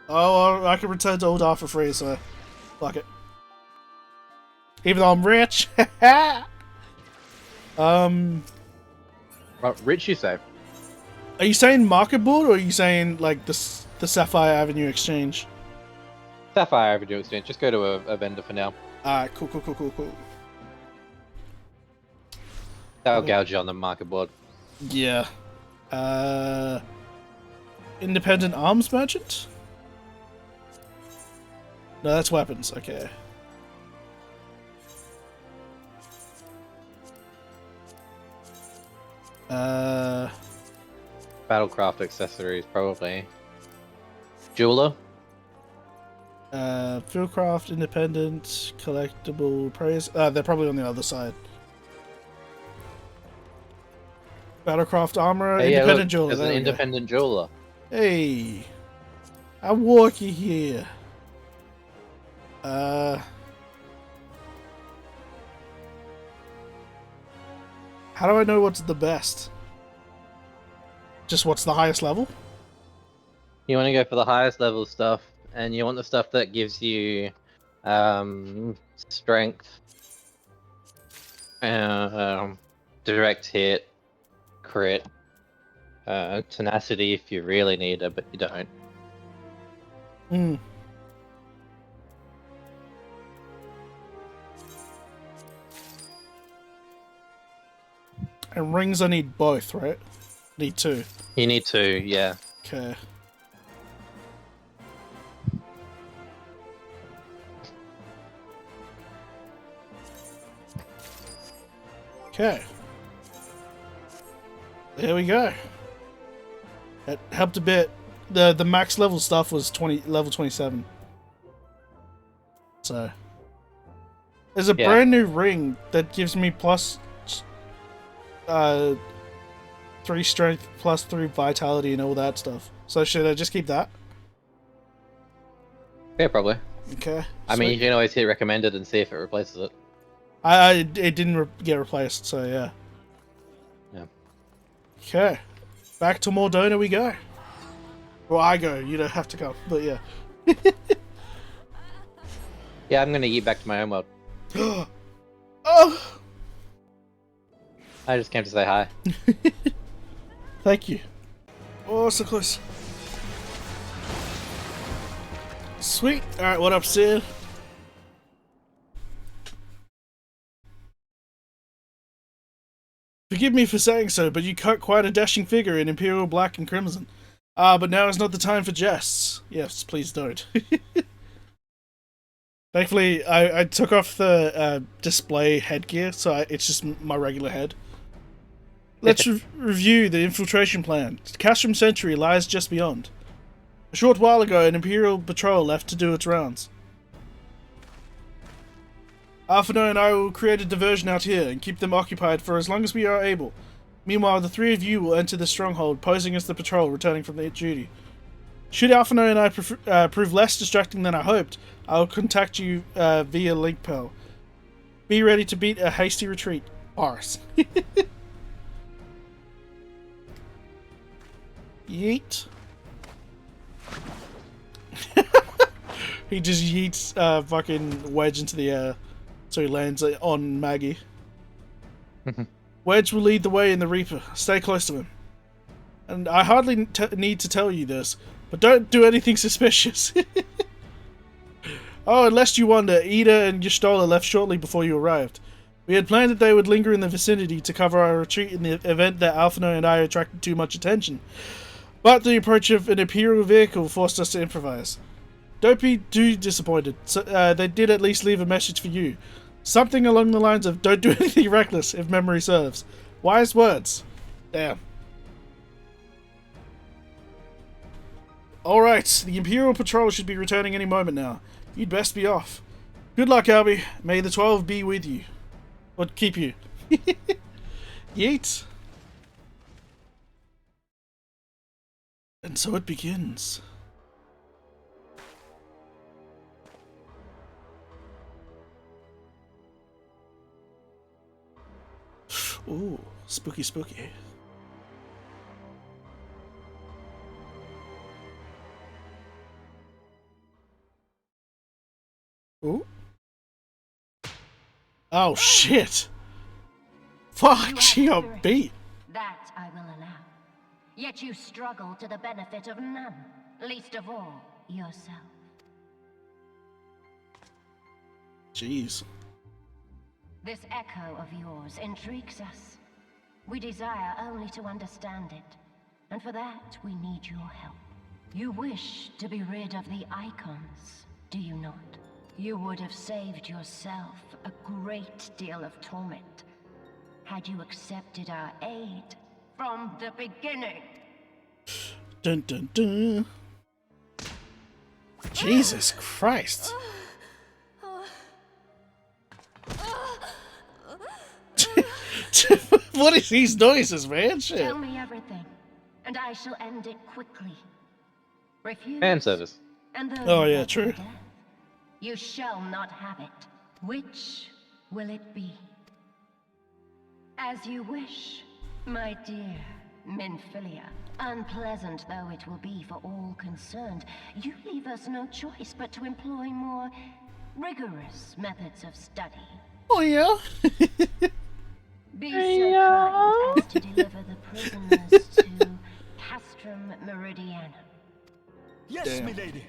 Oh, well, I can return to Uldar for free, so fuck it. Even though I'm rich. Rich, you say? Are you saying market board, or are you saying like the Sapphire Avenue exchange? Sapphire Avenue exchange. Just go to a vendor for now. Alright, cool. That'll gouge you on the market board. Yeah. Independent arms merchant? No, that's weapons. Okay. Battlecraft accessories, probably. Jeweler? Fieldcraft, independent, collectible, praise. They're probably on the other side. Battlecraft armor, Hey, independent look, jeweler. There's an independent jeweler. Hey, I walk you here. How do I know what's the best? Just what's the highest level? You want to go for the highest level stuff, and you want the stuff that gives you strength, direct hit, crit, tenacity if you really need it, but you don't. And rings I need both, right? Need two. You need to, yeah. Okay. Okay. There we go. That helped a bit. The max level stuff was level 27. So there's a brand new ring that gives me plus 3 strength, plus 3 vitality and all that stuff. So should I just keep that? Yeah, probably. Okay. I mean, you can always hit recommended and see if it replaces it. It didn't get replaced, so yeah. Yeah. Okay. Back to Mordona we go. Well, I go. You don't have to go, but yeah. Yeah, I'm gonna get back to my own world. Oh! I just came to say hi. Thank you. Oh, so close. Sweet. Alright, what up, Sid? Forgive me for saying so, but you cut quite a dashing figure in Imperial Black and Crimson. But now is not the time for jests. Yes, please don't. Thankfully, I took off the display headgear, so it's just my regular head. Let's review the Infiltration Plan. Castrum Centri lies just beyond. A short while ago, an Imperial patrol left to do its rounds. Alphino and I will create a diversion out here and keep them occupied for as long as we are able. Meanwhile, the three of you will enter the stronghold, posing as the patrol returning from their duty. Should Alphino and I prove less distracting than I hoped, I will contact you via link pearl. Be ready to beat a hasty retreat. Boris. Yeet. He just yeets fucking Wedge into the air, so he lands on Maggie. Wedge will lead the way in the Reaper. Stay close to him. And I hardly need to tell you this, but don't do anything suspicious. Oh, and lest you wonder, Ida and Y'shtola left shortly before you arrived. We had planned that they would linger in the vicinity to cover our retreat in the event that Alphino and I attracted too much attention. But the approach of an Imperial vehicle forced us to improvise. Don't be too disappointed. So, they did at least leave a message for you. Something along the lines of, don't do anything reckless, if memory serves. Wise words. Damn. Alright, the Imperial Patrol should be returning any moment now. You'd best be off. Good luck, A.L.B.E. May the 12 be with you. Or keep you. Yeet. And so it begins. Ooh, spooky, spooky. Ooh. Oh shit! Fuck, she got beat. That I will allow. Yet you struggle to the benefit of none, least of all yourself. Jeez. This echo of yours intrigues us. We desire only to understand it, and for that we need your help. You wish to be rid of the icons, do you not? You would have saved yourself a great deal of torment had you accepted our aid from the beginning. Dun dun dun. Jesus Christ. What is these noises, man? Shit. Tell me everything, and I shall end it quickly. Refuse. Fan service. And though Oh, you yeah, want true. death, you shall not have it. Which will it be? As you wish, my dear Minfilia. Unpleasant though it will be for all concerned, you leave us no choice but to employ more rigorous methods of study. Oh yeah. Be so kind as to deliver the prisoners to Castrum Meridiana. Yes, Damn. milady.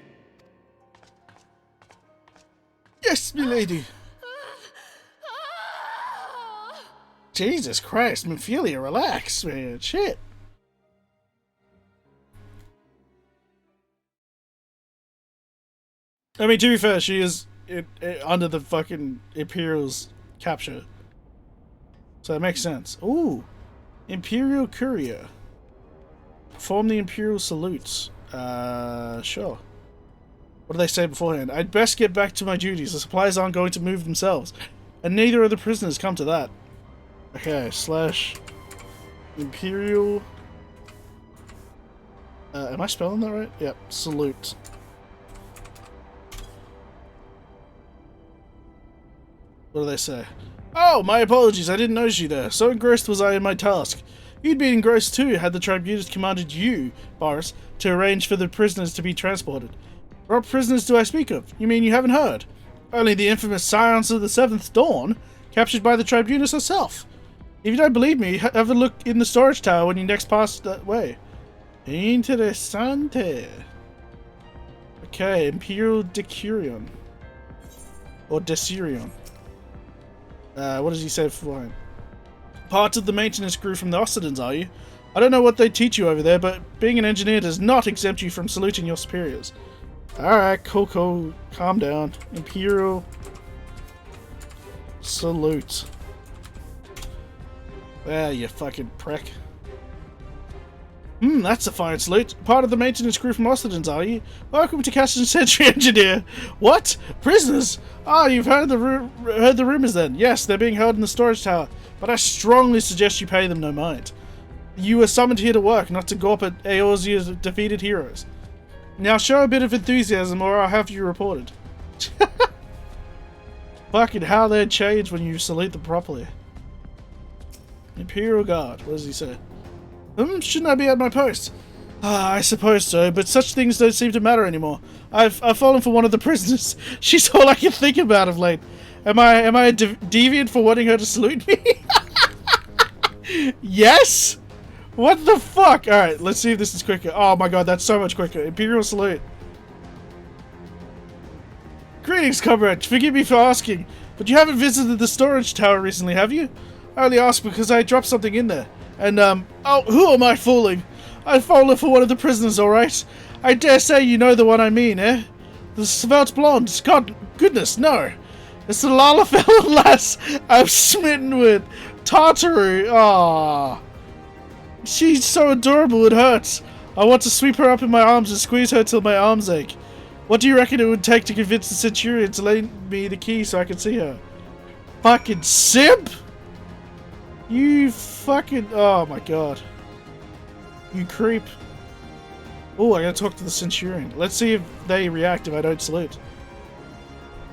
Yes, milady. Jesus Christ, Minfilia, relax, man. Shit. I mean, to be fair, she is under the fucking Imperial's capture. So that makes sense. Ooh. Imperial Courier. Perform the Imperial salutes. Sure. What do they say beforehand? I'd best get back to my duties. The supplies aren't going to move themselves. And neither of the prisoners come to that. Okay, slash Imperial. Am I spelling that right? Yep, salute. What do they say? Oh, my apologies, I didn't notice you there. So engrossed was I in my task. You'd be engrossed too had the Tribunus commanded you, Boris, to arrange for the prisoners to be transported. What prisoners do I speak of? You mean you haven't heard? Only the infamous Scions of the Seventh Dawn, captured by the Tribunus herself. If you don't believe me, have a look in the storage tower when you next pass that way. Interessante. Okay, Imperial Decurion. Or Decurion. What does he say beforehand? Part of the maintenance crew from the Occidents, are you? I don't know what they teach you over there, but being an engineer does not exempt you from saluting your superiors. Alright, cool. Calm down. Imperial salute. Ah, you fucking prick. That's a fine salute. Part of the maintenance crew from Occidents, are you? Welcome to Castrum Centri, engineer. What? Prisoners? Ah, you've heard the rumors then. Yes, they're being held in the storage tower, but I strongly suggest you pay them no mind. You were summoned here to work, not to gawp at Eorzea's defeated heroes. Now show a bit of enthusiasm or I'll have you reported. Fucking how they'd change when you salute them properly. Imperial Guard, what does he say? Shouldn't I be at my post? Ah, I suppose so, but such things don't seem to matter anymore. I've fallen for one of the prisoners. She's all I can think about of late. Am I a deviant for wanting her to salute me? Yes? What the fuck? Alright, let's see if this is quicker. Oh my god, that's so much quicker. Imperial salute. Greetings, comrade. Forgive me for asking, but you haven't visited the storage tower recently, have you? I only ask because I dropped something in there. And, oh, who am I fooling? I've fallen for one of the prisoners, alright? I dare say you know the one I mean, eh? The svelte blonde. God, goodness, no. It's the Lalafell lass I'm smitten with. Tartaru. Aww. She's so adorable, it hurts. I want to sweep her up in my arms and squeeze her till my arms ache. What do you reckon it would take to convince the Centurion to lend me the key so I can see her? Fucking simp! You fucking... Oh my god. You creep. Oh, I gotta talk to the Centurion. Let's see if they react if I don't salute.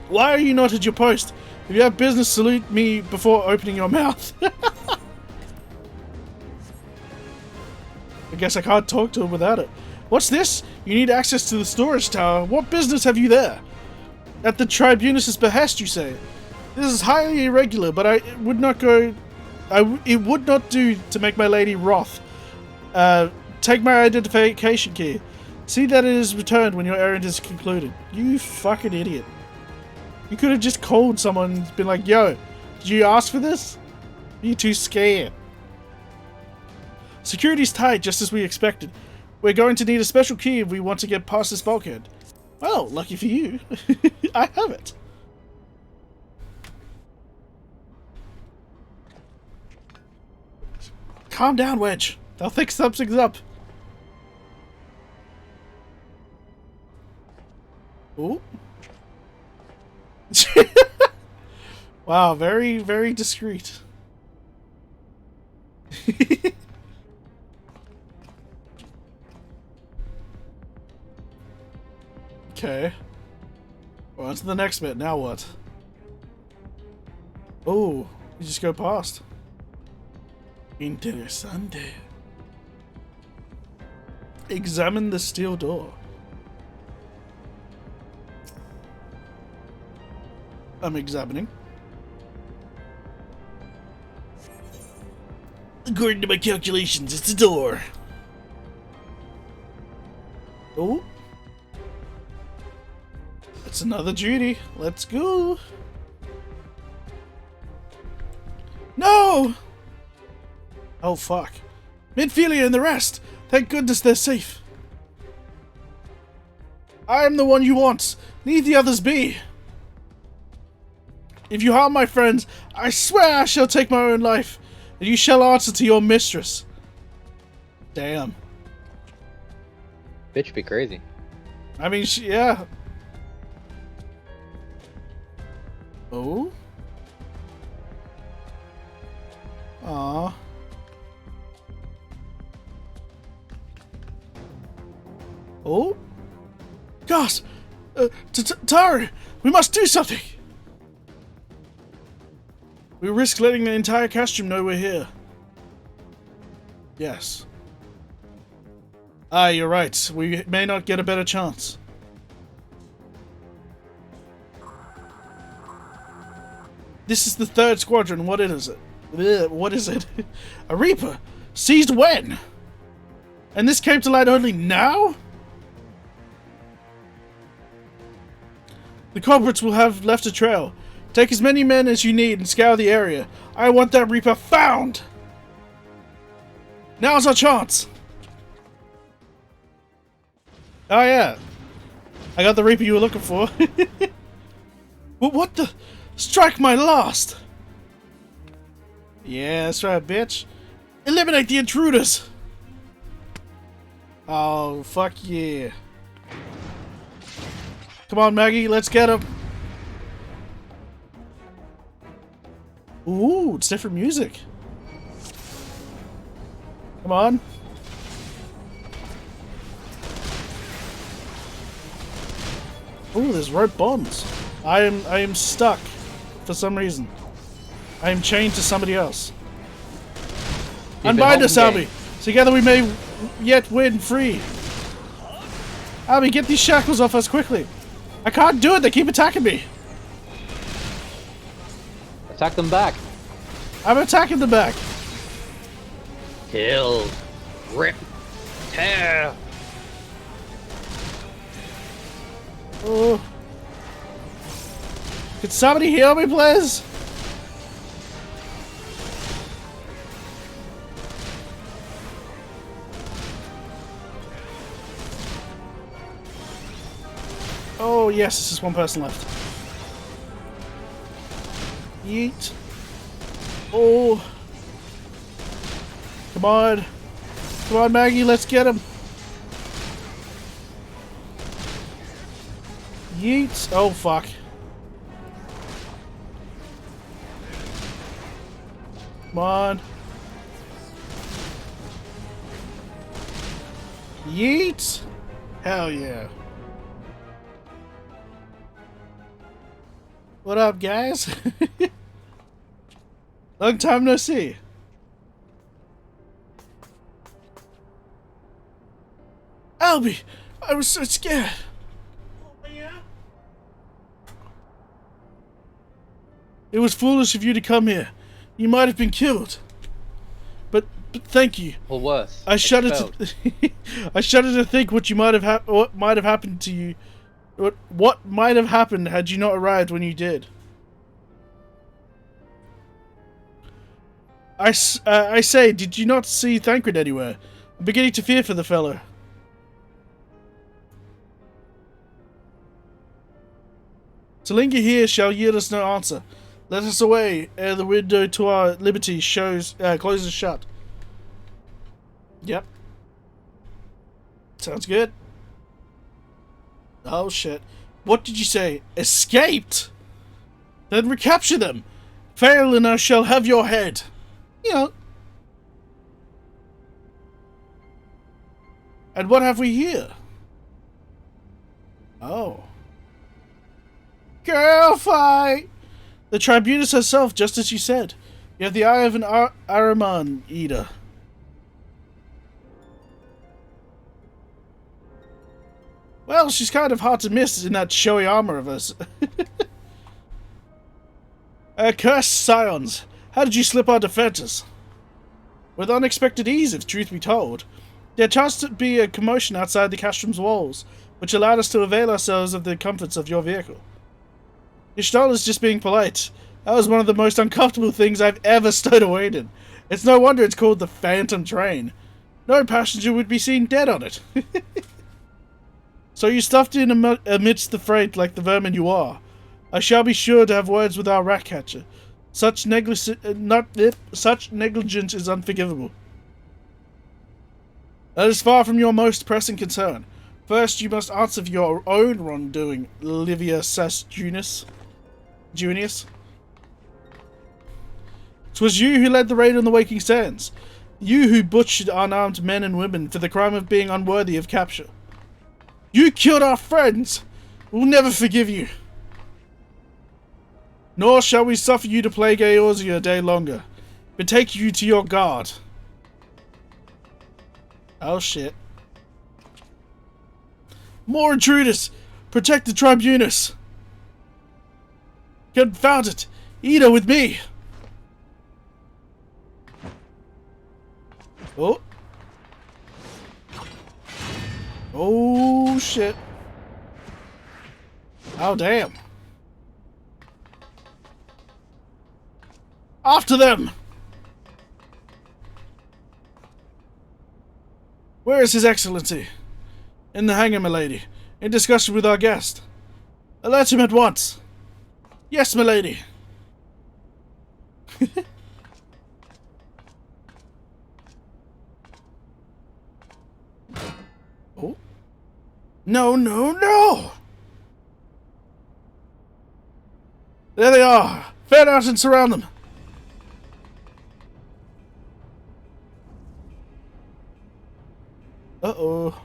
Why are you not at your post? If you have business, salute me before opening your mouth. I guess I can't talk to him without it. What's this? You need access to the storage tower. What business have you there? At the Tribunus's behest, you say? This is highly irregular, but it would not do to make my lady wroth. Take my identification key. See that it is returned when your errand is concluded. You fucking idiot. You could have just called someone and been like, yo, did you ask for this? Are you too scared? Security's tight, just as we expected. We're going to need a special key if we want to get past this bulkhead. Well, lucky for you. I have it. Calm down, Wedge. They'll think something's up. Ooh. Wow, very, very discreet. Okay. Well, on to the next bit. Now what? Oh, you just go past. Interessante. Examine the steel door. I'm examining. According to my calculations, it's a door. Oh. It's another duty. Let's go. No! Oh, fuck. Midfilia and the rest. Thank goodness they're safe. I am the one you want. Leave the others be. If you harm my friends, I swear I shall take my own life, and you shall answer to your mistress. Damn. Bitch be crazy. I mean, yeah. Oh? Aww. Oh? Gosh! Taru! We must do something! We risk letting the entire Castrum know we're here. Yes. Ah, you're right. We may not get a better chance. This is the 3rd squadron. What is it? What is it? A Reaper? Seized when? And this came to light only now? The culprits will have left a trail. Take as many men as you need and scour the area. I want that Reaper found! Now's our chance! Oh yeah. I got the Reaper you were looking for. Well, what the? Strike my last! Yeah, that's right, bitch. Eliminate the intruders! Oh, fuck yeah. Come on, Maggie, let's get him. Ooh, it's different music. Come on. Ooh, there's rope bombs. I am stuck for some reason. I am chained to somebody else. Unbind us, Albe. Together we may yet win free. Albe, get these shackles off us quickly. I can't do it. They keep attacking me. Attack them back. I'm attacking them back. Kill. Rip. Tear. Oh. Could somebody heal me, please? yes, it's just one person left. Yeet. Oh. Come on. Come on, Maggie, let's get him. Yeet. Oh, fuck. Come on. Yeet. Hell yeah. What up, guys? Long time no see. A.L.B.E, I was so scared. Oh, yeah? It was foolish of you to come here. You might have been killed. But thank you. Or worse. I shudder expelled. to I shudder to think what might have happened to you. What might have happened had you not arrived when you did. I say, did you not see Thancred anywhere? I'm beginning to fear for the fellow. To linger here shall yield us no answer. Let us away ere the window to our liberty closes shut. Yep. Sounds good. Oh shit. What did you say? Escaped? Then recapture them. Fail and I shall have your head. You know. And what have we here? Oh. Girl fight! The Tribunus herself, just as you said. You have the eye of an Ahriman eater. Well, she's kind of hard to miss in that showy armor of hers. Cursed SCIONS, how did you slip our defenses? With unexpected ease, if truth be told. There chanced to be a commotion outside the Castrum's walls, which allowed us to avail ourselves of the comforts of your vehicle. Ishtal is just being polite. That was one of the most uncomfortable things I've ever stowed away in. It's no wonder it's called the Phantom Train. No passenger would be seen dead on it. So you stuffed in amidst the freight like the vermin you are. I shall be sure to have words with our rat catcher. Such negligence is unforgivable. That is far from your most pressing concern. First, you must answer for your own wrongdoing, Livia Junius. 'Twas you who led the raid on the Waking Sands. You who butchered unarmed men and women for the crime of being unworthy of capture. You killed our friends! We'll never forgive you. Nor shall we suffer you to plague Eorzea a day longer. Betake you to your guard. Oh shit. More intruders! Protect the Tribunus! Confound it! Ida with me! Oh. Oh shit. Oh damn. After them! Where is His Excellency? In the hangar, milady. In discussion with our guest. Alert him at once. Yes, milady. Oh. No, no, no! There they are! Fan out and surround them! Uh-oh.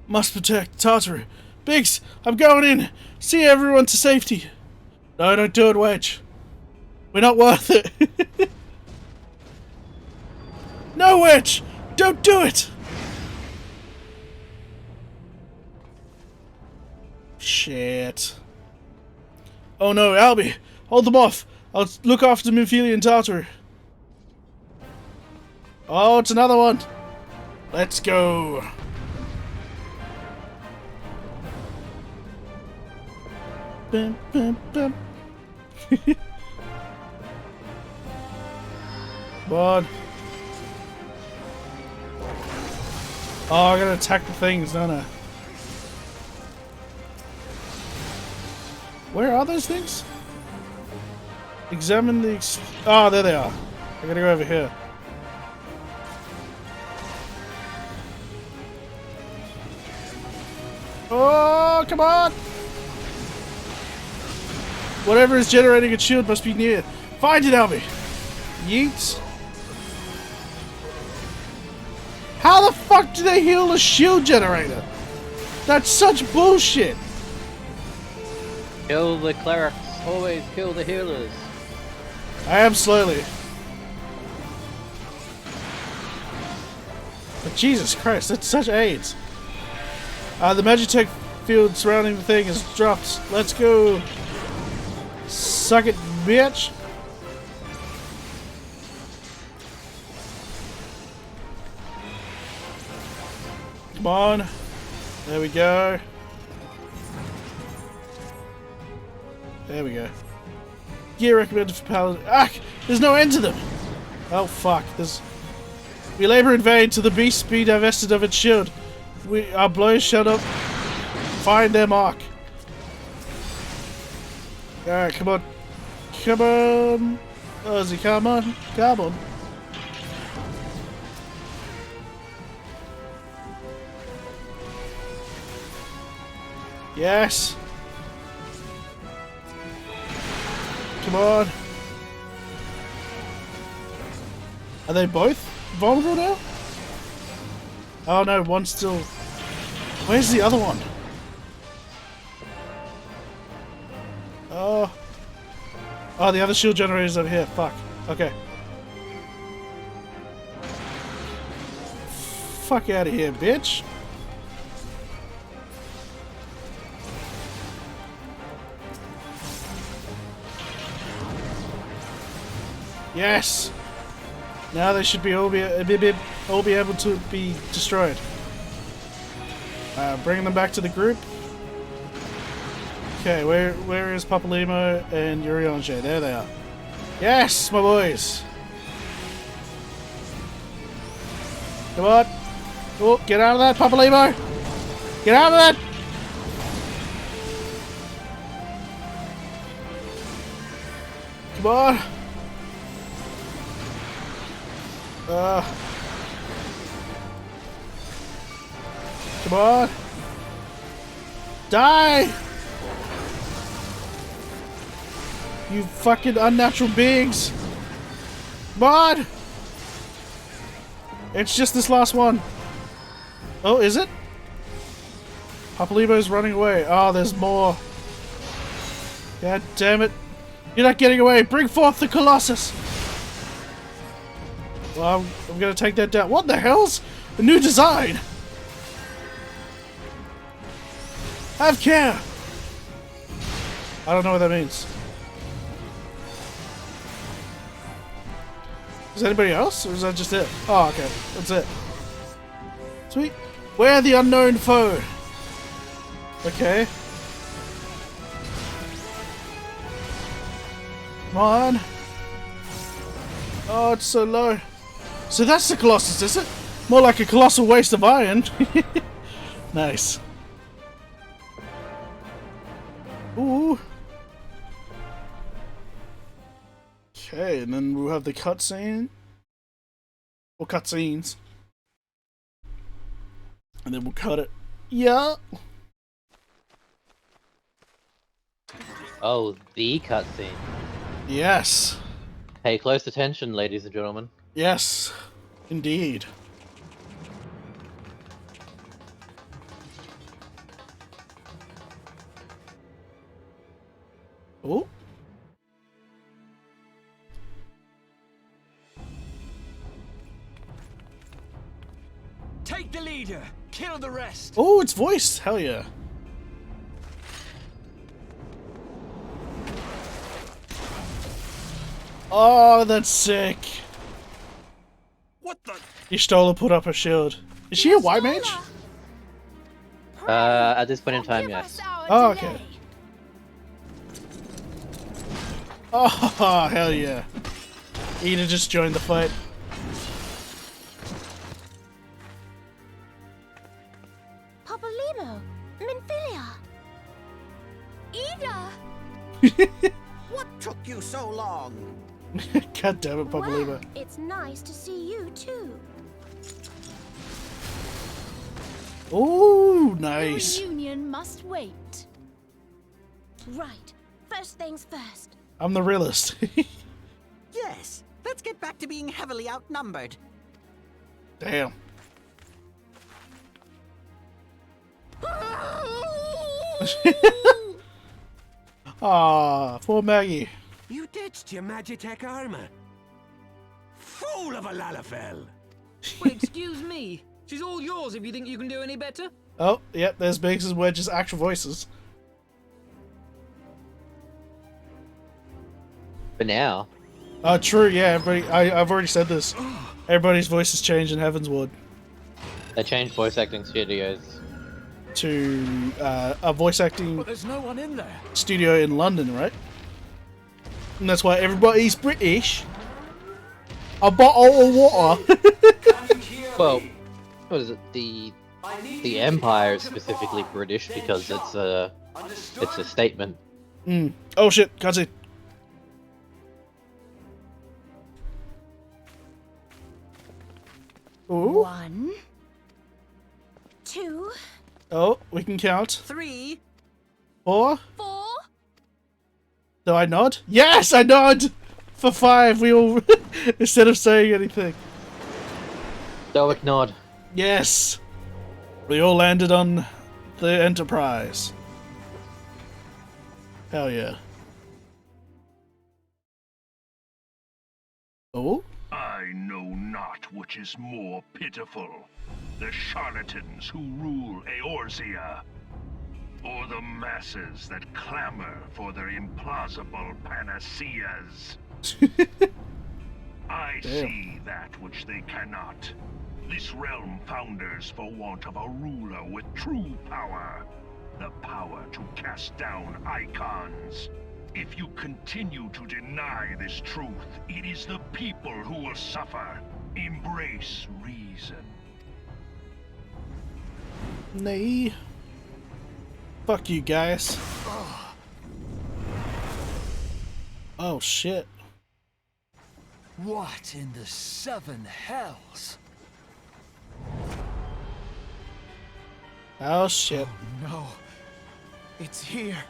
Must protect Tartaru. Biggs, I'm going in! See everyone to safety! No, don't do it, Wedge. We're not worth it. No, Wedge! Don't do it! Shit. Oh no, A.L.B.E, hold them off. I'll look after Minfilia and Tartaru. Oh, it's another one. Let's go. Bum, bum, bum. Come on. Oh, I gotta attack the things, don't I? Where are those things? Examine the... Oh, there they are. I gotta go over here. Oh, come on! Whatever is generating a shield must be near. Find it, Albe! Yeet. How the fuck do they heal a shield generator? That's such bullshit! Kill the clerics. Always kill the healers. I am slowly. But Jesus Christ, that's such AIDS. The Magitech field surrounding the thing is dropped. Let's go. Suck it, bitch. Come on. There we go. There we go. Gear recommended for paladin. Ah! There's no end to them! Oh fuck. We labor in vain till the beast be divested of its shield. Our blows shut up. Find their mark. Alright, come on. Come on. Ozzy, come on. Come on. Yes. Come on. Are they both vulnerable now? Oh no, one's still... Where's the other one? Oh. Oh, the other shield generator's over here. Fuck. Okay. Fuck out of here, bitch. Yes! Now they should be all be able to be destroyed. Bringing them back to the group. Okay, where is Papalymo and Urianger? There they are. Yes, my boys! Come on! Oh, get out of that, Papalymo! Get out of that! Come on! Come on! Die! You fucking unnatural beings! Come on! It's just this last one. Oh, is it? Papalymo's running away. Oh, there's more. God damn it. You're not getting away. Bring forth the Colossus! Well, I'm gonna take that down. What the hell's a new design? Have care! I don't know what that means. Is anybody else? Or is that just it? Oh, okay. That's it. Sweet. Where the unknown foe? Okay. Come on. Oh, it's so low. So that's the Colossus, is it? More like a colossal waste of iron. Nice. Ooh. Okay, and then we'll have the cutscene. Or cutscenes. And then we'll cut it. Yeah. Oh, the cutscene. Yes. Pay close attention, ladies and gentlemen. Yes. Indeed. Oh. Take the leader, kill the rest. Oh, it's voiced. Hell yeah. Oh, that's sick. What the? Y'shtola put up her shield. Is she a white mage? At this point in time, yes. Oh, okay. Oh, hell yeah. Ida just joined the fight. Papalymo, Minfilia. Ida! What took you so long? God damn it, Papaliba. Well, it's nice to see you too. Oh, nice. The reunion must wait. Right. First things first. I'm the realist. Yes, let's get back to being heavily outnumbered. Damn. Ah, poor Maggie. You ditched your Magitech armor. Fool of a Lalafell! Well, excuse me. She's all yours if you think you can do any better. Oh, yep, there's Biggs and Wedge's actual voices. For now. Oh, true, yeah, everybody, I've already said this. Everybody's voices change in Heaven's Ward They changed voice acting studios. to a voice acting But there's no one in there. studio in London, right? And that's why everybody's British. A bottle of water. Well, what is it? The Empire is specifically British because it's a statement. Oh shit, cutscene. Ooh. 1, 2. Oh, we can count. 3. 4. 4. Do I nod? Yes, I nod! For 5, we all... instead of saying anything. Stoic nod. Yes! We all landed on the Enterprise. Hell yeah. Oh? I know not which is more pitiful, the charlatans who rule Eorzea, or the masses that clamor for their implausible panaceas. I see that which they cannot. This realm founders for want of a ruler with true power, the power to cast down icons. If you continue to deny this truth, it is the people who will suffer. Embrace reason. Nay. Fuck you guys. Oh shit. What in the 7 hells? Oh shit. No. It's here.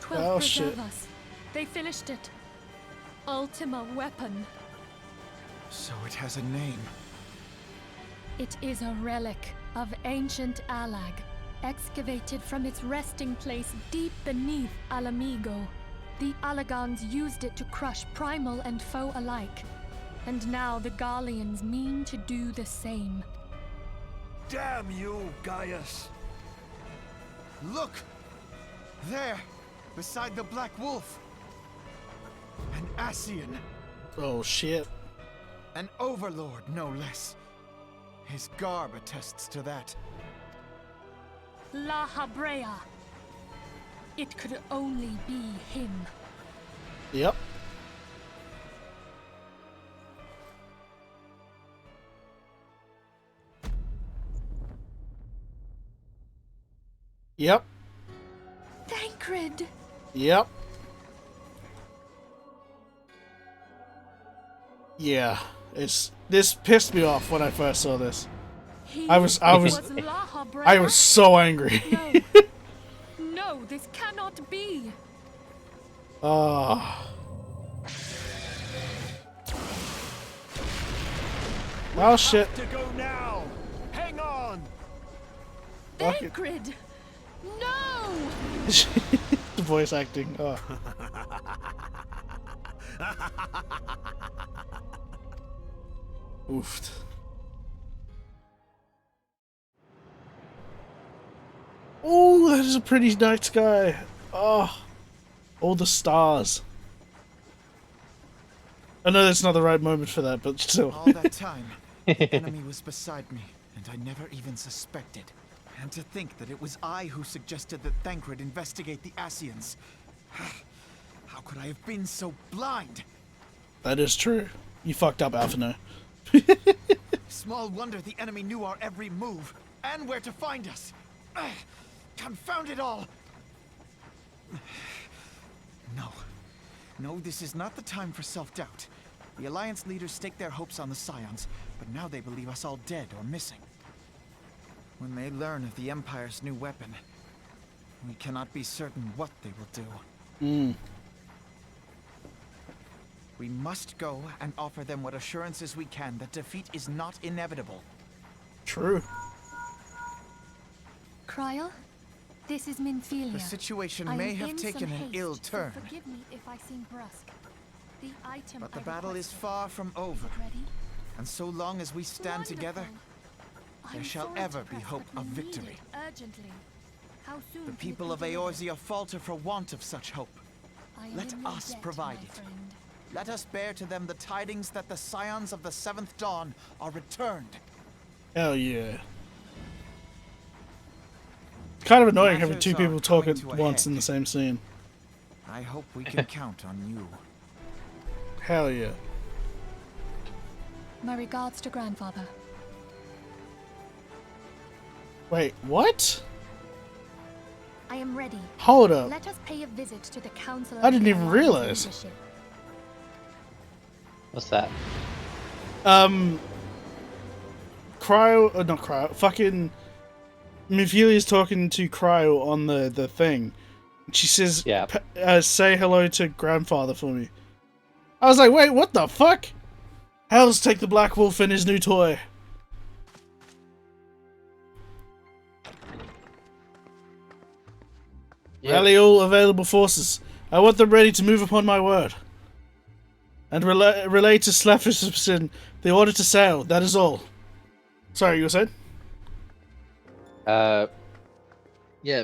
12 Oh, shit. preservers. They finished it. Ultima weapon. So it has a name. It is a relic of ancient Allag, excavated from its resting place deep beneath Alamigo. The Allagans used it to crush primal and foe alike, and now the Gallians mean to do the same. Damn you, Gaius! Look! There! Beside the Black Wolf! An Ascian! Oh shit. An overlord, no less. His garb attests to that. La Habrea. It could only be him. Yep. Yep. Thancred! Yep. Yeah, this pissed me off when I first saw this. I was La Habrea? I was so angry. No. No, this cannot be. Oh shit. To go now! Hang on! Fuck it. Thancred! No! The voice acting. Oh. Oofed. Oh, that is a pretty night sky. Oh, all the stars. I know that's not the right moment for that, but still. All that time, the enemy was beside me, and I never even suspected. And to think that it was I who suggested that Thancred investigate the Ascians. How could I have been so blind? That is true. You fucked up, Alphino. Small wonder the enemy knew our every move, and where to find us. Confound it all! No, this is not the time for self-doubt. The Alliance leaders stake their hopes on the Scions, but now they believe us all dead or missing. When they learn of the Empire's new weapon, we cannot be certain what they will do. We must go and offer them what assurances we can that defeat is not inevitable. True. Cryle, this is Minfilia. The situation I may am have in taken some an haste, ill so turn. forgive me if I seem brusque. The item But the I battle is requested. far from over. Is it ready? And so long as we stand together, Wonderful. there I'm shall sorry ever to be press, hope but of we need victory. it urgently. How soon the can it people be of delivered? Eorzea falter for want of such hope. I am Let in your us debt, provide my it. friend. Let us bear to them the tidings that the Scions of the Seventh Dawn are returned. Hell yeah. Kind of annoying having Matters two are people talk coming at to a once head. in the same scene. I hope we can count on you. Hell yeah. My regards to grandfather. Wait, what? I am ready. Hold up. Let us pay a visit to the Council of I didn't the even Alliance realize. leadership. What's that? Not Cryo, fucking Minfilia's talking to Cryo on the thing. She says, Yeah. Say hello to grandfather for me. I was like, wait, what the fuck? Hells take the Black Wolf and his new toy. Yeah. Rally all available forces. I want them ready to move upon my word. And relay to Slafferson the order to sail, that is all. Sorry, you were saying? Yeah,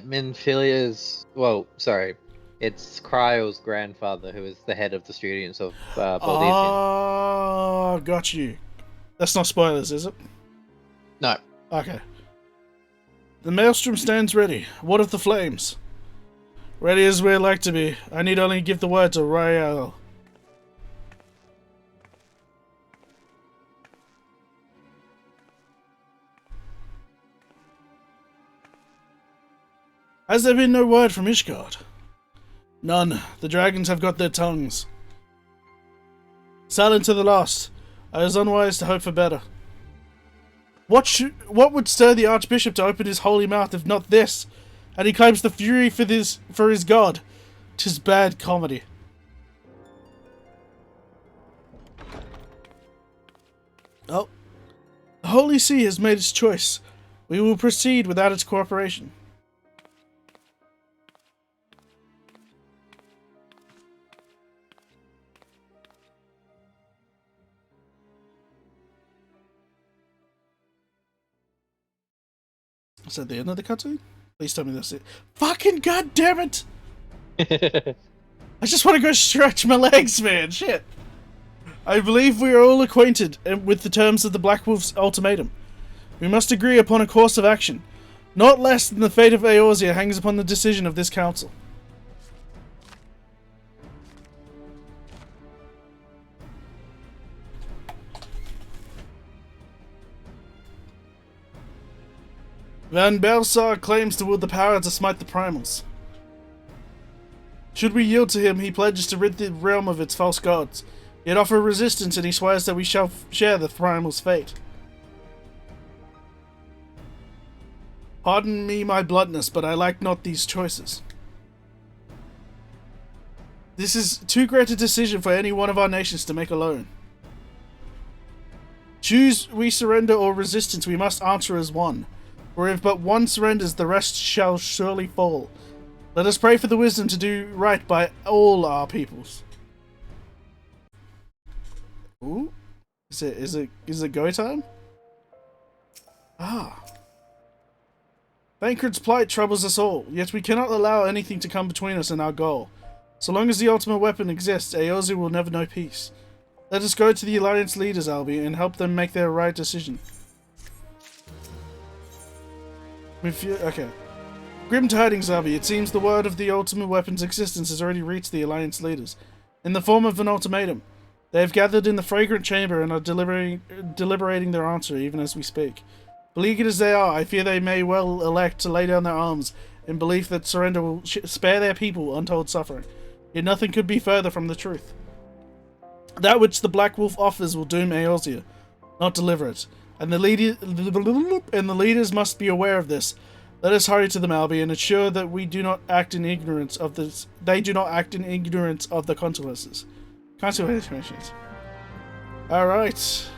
Minfilia's... Well, sorry. It's Cryle's grandfather who is the head of the students of Baldesian. Oh, got you. That's not spoilers, is it? No. Okay. The maelstrom stands ready. What of the flames? Ready as we'd like to be. I need only give the word to Royale. Has there been no word from Ishgard? None. The dragons have got their tongues. Silent to the last. I was unwise to hope for better. What would stir the Archbishop to open his holy mouth if not this? And he claims the fury for his god. 'Tis bad comedy. Oh. The Holy See has made its choice. We will proceed without its cooperation. Is that the end of the cutscene? Please tell me that's it. Fucking goddamn it! I just want to go stretch my legs, man. Shit. I believe we are all acquainted with the terms of the Black Wolf's ultimatum. We must agree upon a course of action. Not less than the fate of Eorzea hangs upon the decision of this council. Van Belsar claims to wield the power to smite the primals. Should we yield to him, he pledges to rid the realm of its false gods. Yet offer resistance, and he swears that we shall share the primal's fate. Pardon me my bluntness, but I like not these choices. This is too great a decision for any one of our nations to make alone. Choose we surrender or resistance, we must answer as one. For if but one surrenders, the rest shall surely fall. Let us pray for the wisdom to do right by all our peoples. Ooh. Is it go time? Ah. Thancred's plight troubles us all, yet we cannot allow anything to come between us and our goal. So long as the ultimate weapon exists, Eorzea will never know peace. Let us go to the Alliance leaders, Albe, and help them make their right decision. Okay. Grim tidings, Albe. It seems the word of the ultimate weapon's existence has already reached the Alliance leaders. In the form of an ultimatum. They have gathered in the fragrant chamber and are deliberating their answer even as we speak. Beleaguered as they are, I fear they may well elect to lay down their arms in belief that surrender will spare their people untold suffering. Yet nothing could be further from the truth. That which the Black Wolf offers will doom Eorzea, not deliver it. And the leaders must be aware of this. Let us hurry to them, A.L.B.E, and ensure that we do not act in ignorance of this. They do not act in ignorance of the consequences. All right.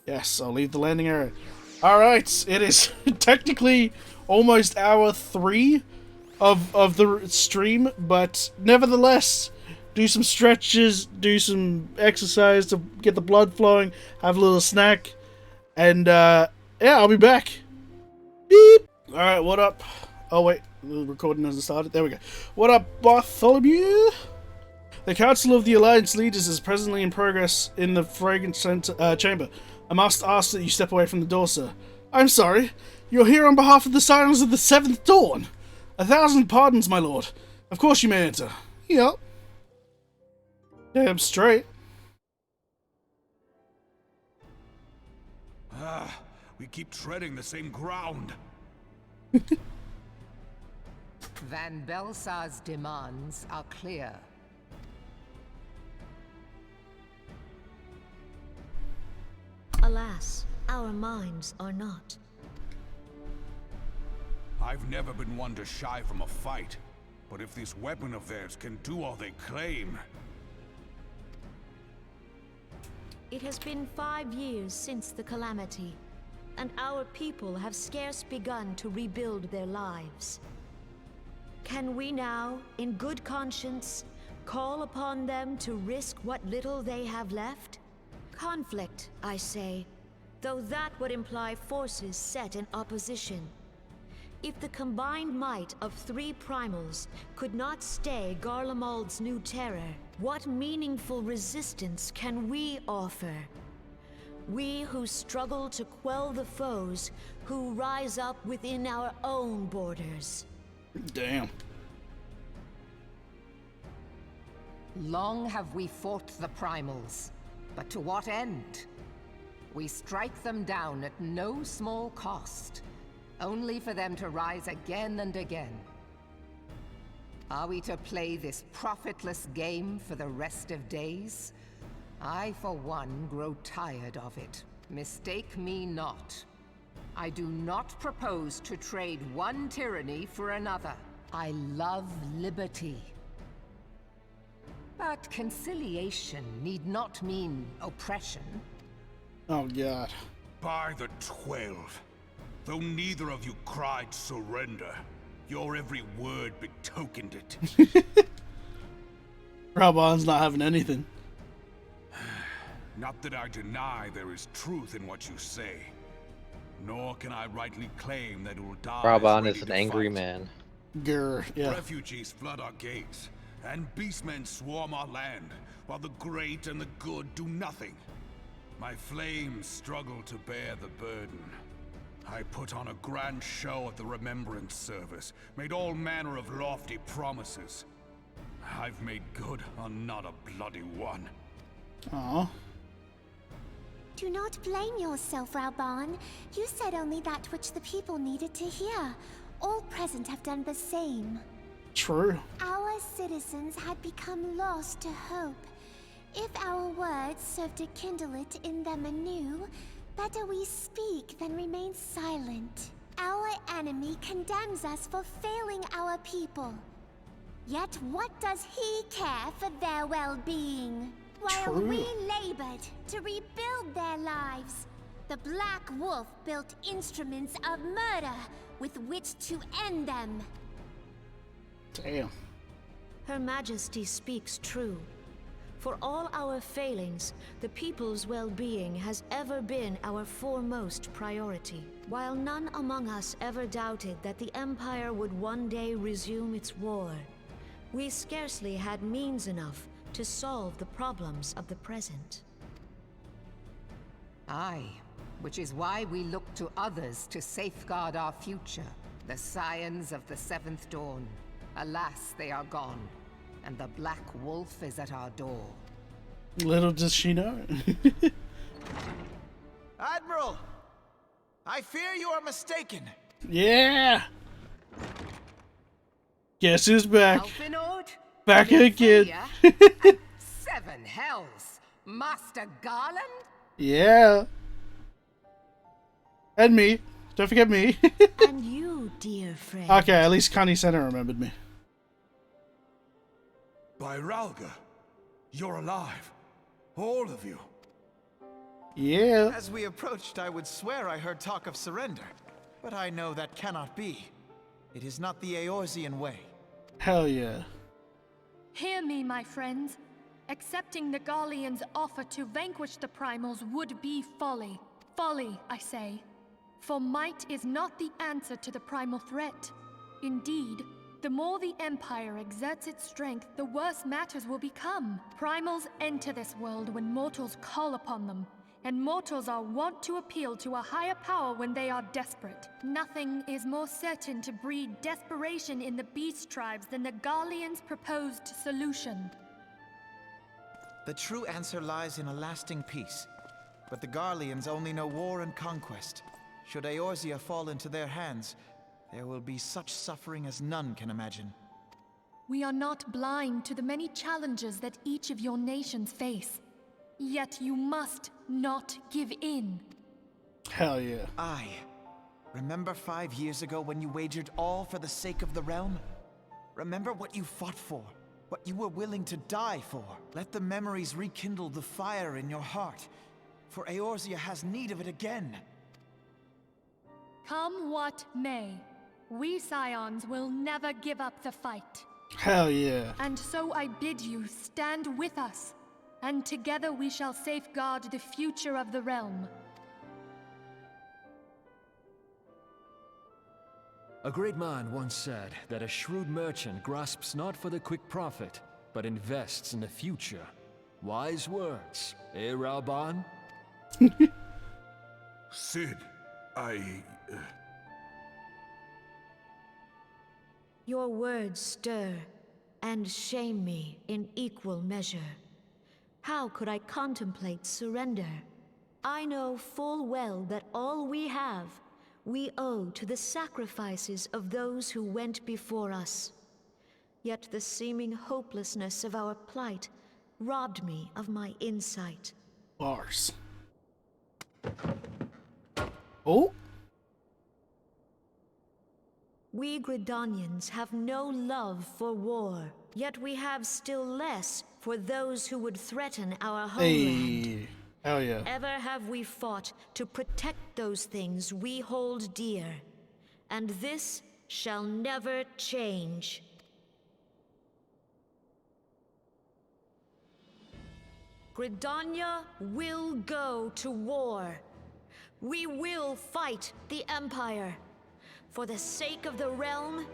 Yes, I'll leave the landing area. All right, it is technically almost hour 3 of the stream, but nevertheless, do some stretches, do some exercise to get the blood flowing, have a little snack, and yeah, I'll be back. Beep. All right, what up? Oh wait, the recording hasn't started. There we go. What up, Bartholomew? The Council of the Alliance Leaders is presently in progress in the Fragrant Chamber. I must ask that you step away from the door, sir. I'm sorry. You're here on behalf of the Scions of the Seventh Dawn. 1,000 pardons, my lord. Of course you may enter. Yep. Damn straight. We keep treading the same ground. Van Belsar's demands are clear. Alas, our minds are not. I've never been one to shy from a fight, but if this weapon of theirs can do all they claim... It has been 5 years since the calamity, and our people have scarce begun to rebuild their lives. Can we now, in good conscience, call upon them to risk what little they have left? Conflict, I say, though that would imply forces set in opposition. If the combined might of 3 primals could not stay Garlemald's new terror, what meaningful resistance can we offer? We who struggle to quell the foes who rise up within our own borders. Damn. Long have we fought the primals, but to what end? We strike them down at no small cost, only for them to rise again and again. Are we to play this profitless game for the rest of days? I, for one, grow tired of it. Mistake me not. I do not propose to trade one tyranny for another. I love liberty. But conciliation need not mean oppression. Oh, God. By the 12, though neither of you cried surrender, your every word betokened it. Raban's not having anything. Not that I deny there is truth in what you say, nor can I rightly claim that it will die. Raban is an angry man. Grr, yeah. Refugees flood our gates, and beastmen swarm our land, while the great and the good do nothing. My flames struggle to bear the burden. I put on a grand show at the Remembrance Service, made all manner of lofty promises. I've made good on not a bloody one. Aww. Do not blame yourself, Raban. You said only that which the people needed to hear. All present have done the same. True. Our citizens had become lost to hope. If our words serve to kindle it in them anew, better we speak than remain silent. Our enemy condemns us for failing our people. Yet what does he care for their well-being? While True. we labored to rebuild their lives, the Black Wolf built instruments of murder with which to end them. Damn. Her Majesty speaks true. For all our failings, the people's well-being has ever been our foremost priority. While none among us ever doubted that the Empire would one day resume its war, we scarcely had means enough to solve the problems of the present. Aye, which is why we look to others to safeguard our future. The Scions of the Seventh Dawn. Alas, they are gone, and the Black Wolf is at our door. Little does she know. Admiral! I fear you are mistaken. Yeah! Guess who's back? Alfinord, Back again. and 7 hells. Master Garland? Yeah. And me. Don't forget me. And you, dear friend. Okay, at least Connie Center remembered me. By Ralga, you're alive. All of you. Yeah. As we approached, I would swear I heard talk of surrender. But I know that cannot be. It is not the Eorzean way. Hell yeah. Hear me, my friends. Accepting the Gallians' offer to vanquish the Primals would be folly. Folly, I say. For might is not the answer to the primal threat. Indeed, the more the Empire exerts its strength, the worse matters will become. Primals enter this world when mortals call upon them, and mortals are wont to appeal to a higher power when they are desperate. Nothing is more certain to breed desperation in the beast tribes than the Gallians' proposed solution. The true answer lies in a lasting peace. But the Garleans only know war and conquest. Should Eorzea fall into their hands, there will be such suffering as none can imagine. We are not blind to the many challenges that each of your nations face. Yet you must not give in. Hell yeah. Remember 5 years ago when you wagered all for the sake of the realm? Remember what you fought for, what you were willing to die for. Let the memories rekindle the fire in your heart, for Eorzea has need of it again. Come what may, we Scions will never give up the fight. Hell yeah. And so I bid you stand with us, and together we shall safeguard the future of the realm. A great man once said that a shrewd merchant grasps not for the quick profit, but invests in the future. Wise words, eh, Ralban? Sid, Your words stir and shame me in equal measure. How could I contemplate surrender? I know full well that all we have, we owe to the sacrifices of those who went before us. Yet the seeming hopelessness of our plight robbed me of my insight. Bars. Oh? We Gridanians have no love for war, yet we have still less for those who would threaten our homeland. Hey. Hell yeah. Ever have we fought to protect those things we hold dear, and this shall never change. Gridania will go to war. We will fight the Empire, for the sake of the realm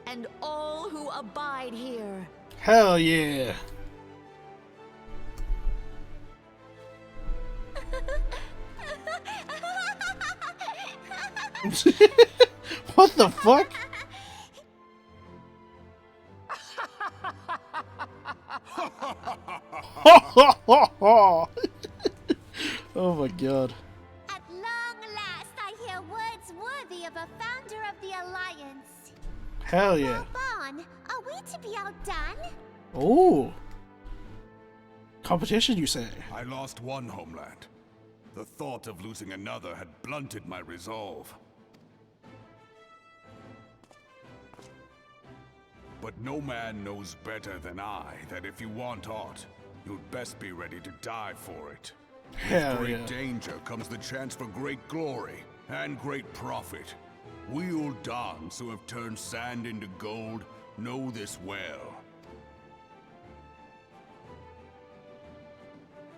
and all who abide here. Hell yeah. What the fuck? Oh my god. At long last, I hear words worthy of a founder of the Alliance. Hell yeah. Bon, are we to be outdone? Oh. Competition, you say? I lost one homeland. The thought of losing another had blunted my resolve. But no man knows better than I that if you want aught, you'd best be ready to die for it. Hell With great yeah. danger comes the chance for great glory and great profit. We Uldans who have turned sand into gold know this well.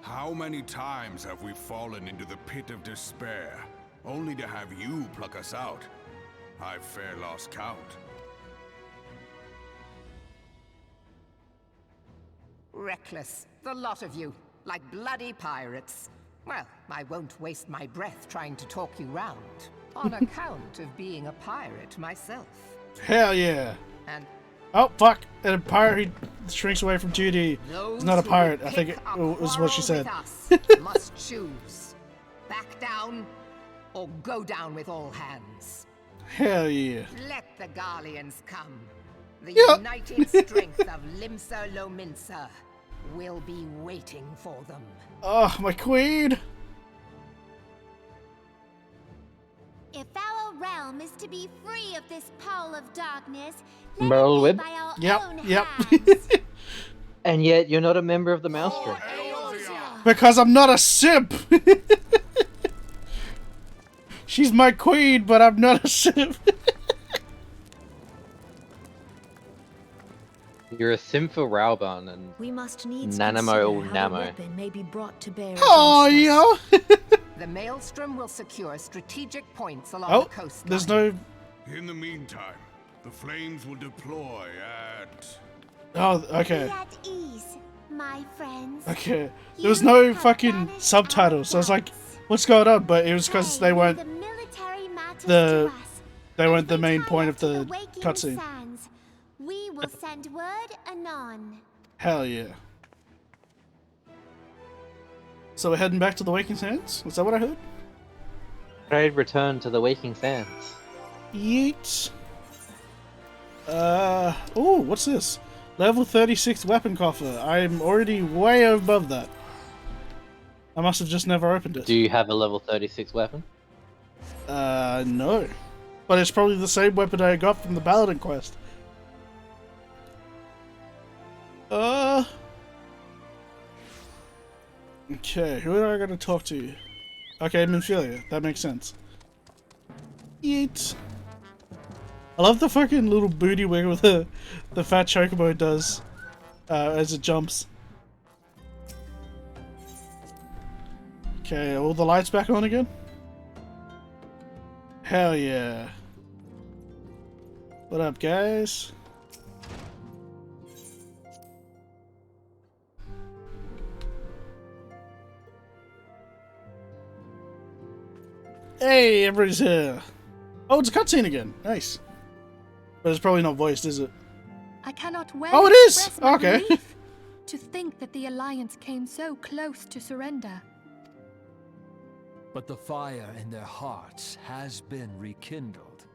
How many times have we fallen into the pit of despair, only to have you pluck us out? I've fair lost count. Reckless, the lot of you, like bloody pirates. Well, I won't waste my breath trying to talk you round, on account of being a pirate myself. Hell yeah. And oh, fuck. And a pirate, he shrinks away from 2D. those He's not a who pirate. would I think pick it a was what she quarrel said. with us must choose. Back down, or go down with all hands. Hell yeah. Let the Garleans come. The united strength of Limsa Lominsa will be waiting for them. Oh, my queen! If our realm is to be free of this pole of darkness, Merle Whip. by our own Yep. hands. And yet you're not a member of the Maelstrom. Because I'm not a simp! She's my queen, but I'm not a simp. You're a simp for Raubon and We must needs Nanamo or consider how the Namo. weapon may be brought to bear. Oh, against us. yo! The Maelstrom will secure strategic points along Oh, the coastline. there's no... In the meantime, the flames will deploy at... Oh, okay. Be at ease, my friends. Okay. There was no fucking subtitles, so I was like, what's going on? But it was because they weren't they weren't the main point of the cutscene. We will send word anon. Hell yeah. So we're heading back to the Waking Sands? Is that what I heard? Trade return to the Waking Sands. Yeet. Oh, what's this? Level 36 weapon coffer. I'm already way above that. I must have just never opened it. Do you have a level 36 weapon? No. But it's probably the same weapon I got from the Paladin quest. Okay, who are I gonna talk to? Okay, Minfilia. That makes sense. Yeet. I love the fucking little booty wiggle the fat chocobo does as it jumps. Okay, all the lights back on again? Hell yeah. What up, guys? Hey, everybody's here. Oh, it's a cutscene again. Nice. But it's probably not voiced, is it? I cannot well Oh, it is! express my Okay. relief to think that the Alliance came so close to surrender. But the fire in their hearts has been rekindled,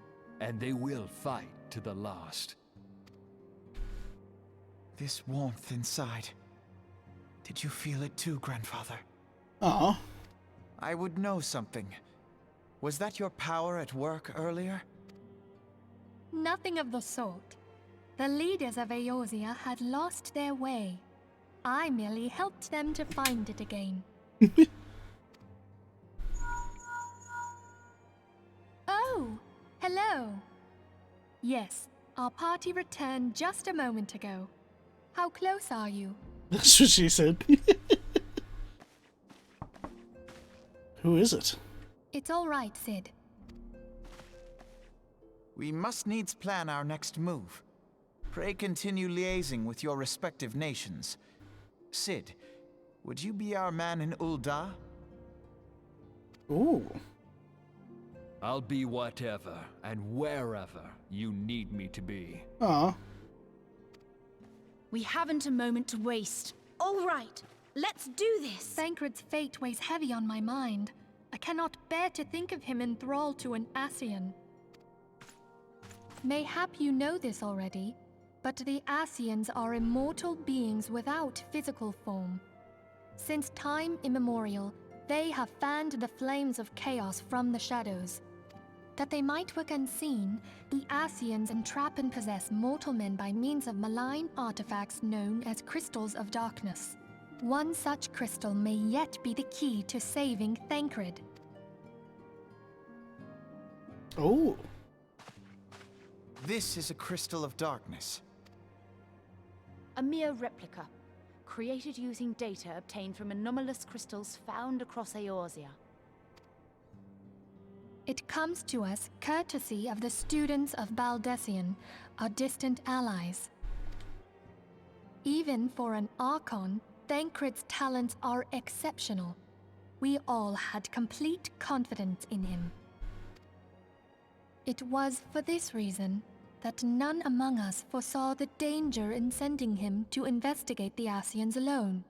and they will fight to the last. This warmth inside. Did you feel it too, Grandfather? Aw. I would know something. Was that your power at work earlier? Nothing of the sort. The leaders of Eorzea had lost their way. I merely helped them to find it again. Oh, hello. Yes, our party returned just a moment ago. How close are you? That's what she said. Who is it? It's all right, Sid. We must needs plan our next move. Pray continue liaising with your respective nations. Sid, would you be our man in Ul'dah? Ooh. I'll be whatever and wherever you need me to be. Aw. We haven't a moment to waste. All right, let's do this. Thancred's fate weighs heavy on my mind. I cannot bear to think of him in thrall to an Ascian. Mayhap you know this already, but the Ascians are immortal beings without physical form. Since time immemorial, they have fanned the flames of chaos from the shadows. That they might work unseen, the Ascians entrap and possess mortal men by means of malign artifacts known as crystals of darkness. One such crystal may yet be the key to saving Thancred. Oh. This is a crystal of darkness. A mere replica, created using data obtained from anomalous crystals found across Eorzea. It comes to us courtesy of the students of Baldessian, our distant allies. Even for an Archon, Thancred's talents are exceptional. We all had complete confidence in him. It was for this reason that none among us foresaw the danger in sending him to investigate the Ascians alone.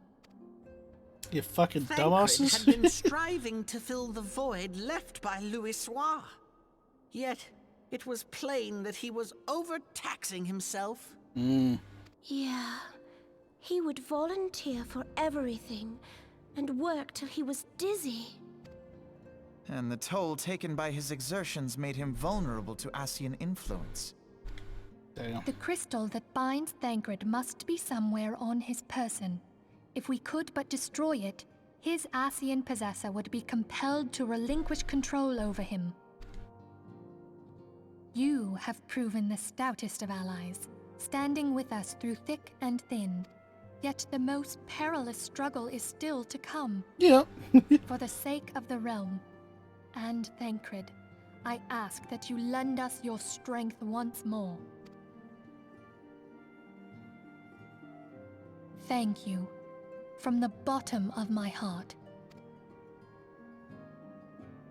You fucking Thancred dumbasses. had been striving to fill the void left by Louis Soir. Yet, It was plain that he was overtaxing himself. Yeah. He would volunteer for everything and work till he was dizzy. And the toll taken by his exertions made him vulnerable to Ascian influence. Damn. The crystal that binds Thancred must be somewhere on his person. If we could but destroy it, his Ascian possessor would be compelled to relinquish control over him. You have proven the stoutest of allies, standing with us through thick and thin. Yet the most perilous struggle is still to come. Yeah. For the sake of the realm and Thancred, I ask that you lend us your strength once more. Thank you, from the bottom of my heart.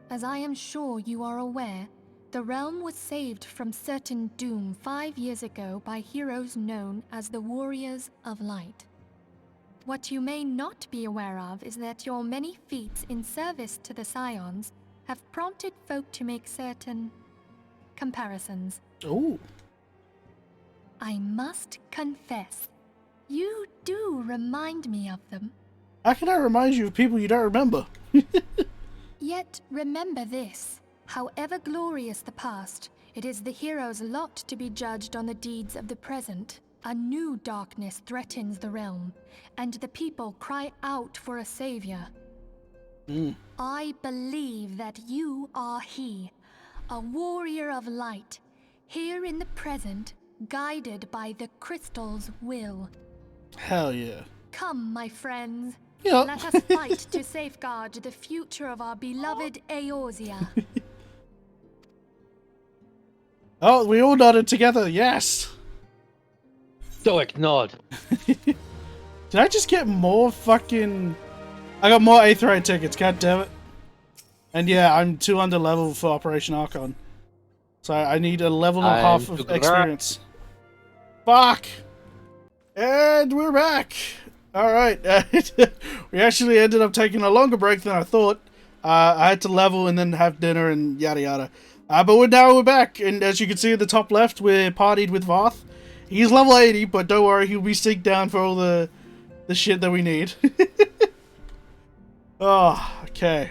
As I am sure you are aware, the realm was saved from certain doom 5 years ago by heroes known as the Warriors of Light. What you may not be aware of is that your many feats in service to the SCIONS have prompted folk to make certain comparisons. Oh. I must confess, you do remind me of them. How can I remind you of people you don't remember? Yet remember this, however glorious the past, it is the hero's lot to be judged on the deeds of the present. A new darkness threatens the realm, and the people cry out for a savior. I believe that you are he, a warrior of light, here in the present, guided by the crystal's will. Hell yeah. Come, my friends. Yeah. Let us fight to safeguard the future of our beloved Eorzea. Oh, we all nodded together, yes! Stoic nod. Did I just get more fucking... I got more Aetherite tickets, god damn it. And yeah, I'm 2 under level for Operation Archon. So I need a level and a half of experience. Fuck! And we're back! Alright, we actually ended up taking a longer break than I thought. I had to level and then have dinner and yada yada. But now we're back, and as you can see at the top left, we're partied with Varth. He's level 80, but don't worry, he'll be synced down for all the shit that we need. Oh, okay.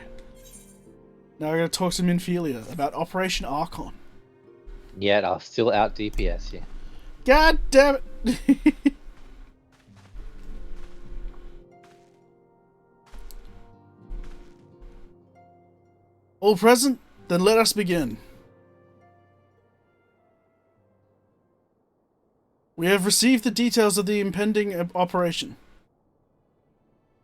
Now we're gonna talk some Infilia about Operation Archon. Yet I'll still out DPS you. God damn it! All present? Then let us begin. We have received the details of the impending operation.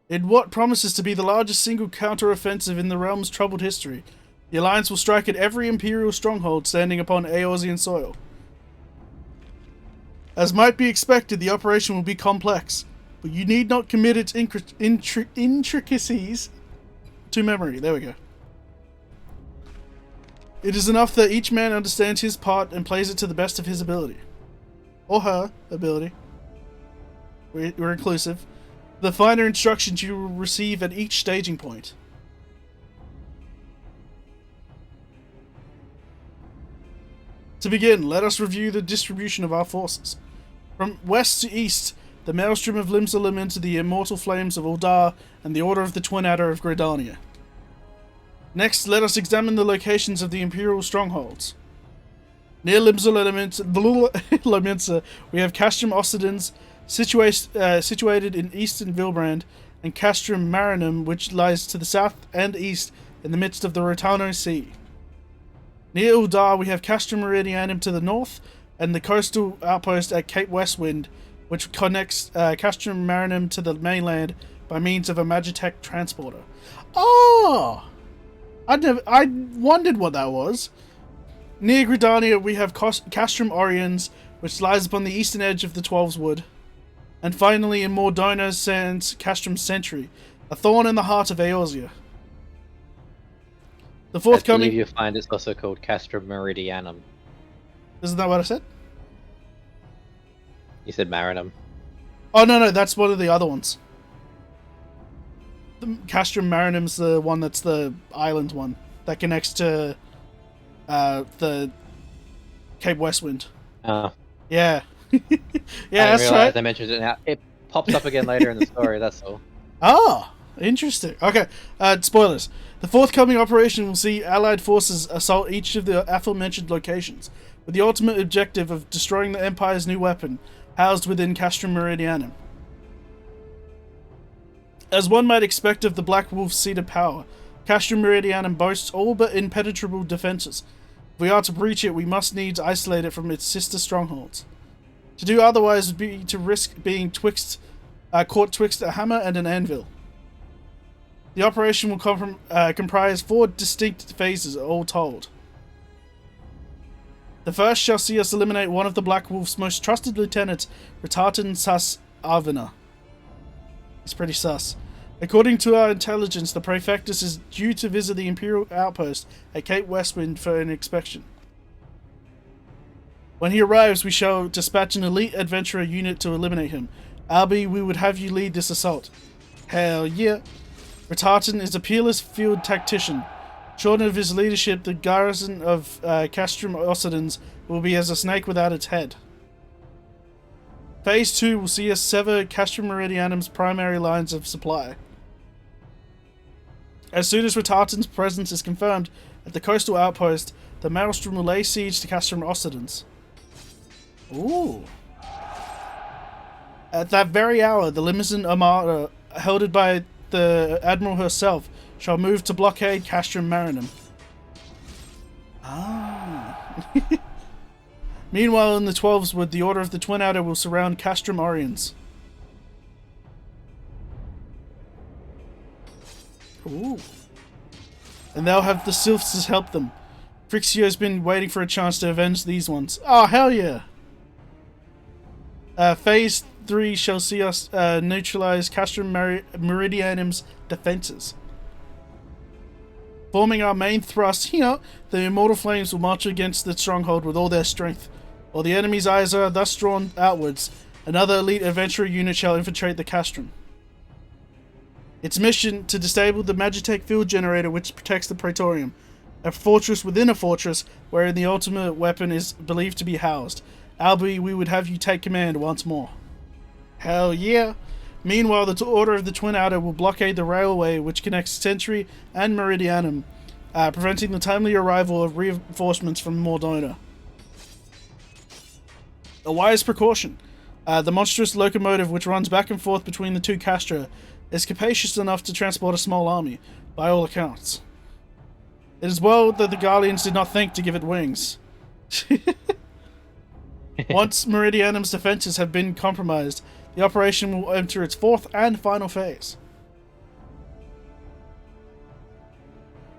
In what promises to be the largest single counter-offensive in the realm's troubled history, the Alliance will strike at every Imperial stronghold standing upon Eorzean soil. As might be expected, the operation will be complex, but you need not commit its intricacies to memory. There we go. It is enough that each man understands his part and plays it to the best of his ability. Or her ability. We're inclusive. The finer instructions you will receive at each staging point. To begin, let us review the distribution of our forces. From west to east, the Maelstrom of Limsalim into the immortal flames of Uldar and the Order of the Twin Adder of Gridania. Next, let us examine the locations of the Imperial strongholds. Near Limsa, we have Castrum Occidens, situated in eastern Vilbrand, and Castrum Marinum, which lies to the south and east in the midst of the Rotano Sea. Near Uldar, we have Castrum Meridianum to the north, and the coastal outpost at Cape Westwind, which connects Castrum Marinum to the mainland by means of a Magitech transporter. Oh! I wondered what that was. Near Gridania, we have Castrum Oriens, which lies upon the eastern edge of the Twelves Wood. And finally, in Mordona stands Castrum Centri, a thorn in the heart of Eorzea. The forthcoming... I believe you'll find it's also called Castrum Meridianum. Isn't that what I said? You said Marinum. Oh, no, that's one of the other ones. The Castrum Marinum's the one that's the island one that connects to the Cape Westwind. Oh. Yeah. Yeah, that's right. They mentioned it now. It pops up again later in the story, that's all. Oh, interesting. Okay, spoilers. The forthcoming operation will see Allied forces assault each of the aforementioned locations, with the ultimate objective of destroying the Empire's new weapon, housed within Castrum Meridianum. As one might expect of the Black Wolf's seat of power, Castrum Meridianum boasts all but impenetrable defenses. If we are to breach it, we must needs isolate it from its sister strongholds. To do otherwise would be to risk being caught twixt a hammer and an anvil. The operation will comprise 4 distinct phases, all told. The first shall see us eliminate one of the Black Wolf's most trusted lieutenants, Retartan Sas Arvina. He's pretty sus. According to our intelligence, the Praefectus is due to visit the Imperial outpost at Cape Westwind for an inspection. When he arrives, we shall dispatch an elite adventurer unit to eliminate him. A.L.B.E, we would have you lead this assault. Hell yeah. Retartan is a peerless field tactician. Short of his leadership, the garrison of Castrum Occidens will be as a snake without its head. Phase 2 will see us sever Castrum Meridianum's primary lines of supply. As soon as Retartan's presence is confirmed at the coastal outpost, the Maelstrom will lay siege to Castrum Occidens. Ooh. At that very hour, the Limousine Armada, helded by the Admiral herself, shall move to blockade Castrum Marinum. Ah. Meanwhile, in the 12s Wood, the Order of the Twin Adder will surround Castrum Oriens. Ooh. And they'll have the Sylphs to help them. Frixio's been waiting for a chance to avenge these ones. Oh, hell yeah! Phase 3 shall see us neutralize Castrum Meridianum's defenses. Forming our main thrust here, the Immortal Flames will march against the stronghold with all their strength. While the enemy's eyes are thus drawn outwards, another elite adventurer unit shall infiltrate the Castrum. Its mission to disable the Magitech field generator which protects the Praetorium, a fortress within a fortress wherein the ultimate weapon is believed to be housed. A.L.B.E, we would have you take command once more. Hell yeah! Meanwhile, the Order of the Twin Adder will blockade the railway which connects Centri and Meridianum, preventing the timely arrival of reinforcements from Mordona. A wise precaution. The monstrous locomotive which runs back and forth between the two castra is capacious enough to transport a small army, by all accounts. It is well that the Guardians did not think to give it wings. Once Meridianum's defenses have been compromised, the operation will enter its 4th and final phase.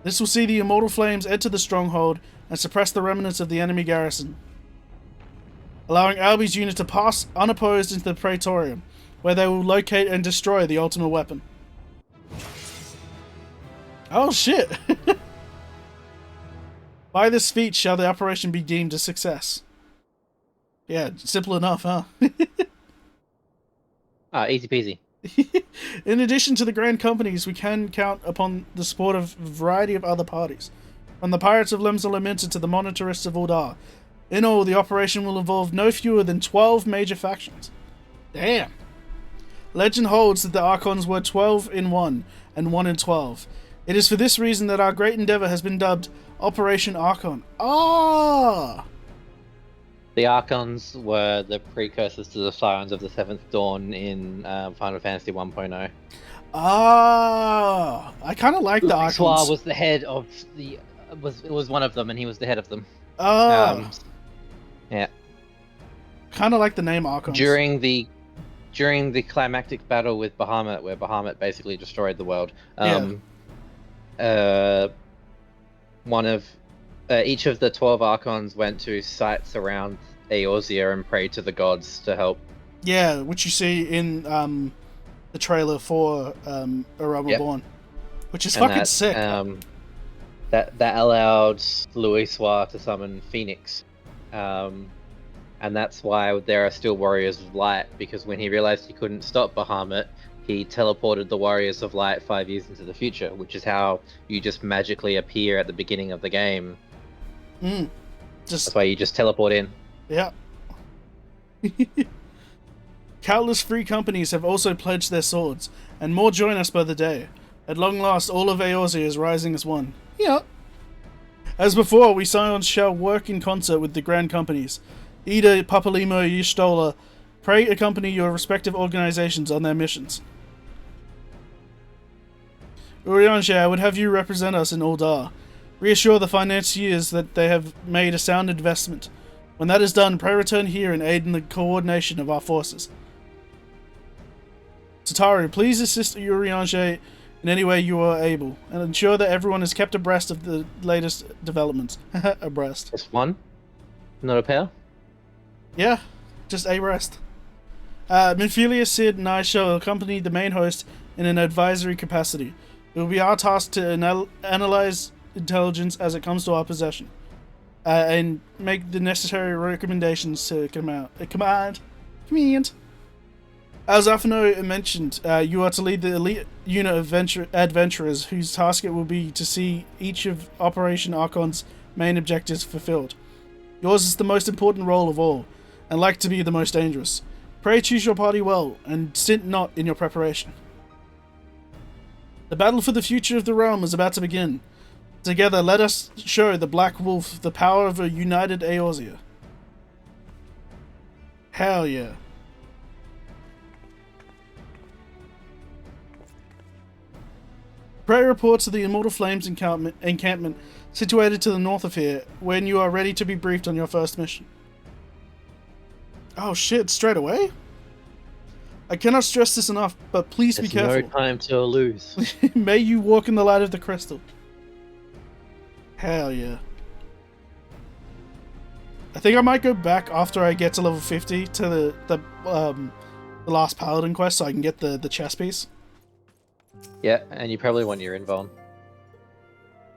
This will see the Immortal Flames enter the stronghold and suppress the remnants of the enemy garrison, allowing A.L.B.E.'s unit to pass unopposed into the Praetorium, where they will locate and destroy the ultimate weapon. Oh shit! By this feat shall the operation be deemed a success. Yeah, simple enough, huh? Easy peasy. In addition to the Grand Companies, we can count upon the support of a variety of other parties, from the Pirates of Lemsa Lamenta to the Monetarists of Uldar. In all, the operation will involve no fewer than 12 major factions. Damn! Legend holds that the Archons were 12 in 1 and 1 in 12. It is for this reason that our great endeavor has been dubbed Operation Archon. Ah! The Archons were the precursors to the Scions of the Seventh Dawn in Final Fantasy 1.0. Ah! I kind of like the Archons. Luxor was the head of the... was one of them, and he was the head of them. Oh! Yeah. Kind of like the name Archons. During the climactic battle with Bahamut, where Bahamut basically destroyed the world, each of the 12 Archons went to sites around Eorzea and prayed to the gods to help. Yeah, which you see in the trailer for A Realm Reborn, which is fucking sick. That allowed Louisoix to summon Phoenix. And that's why there are still Warriors of Light, because when he realized he couldn't stop Bahamut, he teleported the Warriors of Light 5 years into the future, which is how you just magically appear at the beginning of the game. Just That's why you just teleport in. yeah. Countless free companies have also pledged their swords, and more join us by the day. At long last, all of Eorzea is rising as one. Yeah. As before, we Scions shall work in concert with the grand companies. Ida, Papalimo, Y'shtola, pray accompany your respective organizations on their missions. Urianger, I would have you represent us in Uldar. Reassure the financiers that they have made a sound investment. When that is done, pray return here and aid in the coordination of our forces. Tataru, please assist Urianger in any way you are able, and ensure that everyone is kept abreast of the latest developments. Abreast. Just one? Not a pair? Yeah, just abreast. Minfilia, Sid, and I shall accompany the main host in an advisory capacity. It will be our task to analyze intelligence as it comes to our possession, and make the necessary recommendations to command. As Afano mentioned, you are to lead the elite unit of adventurers whose task it will be to see each of Operation Archon's main objectives fulfilled. Yours is the most important role of all, and like to be the most dangerous. Pray choose your party well, and stint not in your preparation. The battle for the future of the realm is about to begin. Together, let us show the Black Wolf the power of a united Eorzea. Hell yeah. Pray report to the Immortal Flames encampment situated to the north of here when you are ready to be briefed on your first mission. Oh shit, straight away? I cannot stress this enough, but please be careful. No time to lose. May you walk in the light of the crystal. Hell yeah. I think I might go back after I get to level 50 to the last paladin quest so I can get the chest piece. Yeah, and you probably want your invuln.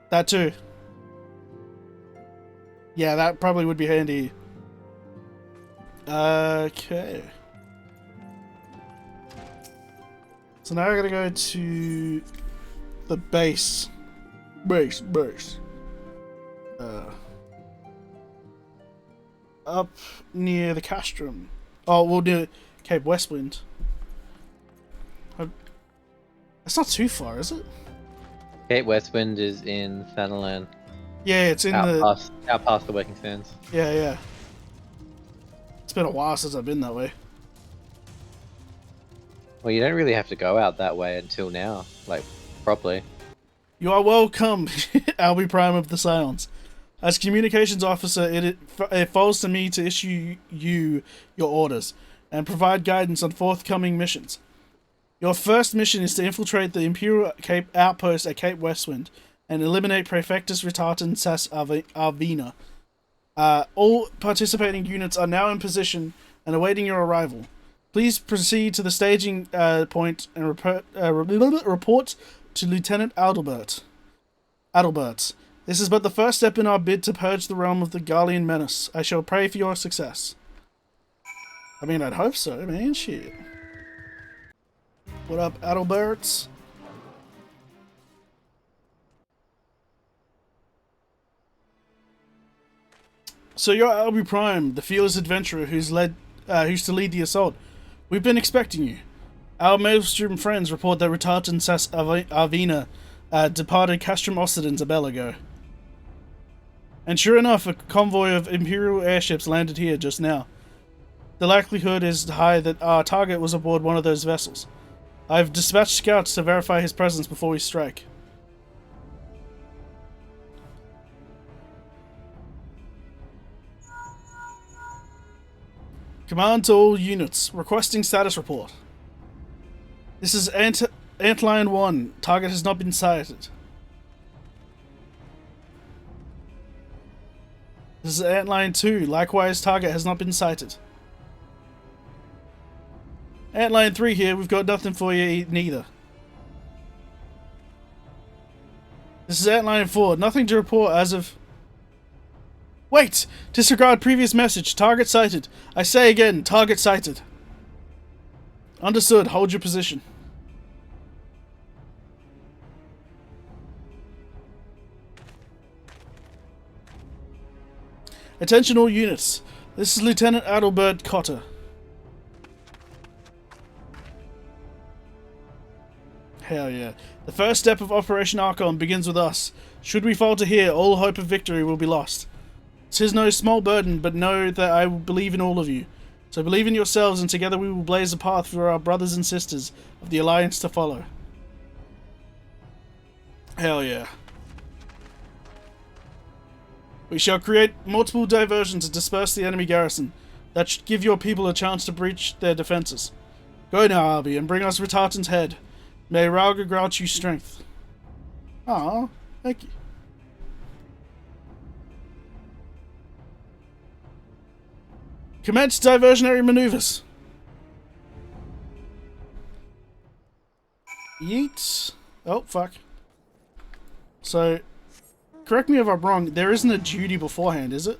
That too. Yeah, that probably would be handy. Okay. So now I gotta go to the base. Base. Up near the Castrum. Oh, we'll do Cape Westwind. That's not too far, is it? Cape Westwind is in Thanalan. Yeah, it's in out past the Working Sands. Yeah. It's been a while since I've been that way. Well, you don't really have to go out that way until now, like, properly. You are welcome, A.L.B.E Prime of the SCIONS. As communications officer, it falls to me to issue you your orders and provide guidance on forthcoming missions. Your first mission is to infiltrate the Imperial Cape outpost at Cape Westwind and eliminate Praefectus Ritaten Sas Arvina. All participating units are now in position and awaiting your arrival. Please proceed to the staging point and report to Lieutenant Adalbert. This is but the first step in our bid to purge the realm of the Garlean menace. I shall pray for your success. I mean, I'd hope so, man. Shit. What up, Adalberts? So you're A.L.B.E Prime, the fearless adventurer who's to lead the assault. We've been expecting you. Our Maelstrom friends report that Ritaten Sas Arvina departed Castrum Occidens a bell ago. And sure enough, a convoy of Imperial airships landed here just now. The likelihood is high that our target was aboard one of those vessels. I've dispatched scouts to verify his presence before we strike. Command to all units, requesting status report. This is Antlion 1. Target has not been sighted. This is Antlion 2. Likewise, target has not been sighted. Antlion 3 here. We've got nothing for you neither. This is Antlion 4. Nothing to report as of... Wait! Disregard previous message. Target sighted. I say again, target sighted. Understood. Hold your position. Attention all units. This is Lieutenant A.L.B.E. Cotter. Hell yeah. The first step of Operation Archon begins with us. Should we falter here, all hope of victory will be lost. 'Tis no small burden, but know that I believe in all of you. So believe in yourselves, and together we will blaze a path for our brothers and sisters of the Alliance to follow. Hell yeah. We shall create multiple diversions to disperse the enemy garrison. That should give your people a chance to breach their defenses. Go now, Albe, and bring us Ratartan's head. May Rauga grant you strength. Aw, thank you. Commence diversionary maneuvers. Yeet. Oh, fuck. So, correct me if I'm wrong, there isn't a duty beforehand, is it?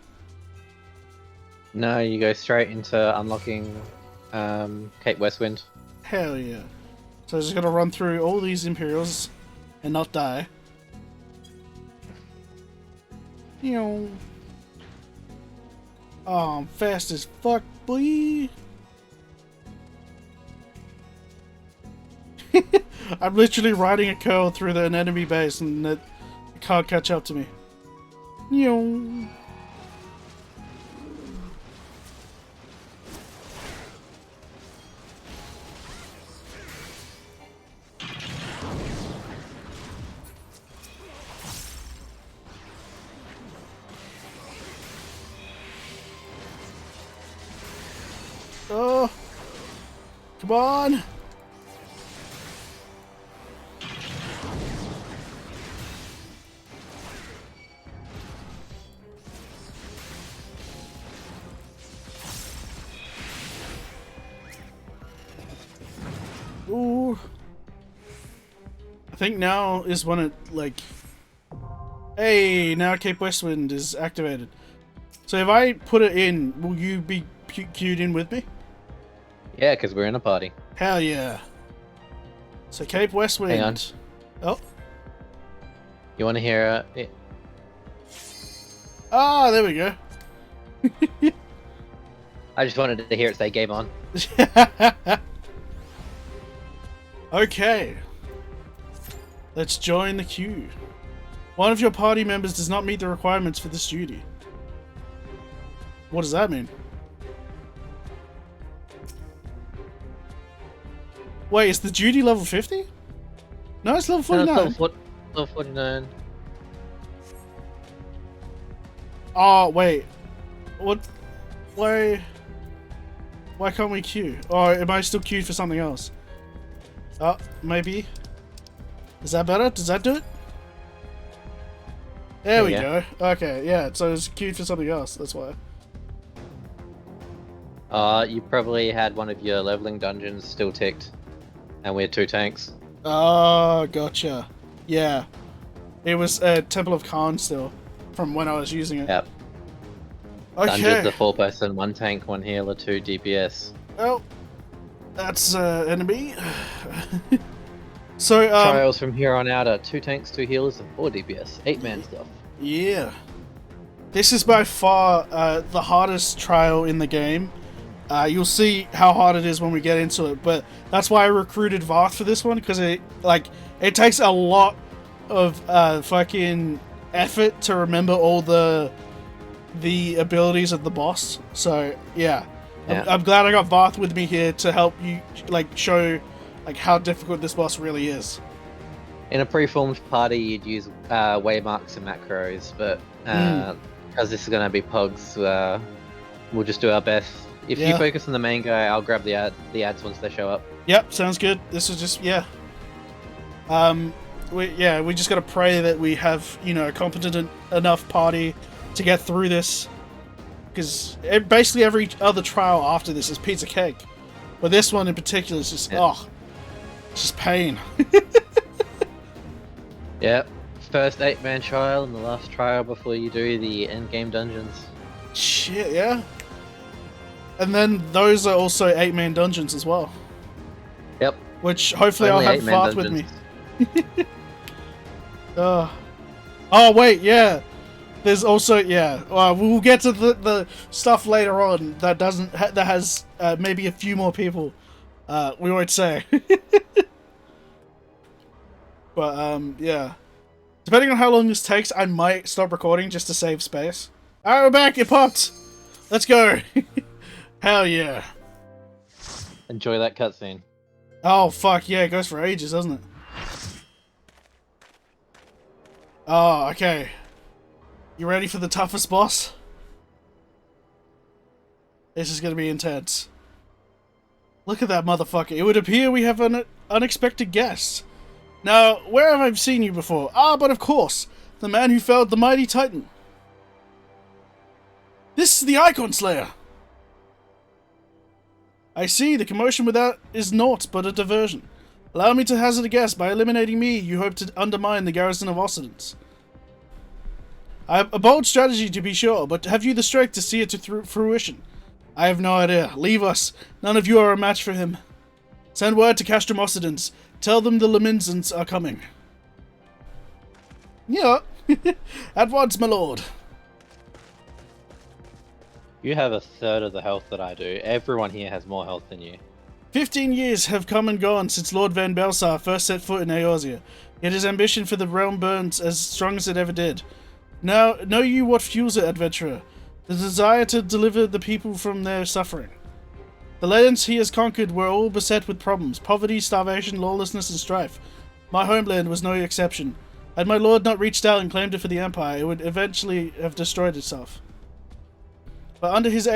No, you go straight into unlocking Cape Westwind. Hell yeah. So I just gotta run through all these Imperials and not die. You know. Oh, I'm fast as fuck, boy. I'm literally riding a curl through an enemy base and it can't catch up to me. You know. Oh, come on! Ooh. I think now is when it, like... Hey, now Cape Westwind is activated. So if I put it in, will you be queued in with me? Yeah, because we're in a party. Hell yeah. So Cape Westwind. Hang on. Oh. You want to hear it? Ah, there we go. I just wanted to hear it say game on. Okay. Let's join the queue. One of your party members does not meet the requirements for this duty. What does that mean? Wait, is the duty level 50? No, it's level 49. No, it's level 49. Oh, wait. What? Why can't we queue? Or am I still queued for something else? Oh, maybe. Is that better? Does that do it? There we go. Okay, yeah, so it's queued for something else, that's why. You probably had one of your leveling dungeons still ticked. And we had 2 tanks. Oh, gotcha. Yeah. It was a Temple of Khan still, from when I was using it. Yep. Okay. Dungeons are 4 person, 1 tank, 1 healer, 2 DPS. Well, that's enemy. So, Trials from here on out are 2 tanks, 2 healers, and 4 DPS. 8-man stuff. Yeah. This is by far the hardest trial in the game. You'll see how hard it is when we get into it, but that's why I recruited Varth for this one, because it takes a lot of fucking effort to remember all the abilities of the boss. So yeah. I'm glad I got Varth with me here to help you show how difficult this boss really is. In a preformed party, you'd use waymarks and macros, but because this is going to be pogs, we'll just do our best. If you focus on the main guy, I'll grab the ads once they show up. Yep, sounds good. This is just we just gotta pray that we have a competent enough party to get through this, because basically every other trial after this is pizza cake, but this one in particular is just it's just pain. Yep, first 8-man trial and the last trial before you do the end game dungeons. Shit, yeah. And then those are also 8-man dungeons as well. Yep. Which hopefully Only I'll have 8-man Varth with me. Oh wait, yeah. There's also, yeah, we'll get to the stuff later on that doesn't that has maybe a few more people. We won't say. But yeah, depending on how long this takes, I might stop recording just to save space. Alright, we're back. It popped. Let's go. Hell yeah. Enjoy that cutscene. Oh fuck yeah, it goes for ages, doesn't it? Oh, okay. You ready for the toughest boss? This is gonna be intense. Look at that motherfucker. It would appear we have an unexpected guest. Now, where have I seen you before? Ah, but of course, the man who felled the mighty Titan. This is the Icon Slayer. I see, the commotion without is naught but a diversion. Allow me to hazard a guess. By eliminating me, you hope to undermine the garrison of Occidents. A bold strategy, to be sure, but have you the strength to see it to fruition? I have no idea. Leave us. None of you are a match for him. Send word to Castrum Centri. Tell them the Leminzans are coming. Yeah. At once, my lord. You have a third of the health that I do. Everyone here has more health than you. 15 years have come and gone since Lord Van Belsar first set foot in Eorzea, yet his ambition for the realm burns as strong as it ever did. Now, know you what fuels it, adventurer? The desire to deliver the people from their suffering. The lands he has conquered were all beset with problems, poverty, starvation, lawlessness, and strife. My homeland was no exception. Had my lord not reached out and claimed it for the Empire, it would eventually have destroyed itself. But under his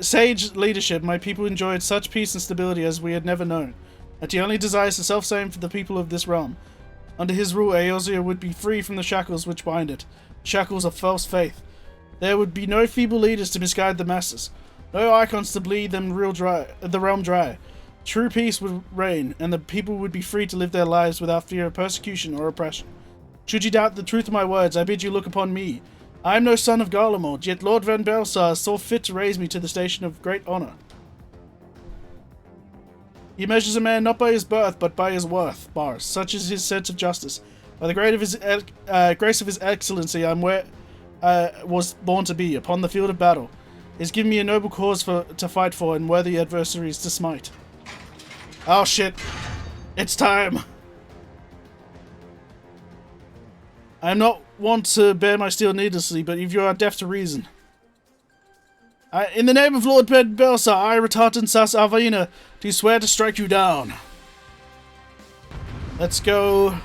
sage leadership, my people enjoyed such peace and stability as we had never known, and he only desires the self-same for the people of this realm. Under his rule, Eorzea would be free from the shackles which bind it, shackles of false faith. There would be no feeble leaders to misguide the masses, no icons to bleed them the realm dry. True peace would reign, and the people would be free to live their lives without fear of persecution or oppression. Should you doubt the truth of my words, I bid you look upon me. I am no son of Gallant Armor, yet Lord Van Belsar saw fit to raise me to the station of great honor. He measures a man not by his birth, but by his worth, bars. Such is his sense of justice. By the grace of his excellency, I am where was born to be, upon the field of battle. He has given me a noble cause to fight for, and worthy adversaries to smite. Oh shit. It's time. I am not want to bear my steel needlessly, but if you are deaf to reason. In the name of Lord Van Belsar, I, Ratatan Sas Avina, do swear to strike you down. Let's go.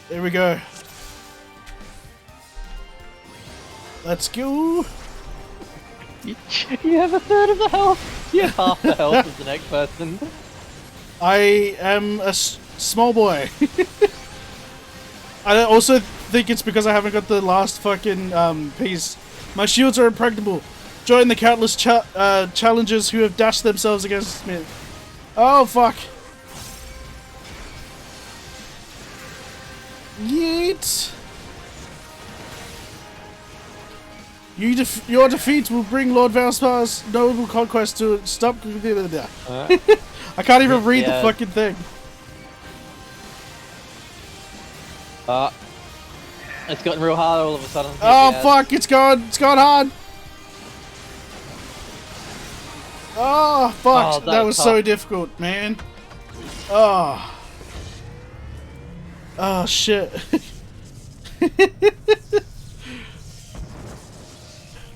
There we go. Let's go. You have a third of the health. You have half the health of the next person. I am a small boy. I also think it's because I haven't got the last fucking piece. My shields are impregnable. Join the countless challengers who have dashed themselves against me. Oh fuck. Yeet. Your defeat will bring Lord Valspar's noble conquest to stop. I can't even read the fucking thing. It's gotten real hard all of a sudden. Oh fuck! It's gone hard. Oh fuck! That was so difficult, man. Oh. Oh shit.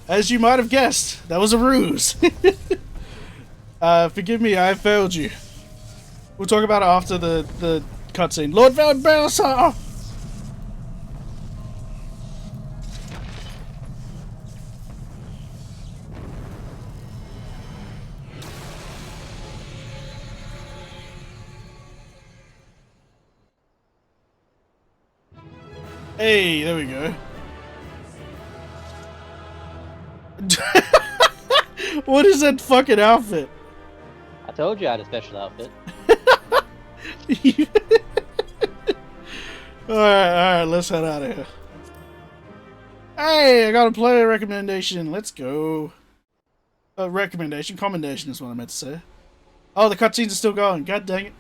As you might have guessed, that was a ruse. Forgive me, I failed you. We'll talk about it after the cutscene. Lord Van Belsar! Hey, there we go. What is that fucking outfit? I told you I had a special outfit. Alright, let's head out of here. Hey, I got a player recommendation. Let's go. Commendation is what I meant to say. Oh, the cutscenes are still going. God dang it.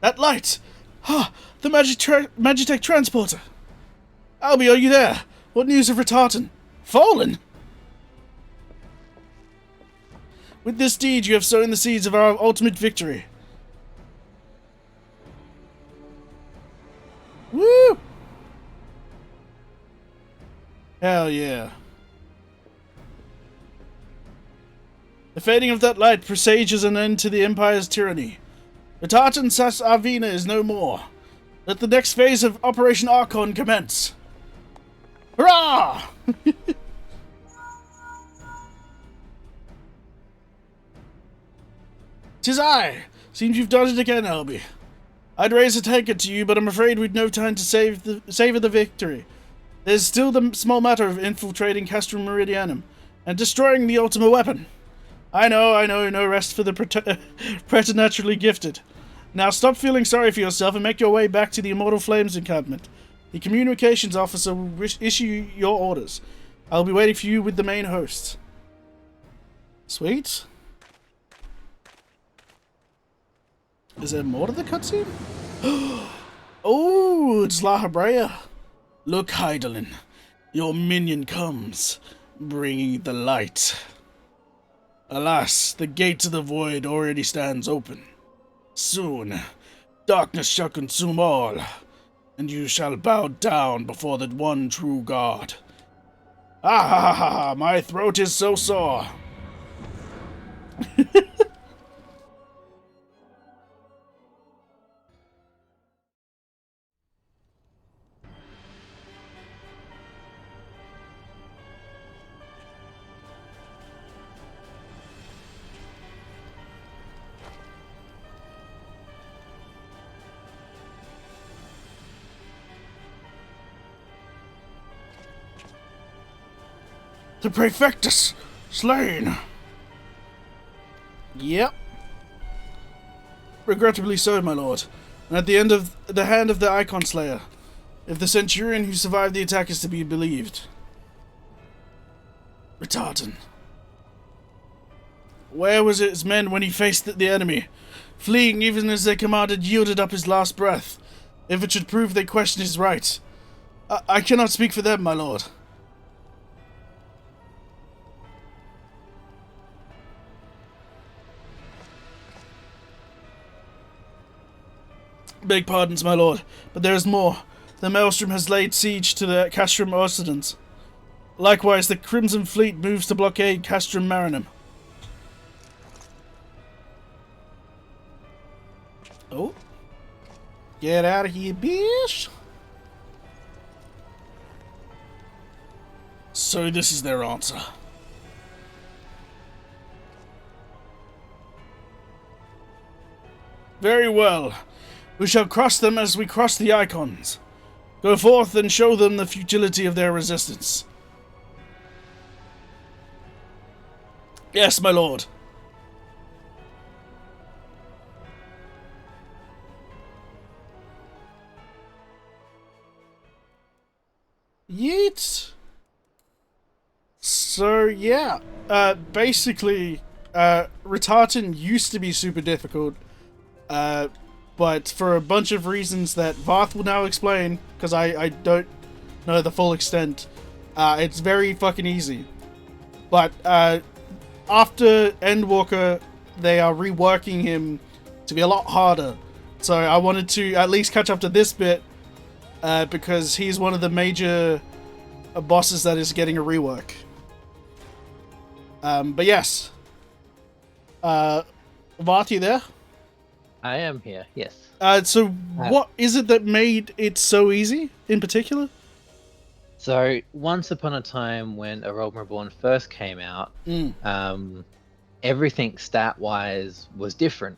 That light! Ah, the Magitech transporter! Albe, are you there? What news of Retartan? Fallen? With this deed, you have sown the seeds of our ultimate victory. Woo! Hell yeah. The fading of that light presages an end to the Empire's tyranny. Retartan Sas Arvina is no more. Let the next phase of Operation Archon commence. Hurrah! 'Tis I! Seems you've done it again, A.L.B.E. I'd raise a tankard to you, but I'm afraid we'd no time to savor the victory. There's still the small matter of infiltrating Castrum Meridianum and destroying the Ultima weapon. I know, no rest for the preternaturally gifted. Now stop feeling sorry for yourself and make your way back to the Immortal Flames encampment. The communications officer will issue your orders. I'll be waiting for you with the main host. Sweet. Is there more to the cutscene? Oh, it's La Habrea. Look, Heidelin. Your minion comes, bringing the light. Alas, the gate to the void already stands open. Soon, darkness shall consume all, and you shall bow down before the one true God. Ah ha ha ha, my throat is so sore. The Praefectus! Slain! Yep. Regrettably so, my lord. And at the end of the hand of the Icon Slayer, if the Centurion who survived the attack is to be believed. Retartan. Where was his men when he faced the enemy? Fleeing even as their commander yielded up his last breath. If it should prove they question his right. I cannot speak for them, my lord. Beg pardons, my lord, but there is more. The Maelstrom has laid siege to the Castrum Occidents. Likewise, the Crimson Fleet moves to blockade Castrum Marinum. Oh. Get out of here, bitch! So this is their answer. Very well. We shall cross them as we cross the Icons. Go forth and show them the futility of their resistance. Yes, my lord. Yeet. So, yeah. Basically, Retartan used to be super difficult. But for a bunch of reasons that Varth will now explain, because I don't know the full extent, it's very fucking easy. But after Endwalker, they are reworking him to be a lot harder. So I wanted to at least catch up to this bit, because he's one of the major bosses that is getting a rework. But yes. Varth, you there? I am here, yes. So what is it that made it so easy, in particular? So, once upon a time when A Realm Reborn first came out, everything stat-wise was different.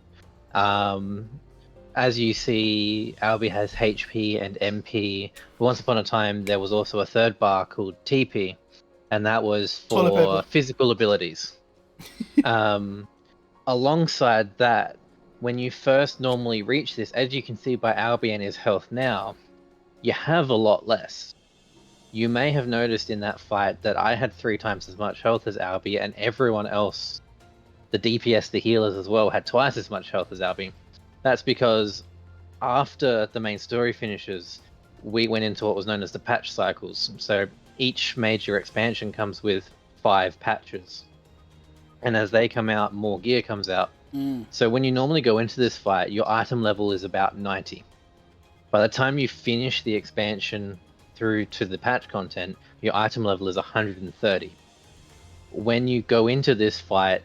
As you see, A.L.B.E has HP and MP. Once upon a time, there was also a third bar called TP, and that was for physical abilities. Alongside that, when you first normally reach this, as you can see by A.L.B.E and his health now, you have a lot less. You may have noticed in that fight that I had 3 times as much health as A.L.B.E, and everyone else, the DPS, the healers as well, had twice as much health as A.L.B.E. That's because after the main story finishes, we went into what was known as the patch cycles. So each major expansion comes with 5 patches. And as they come out, more gear comes out. So when you normally go into this fight, your item level is about 90. By the time you finish the expansion through to the patch content, your item level is 130. When you go into this fight,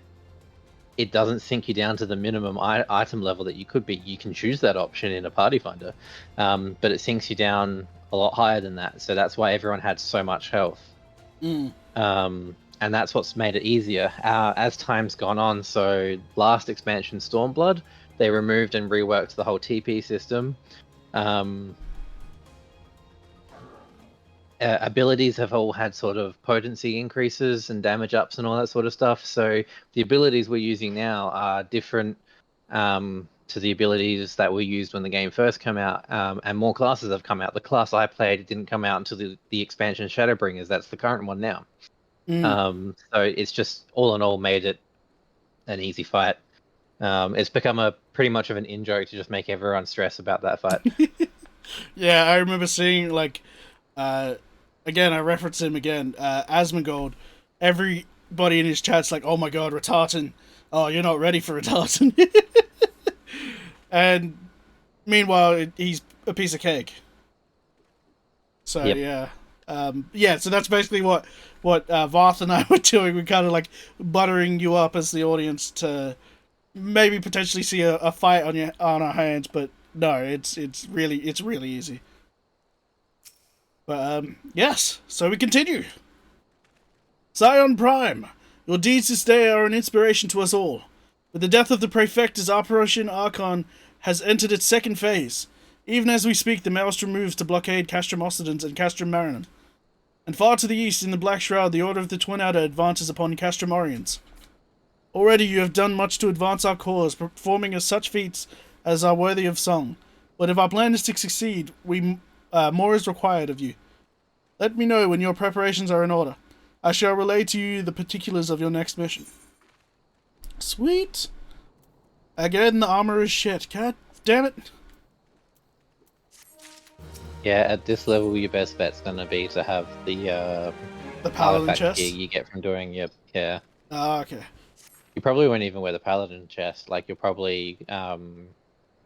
it doesn't sink you down to the minimum item level that you could be. You can choose that option in a party finder, but it sinks you down a lot higher than that. So that's why everyone had so much health. And that's what's made it easier. As time's gone on, so last expansion, Stormblood, they removed and reworked the whole TP system. Abilities have all had sort of potency increases and damage ups and all that sort of stuff. So the abilities we're using now are different to the abilities that were used when the game first came out, and more classes have come out. The class I played didn't come out until the expansion Shadowbringers. That's the current one now. So it's just all in all made it an easy fight. It's become a pretty much of an in-joke to just make everyone stress about that fight. Yeah, I remember seeing, like, again, I reference him again, Asmongold. Everybody in his chat's like, oh my god, Ratartan. Oh, you're not ready for Ratartan. And meanwhile, he's a piece of cake. So, yeah. Yeah, so that's basically what Varth and I were doing. We're kind of like buttering you up as the audience to maybe potentially see a fight on our hands, but no, it's really easy. But yes, so we continue. Scion Prime, your deeds this day are an inspiration to us all. With the death of the Prefect, Operation Archon has entered its second phase. Even as we speak, the Maelstrom moves to blockade Castrum Occident and Castrum Marinum. And far to the east, in the Black Shroud, the Order of the Twin Adder advances upon Castrum Oriens. Already you have done much to advance our cause, performing as such feats as are worthy of song. But if our plan is to succeed, more is required of you. Let me know when your preparations are in order. I shall relay to you the particulars of your next mission. Sweet. Again, the armor is shit. God damn it. Yeah, at this level, your best bet's gonna be to have the paladin chest gear you get from doing your okay. You probably won't even wear the paladin chest. Like you'll probably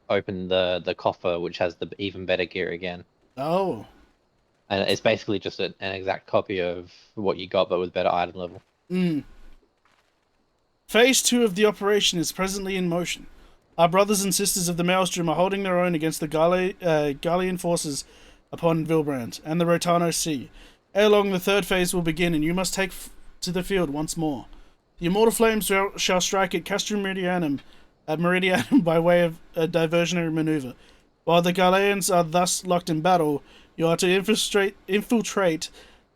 open the coffer, which has the even better gear again. Oh. And it's basically just an exact copy of what you got, but with better item level. Phase 2 of the operation is presently in motion. Our brothers and sisters of the Maelstrom are holding their own against the Gallian forces upon Vilbrand and the Rotano Sea. Ere long, the third phase will begin, and you must take to the field once more. The immortal flames shall strike at Castrum Meridianum by way of a diversionary maneuver. While the Gallians are thus locked in battle, you are to infiltrate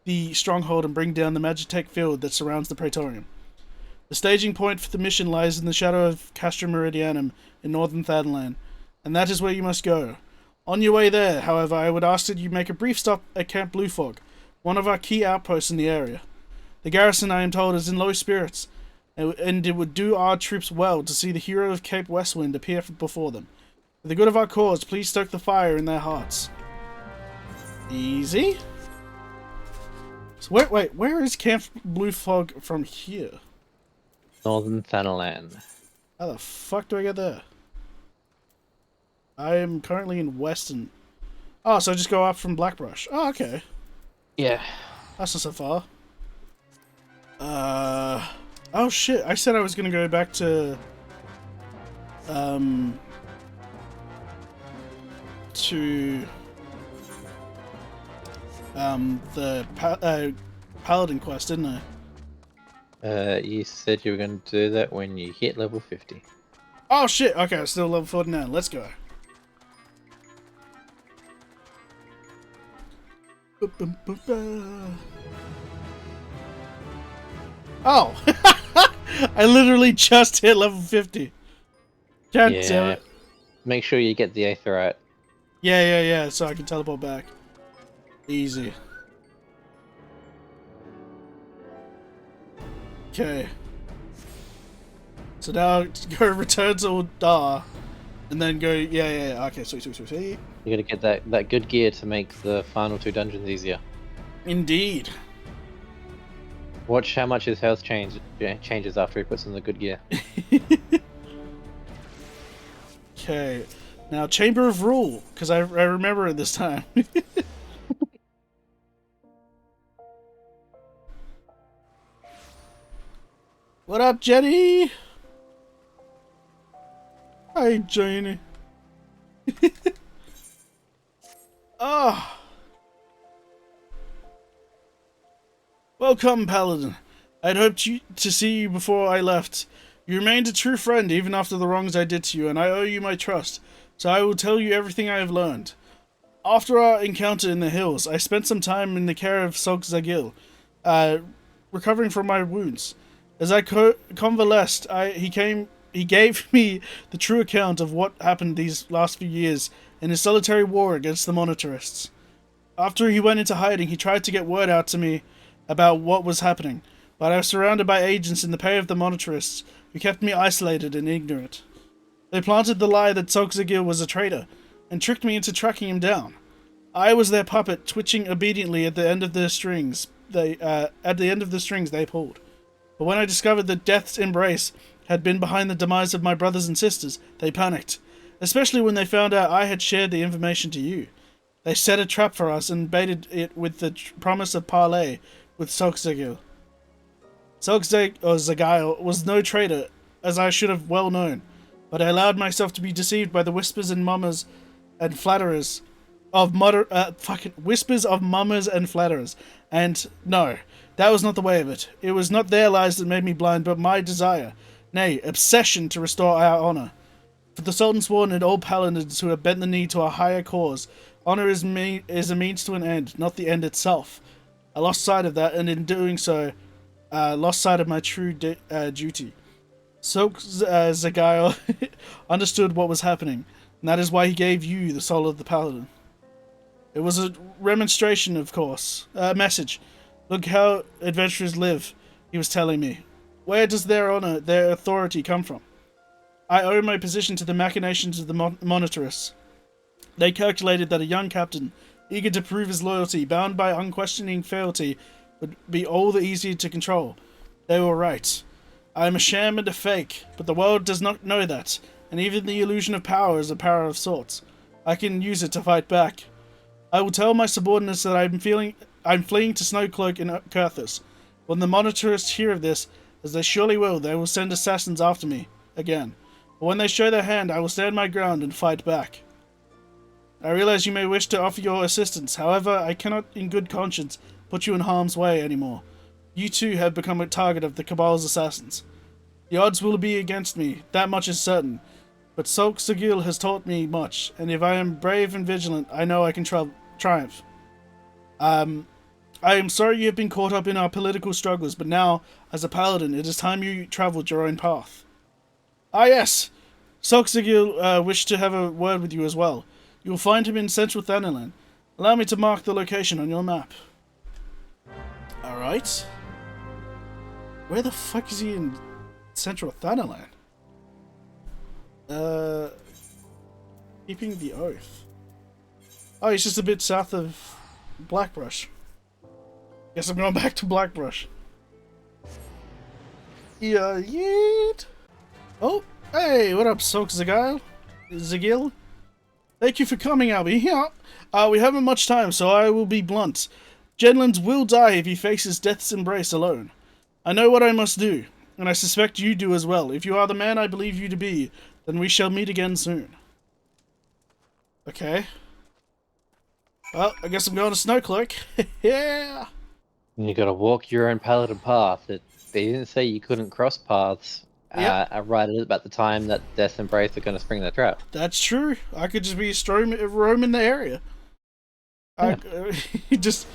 the stronghold and bring down the Magitech field that surrounds the Praetorium. The staging point for the mission lies in the shadow of Castrum Meridianum in northern Thadenland, and that is where you must go. On your way there, however, I would ask that you make a brief stop at Camp Bluefog, one of our key outposts in the area. The garrison, I am told, is in low spirits, and it would do our troops well to see the hero of Cape Westwind appear before them. For the good of our cause, please stoke the fire in their hearts. Easy? So wait, where is Camp Bluefog from here? Northern Thadenland. How the fuck do I get there? I am currently in Western. Oh, so I just go up from Blackbrush. Oh, okay. Yeah. That's not so far. Oh shit, I said I was gonna go back to... the Paladin quest, didn't I? You said you were going to do that when you hit level 50. Oh shit, okay, I'm still level 49, let's go. Oh! I literally just hit level 50. God damn it. Make sure you get the Aetherite. Yeah, so I can teleport back. Easy. Okay. So now go return to Dar. And then go, yeah. Okay, sweet. You gotta get that good gear to make the final 2 dungeons easier. Indeed. Watch how much his health changes after he puts on the good gear. Okay, now Chamber of Rule, because I remember it this time. What up, Jenny? Hi, Jenny. Ah. Welcome, Paladin. I'd hoped to see you before I left. You remained a true friend even after the wrongs I did to you, and I owe you my trust, so I will tell you everything I have learned. After our encounter in the hills, I spent some time in the care of Sulk Zagil, recovering from my wounds. As I convalesced, he gave me the true account of what happened these last few years in his solitary war against the Monetarists. After he went into hiding, he tried to get word out to me about what was happening, but I was surrounded by agents in the pay of the Monetarists who kept me isolated and ignorant. They planted the lie that Sulk Zagil was a traitor, and tricked me into tracking him down. I was their puppet, twitching obediently at the end of the strings they pulled. But when I discovered that Death's Embrace had been behind the demise of my brothers and sisters, they panicked, especially when they found out I had shared the information to you. They set a trap for us and baited it with the promise of parley with Sulk Zagil. Sulk Zagil was no traitor, as I should have well known, but I allowed myself to be deceived by the whispers and mummers and flatterers of whispers of mummers and flatterers. And no, that was not the way of it. It was not their lies that made me blind, but my desire, nay, obsession to restore our honor. For the Sultan sworn in all paladins who have bent the knee to a higher cause, honor is a means to an end, not the end itself. I lost sight of that, and in doing so, lost sight of my true duty. Sulk Zagil understood what was happening, and that is why he gave you the soul of the paladin. It was a remonstration, of course. A message. Look how adventurers live, he was telling me. Where does their honor, their authority come from? I owe my position to the machinations of the Monetarists. They calculated that a young captain, eager to prove his loyalty, bound by unquestioning fealty, would be all the easier to control. They were right. I am a sham and a fake, but the world does not know that, and even the illusion of power is a power of sorts. I can use it to fight back. I will tell my subordinates that I'm fleeing to Snowcloak in Kurthus. When the Monetarists hear of this, as they surely will, they will send assassins after me, again. But when they show their hand, I will stand my ground and fight back. I realize you may wish to offer your assistance, however, I cannot in good conscience put you in harm's way anymore. You too have become a target of the Cabal's assassins. The odds will be against me, that much is certain, but Sulk Zagil has taught me much, and if I am brave and vigilant, I know I can triumph. I am sorry you have been caught up in our political struggles, but now, as a paladin, it is time you travelled your own path. Ah yes! Sulk Zagil wished to have a word with you as well. You will find him in central Thanalan. Allow me to mark the location on your map. Alright. Where the fuck is he in central Thanalan? Keeping the Oath. Oh, he's just a bit south of Blackbrush. Guess I'm going back to Blackbrush. Yeah, yeet. Oh, hey, what up, Sulk Zagil? Thank you for coming, A.L.B.E. Yeah, we haven't much time, so I will be blunt. Genland will die if he faces Death's Embrace alone. I know what I must do, and I suspect you do as well. If you are the man I believe you to be, then we shall meet again soon. Okay. Well, I guess I'm going to Snowcloak. Yeah! You gotta walk your own paladin path. They didn't say you couldn't cross paths right at about the time that Death's Embrace are gonna spring the trap. That's true. I could just be roaming the area. Yeah. Just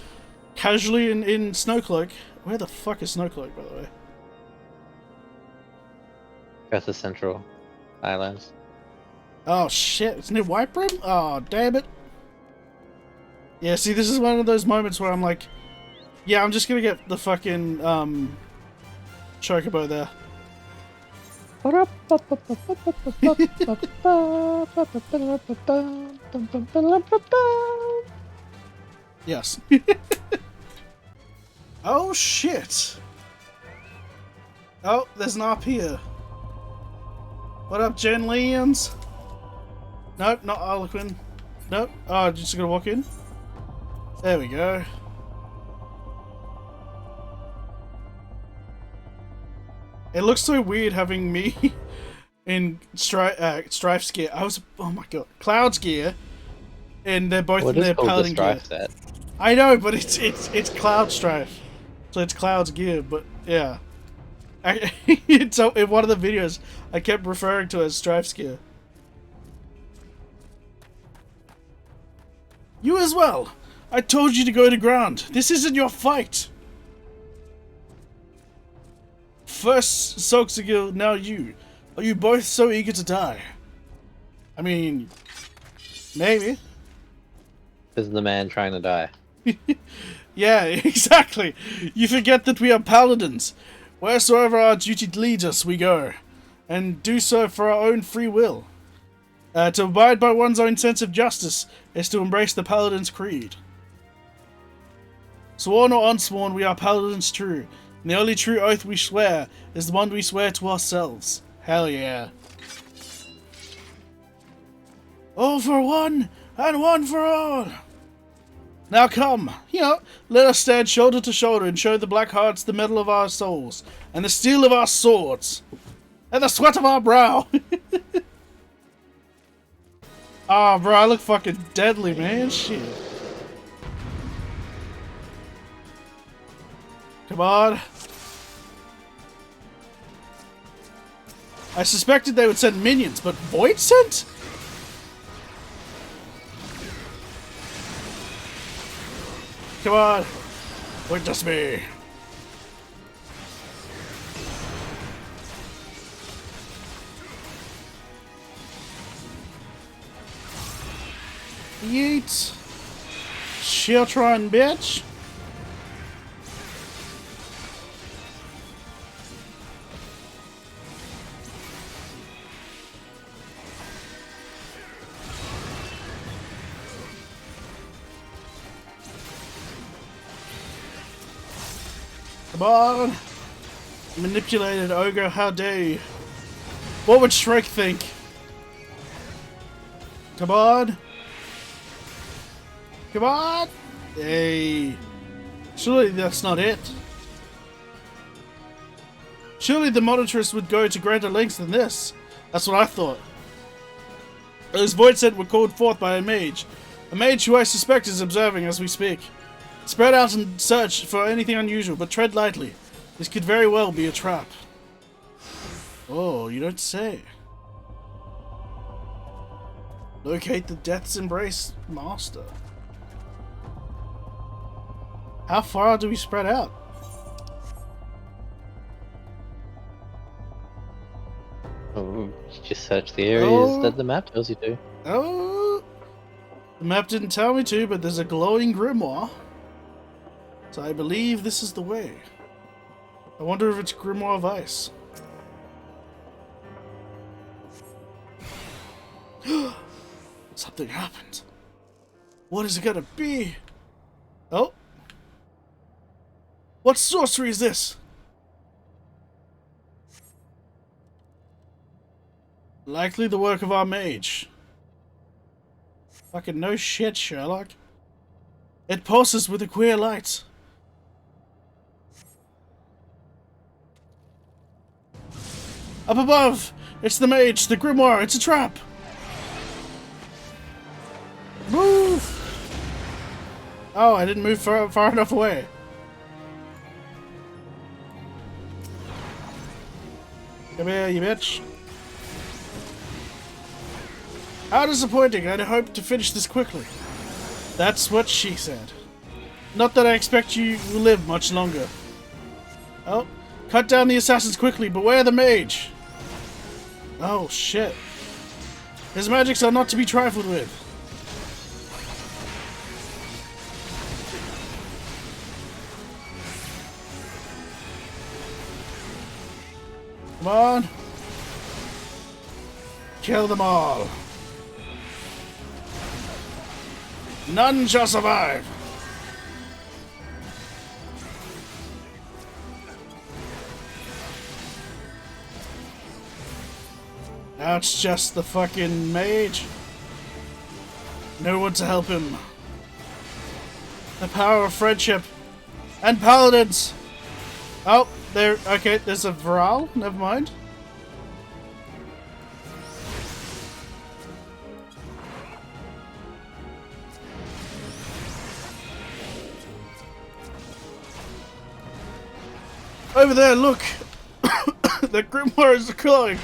casually in Snowcloak. Where the fuck is Snowcloak, by the way? That's the Central Islands. Oh shit, it's near White Brim? Oh, damn it. Yeah, see, this is one of those moments where I'm like, yeah, I'm just gonna get the fucking, Chocobo there. What up? Yes. Oh shit. Oh, there's an ARP here. What up, Jen Lians? Nope, not Harlequin. Nope. Oh, just gonna walk in? There we go. It looks so weird having me in Strife's gear. Oh my god, Cloud's gear, and they're both in their Paladin gear. Set. I know, but it's Cloud Strife, so it's Cloud's gear. But yeah, so in one of the videos, I kept referring to it as Strife's gear. You as well. I told you to go to ground. This isn't your fight. First Soxigil, now you. Are you both so eager to die? I mean, maybe. This is the man trying to die. Yeah, exactly. You forget that we are paladins. Wheresoever our duty leads us, we go. And do so for our own free will. To abide by one's own sense of justice is to embrace the paladin's creed. Sworn or unsworn, we are paladins true. And the only true oath we swear is the one we swear to ourselves. Hell yeah. All for one, and one for all. Now come, let us stand shoulder to shoulder and show the black hearts the metal of our souls, and the steel of our swords, and the sweat of our brow. Oh, bro, I look fucking deadly, man. Shit. Come on. I suspected they would send minions, but Void sent? Come on. Witness me. Yeet. Shieldtron, bitch. Come on! Manipulated ogre, how dare you? What would Shrek think? Come on! Come on! Hey! Surely that's not it. Surely the monitress would go to greater lengths than this. That's what I thought. Those void scent were called forth by a mage who I suspect is observing as we speak. Spread out and search for anything unusual, but tread lightly. This could very well be a trap. Oh, you don't say. Locate the Death's Embrace Master. How far do we spread out? Oh, just search the areas that the map tells you to. Oh, the map didn't tell me to, but there's a glowing grimoire. So I believe this is the way. I wonder if it's Grimoire of Ice. Something happened. What is it gonna be? Oh. What sorcery is this? Likely the work of our mage. Fucking no shit, Sherlock. It pulses with a queer light. Up above! It's the mage, the grimoire, it's a trap! Move! Oh, I didn't move far enough away. Come here, you bitch. How disappointing, I'd hoped to finish this quickly. That's what she said. Not that I expect you will live much longer. Oh, cut down the assassins quickly, beware the mage! Oh, shit. His magics are not to be trifled with. Come on. Kill them all. None shall survive. Now it's just the fucking mage. No one to help him. The power of friendship. And paladins! Oh, there. Okay, there's a Varal. Never mind. Over there, look! The Grimoire is glowing!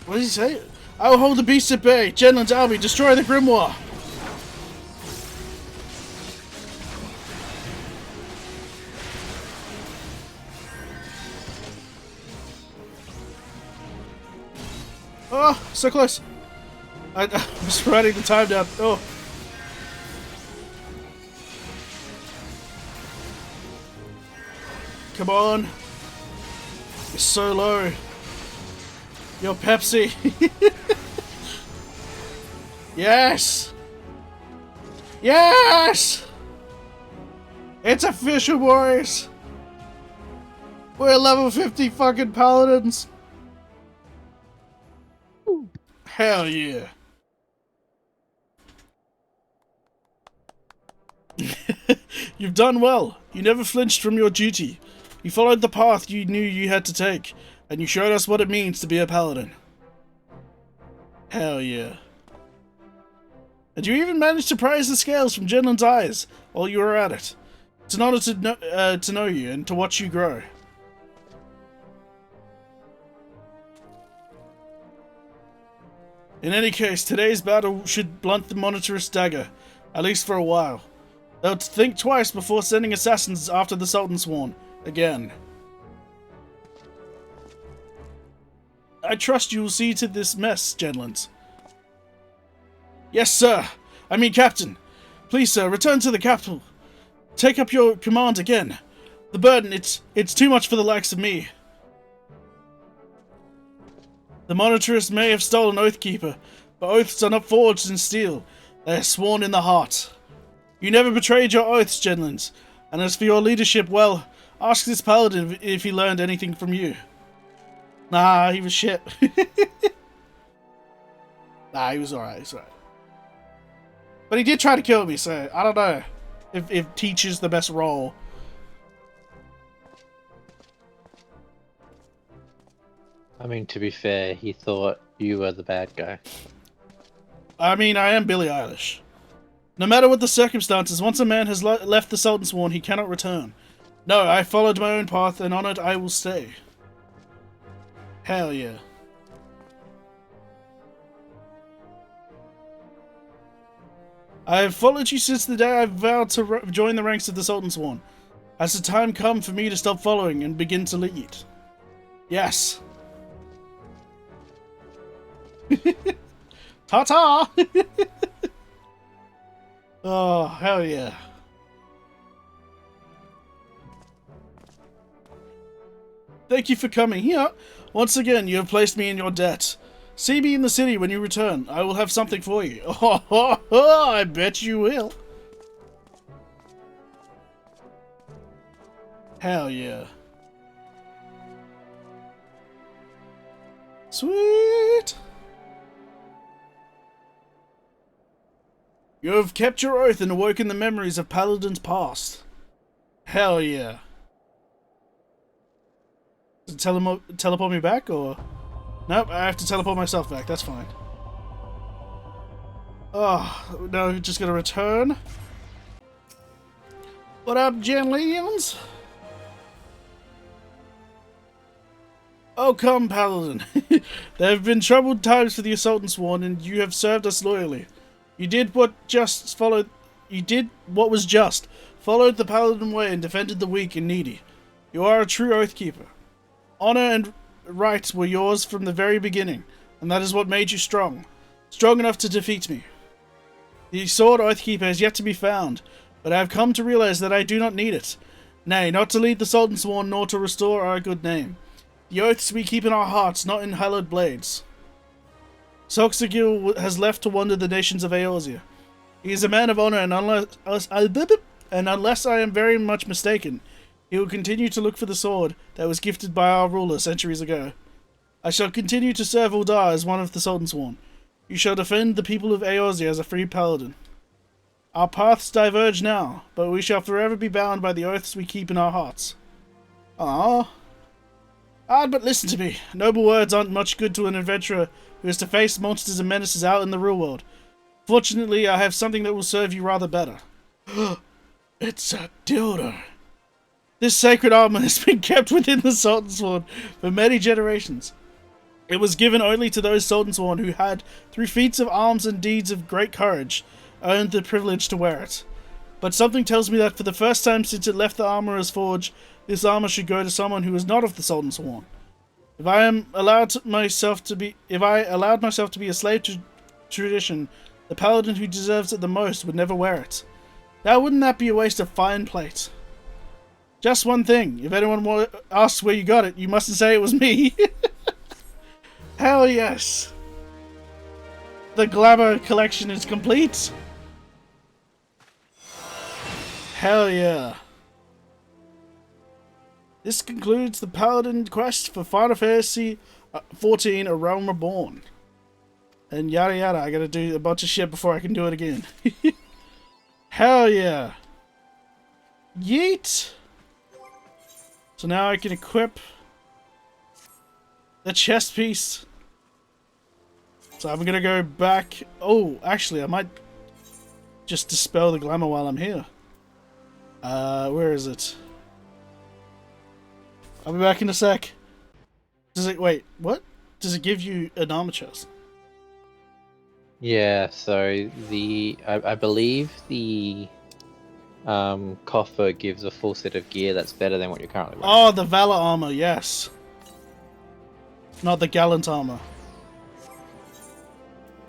What did he say? I will hold the beast at bay. Gallant Armor, destroy the Grimoire! Oh, so close! I was writing the time down. Oh. Come on. You're so low. You're Pepsi. Yes! Yes! It's official, boys! We're level 50 fucking paladins! Hell yeah. You've done well. You never flinched from your duty. You followed the path you knew you had to take, and you showed us what it means to be a paladin. Hell yeah. And you even managed to prize the scales from Jenland's eyes while you were at it. It's an honor to know you and to watch you grow. In any case, today's battle should blunt the Monetarist's dagger, at least for a while. They'll think twice before sending assassins after the Sultan Sworn again. I trust you will see to this mess, Genland. Yes, sir. I mean, Captain. Please, sir, return to the capital. Take up your command again. The burden, it's too much for the likes of me. The Monetarist may have stolen Oathkeeper, but oaths are not forged in steel. They are sworn in the heart. You never betrayed your oaths, Genlands, and as for your leadership, well, ask this paladin if he learned anything from you. Nah, he was shit. Nah, he was alright, he's alright. But he did try to kill me, so I don't know if teacher's the best role. I mean, to be fair, he thought you were the bad guy. I mean, I am Billie Eilish. No matter what the circumstances, once a man has left the Sultan Sworn, he cannot return. No, I followed my own path, and on it I will stay. Hell yeah. I have followed you since the day I vowed to join the ranks of the Sultan Sworn. Has the time come for me to stop following and begin to lead? Yes. Ta-ta! Oh, hell yeah. Thank you for coming here. Once again, you have placed me in your debt. See me in the city when you return. I will have something for you. Oh, I bet you will. Hell yeah. Sweet. You have kept your oath and awoken the memories of Paladin's past. Hell yeah. Does it teleport me back, or...? Nope, I have to teleport myself back, that's fine. Oh, no, just gonna return. What up, Genlians? Oh, come, Paladin. There have been troubled times for the Sultan Sworn, and you have served us loyally. You did what was just, followed the Paladin way, and defended the weak and needy. You are a true Oathkeeper. Honor and right were yours from the very beginning, and that is what made you strong. Strong enough to defeat me. The sword Oathkeeper has yet to be found, but I have come to realize that I do not need it. Nay, not to lead the Sultan Sworn, nor to restore our good name. The oaths we keep in our hearts, not in hallowed blades. Soxagil has left to wander the nations of Eorzea. He is a man of honor, and unless I am very much mistaken, he will continue to look for the sword that was gifted by our ruler centuries ago. I shall continue to serve Uldar as one of the Sultan Sworn. You shall defend the people of Eorzea as a free paladin. Our paths diverge now, but we shall forever be bound by the oaths we keep in our hearts. Ah, but listen to me. Noble words aren't much good to an adventurer who has to face monsters and menaces out in the real world. Fortunately, I have something that will serve you rather better. It's a dildo. This sacred armor has been kept within the Sultan Sworn for many generations. It was given only to those Sultan Sworn who had, through feats of arms and deeds of great courage, earned the privilege to wear it. But something tells me that for the first time since it left the armorer's forge, this armor should go to someone who is not of the Sultan Sworn. If I allowed myself to be a slave to tradition, the paladin who deserves it the most would never wear it. Now wouldn't that be a waste of fine plate? Just one thing, if anyone asks where you got it, you mustn't say it was me. Hell yes! The glamour collection is complete! Hell yeah. This concludes the Paladin quest for Final Fantasy XIV, A Realm Reborn. And yada yada, I gotta do a bunch of shit before I can do it again. Hell yeah. Yeet! So now I can equip the chest piece. So I'm gonna go back. Oh, actually, I might just dispel the glamour while I'm here. Where is it? I'll be back in a sec. Does it, wait, what? Does it give you an armor chest? Yeah, so I believe the coffer gives a full set of gear that's better than what you're currently wearing. Oh, the Valor armor, yes. Not the Gallant armor.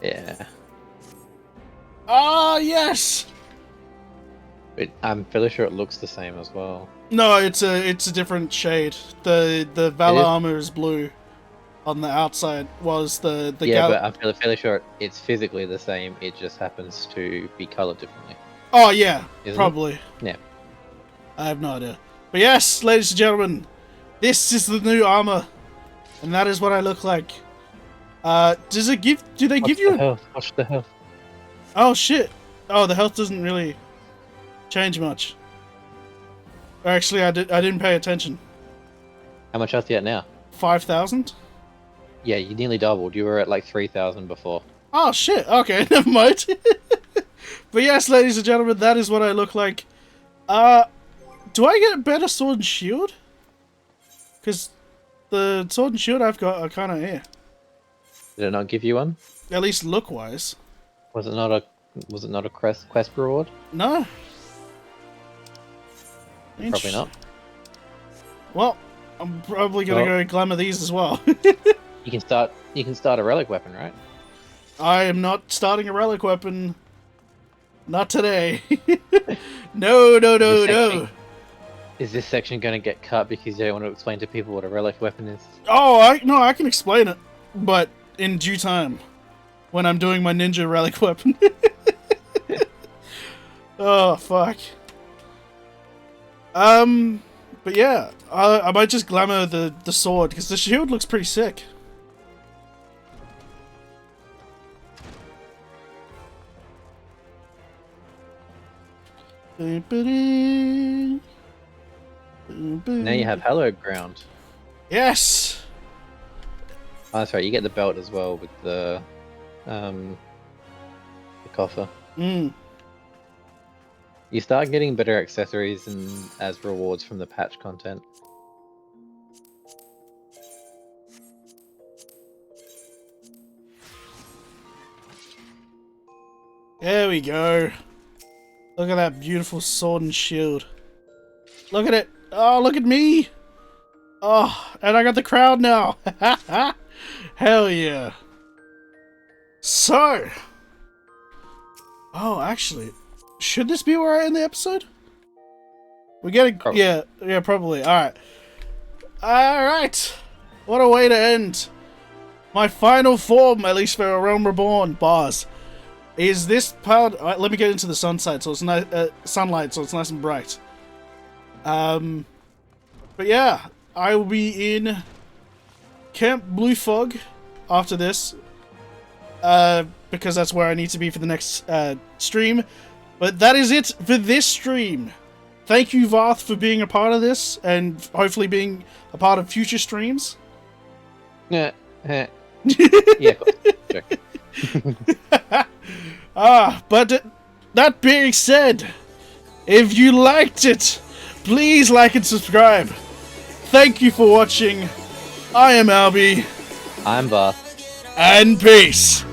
Yeah. Ah, yes! I'm fairly sure it looks the same as well. No, it's a different shade. The Valor armor is blue. On the outside was the yeah, but I'm fairly sure it's physically the same. It just happens to be colored differently. Oh yeah, Isn't probably. It? Yeah. I have no idea. But yes, ladies and gentlemen, this is the new armor, and that is what I look like. Does it give? Do they give you? Watch the health. Oh shit! Oh, the health doesn't really change much. Actually, I didn't pay attention. How much health are you at now? 5,000. Yeah, you nearly doubled. You were at like 3,000 before. Oh shit! Okay, never mind. But yes, ladies and gentlemen, that is what I look like. Do I get a better sword and shield? Because the sword and shield I've got are kind of here. Did it not give you one? At least look-wise. Was it not a quest reward? No. Probably not. Well, I'm probably gonna go glamour these as well. You can start a relic weapon, right? I am not starting a relic weapon. Not today. No. Is this section going to get cut because you don't want to explain to people what a relic weapon is? Oh, I can explain it, but in due time, when I'm doing my ninja relic weapon. Oh fuck. But yeah, I might just glamour the sword because the shield looks pretty sick. Now you have hallowed ground. Yes. Oh, that's right. You get the belt as well with the coffer. Mm. You start getting better accessories as rewards from the patch content. There we go. Look at that beautiful sword and shield. Look at it. Oh, look at me. Oh, and I got the crowd now. Hell yeah. So. Oh, actually. Should this be where I end the episode? We're getting... Probably. Yeah, probably. Alright. Alright. What a way to end. My final form, at least for A Realm Reborn, bars, is this part... Alright, let me get into the sunlight so it's nice and bright. But yeah, I will be in Camp Blue Fog after this. Because that's where I need to be for the next stream. But that is it for this stream. Thank you, Varth, for being a part of this, and hopefully being a part of future streams. Yeah. Yeah. But that being said, if you liked it, please like and subscribe. Thank you for watching. I am A.L.B.E. I'm Varth. And peace.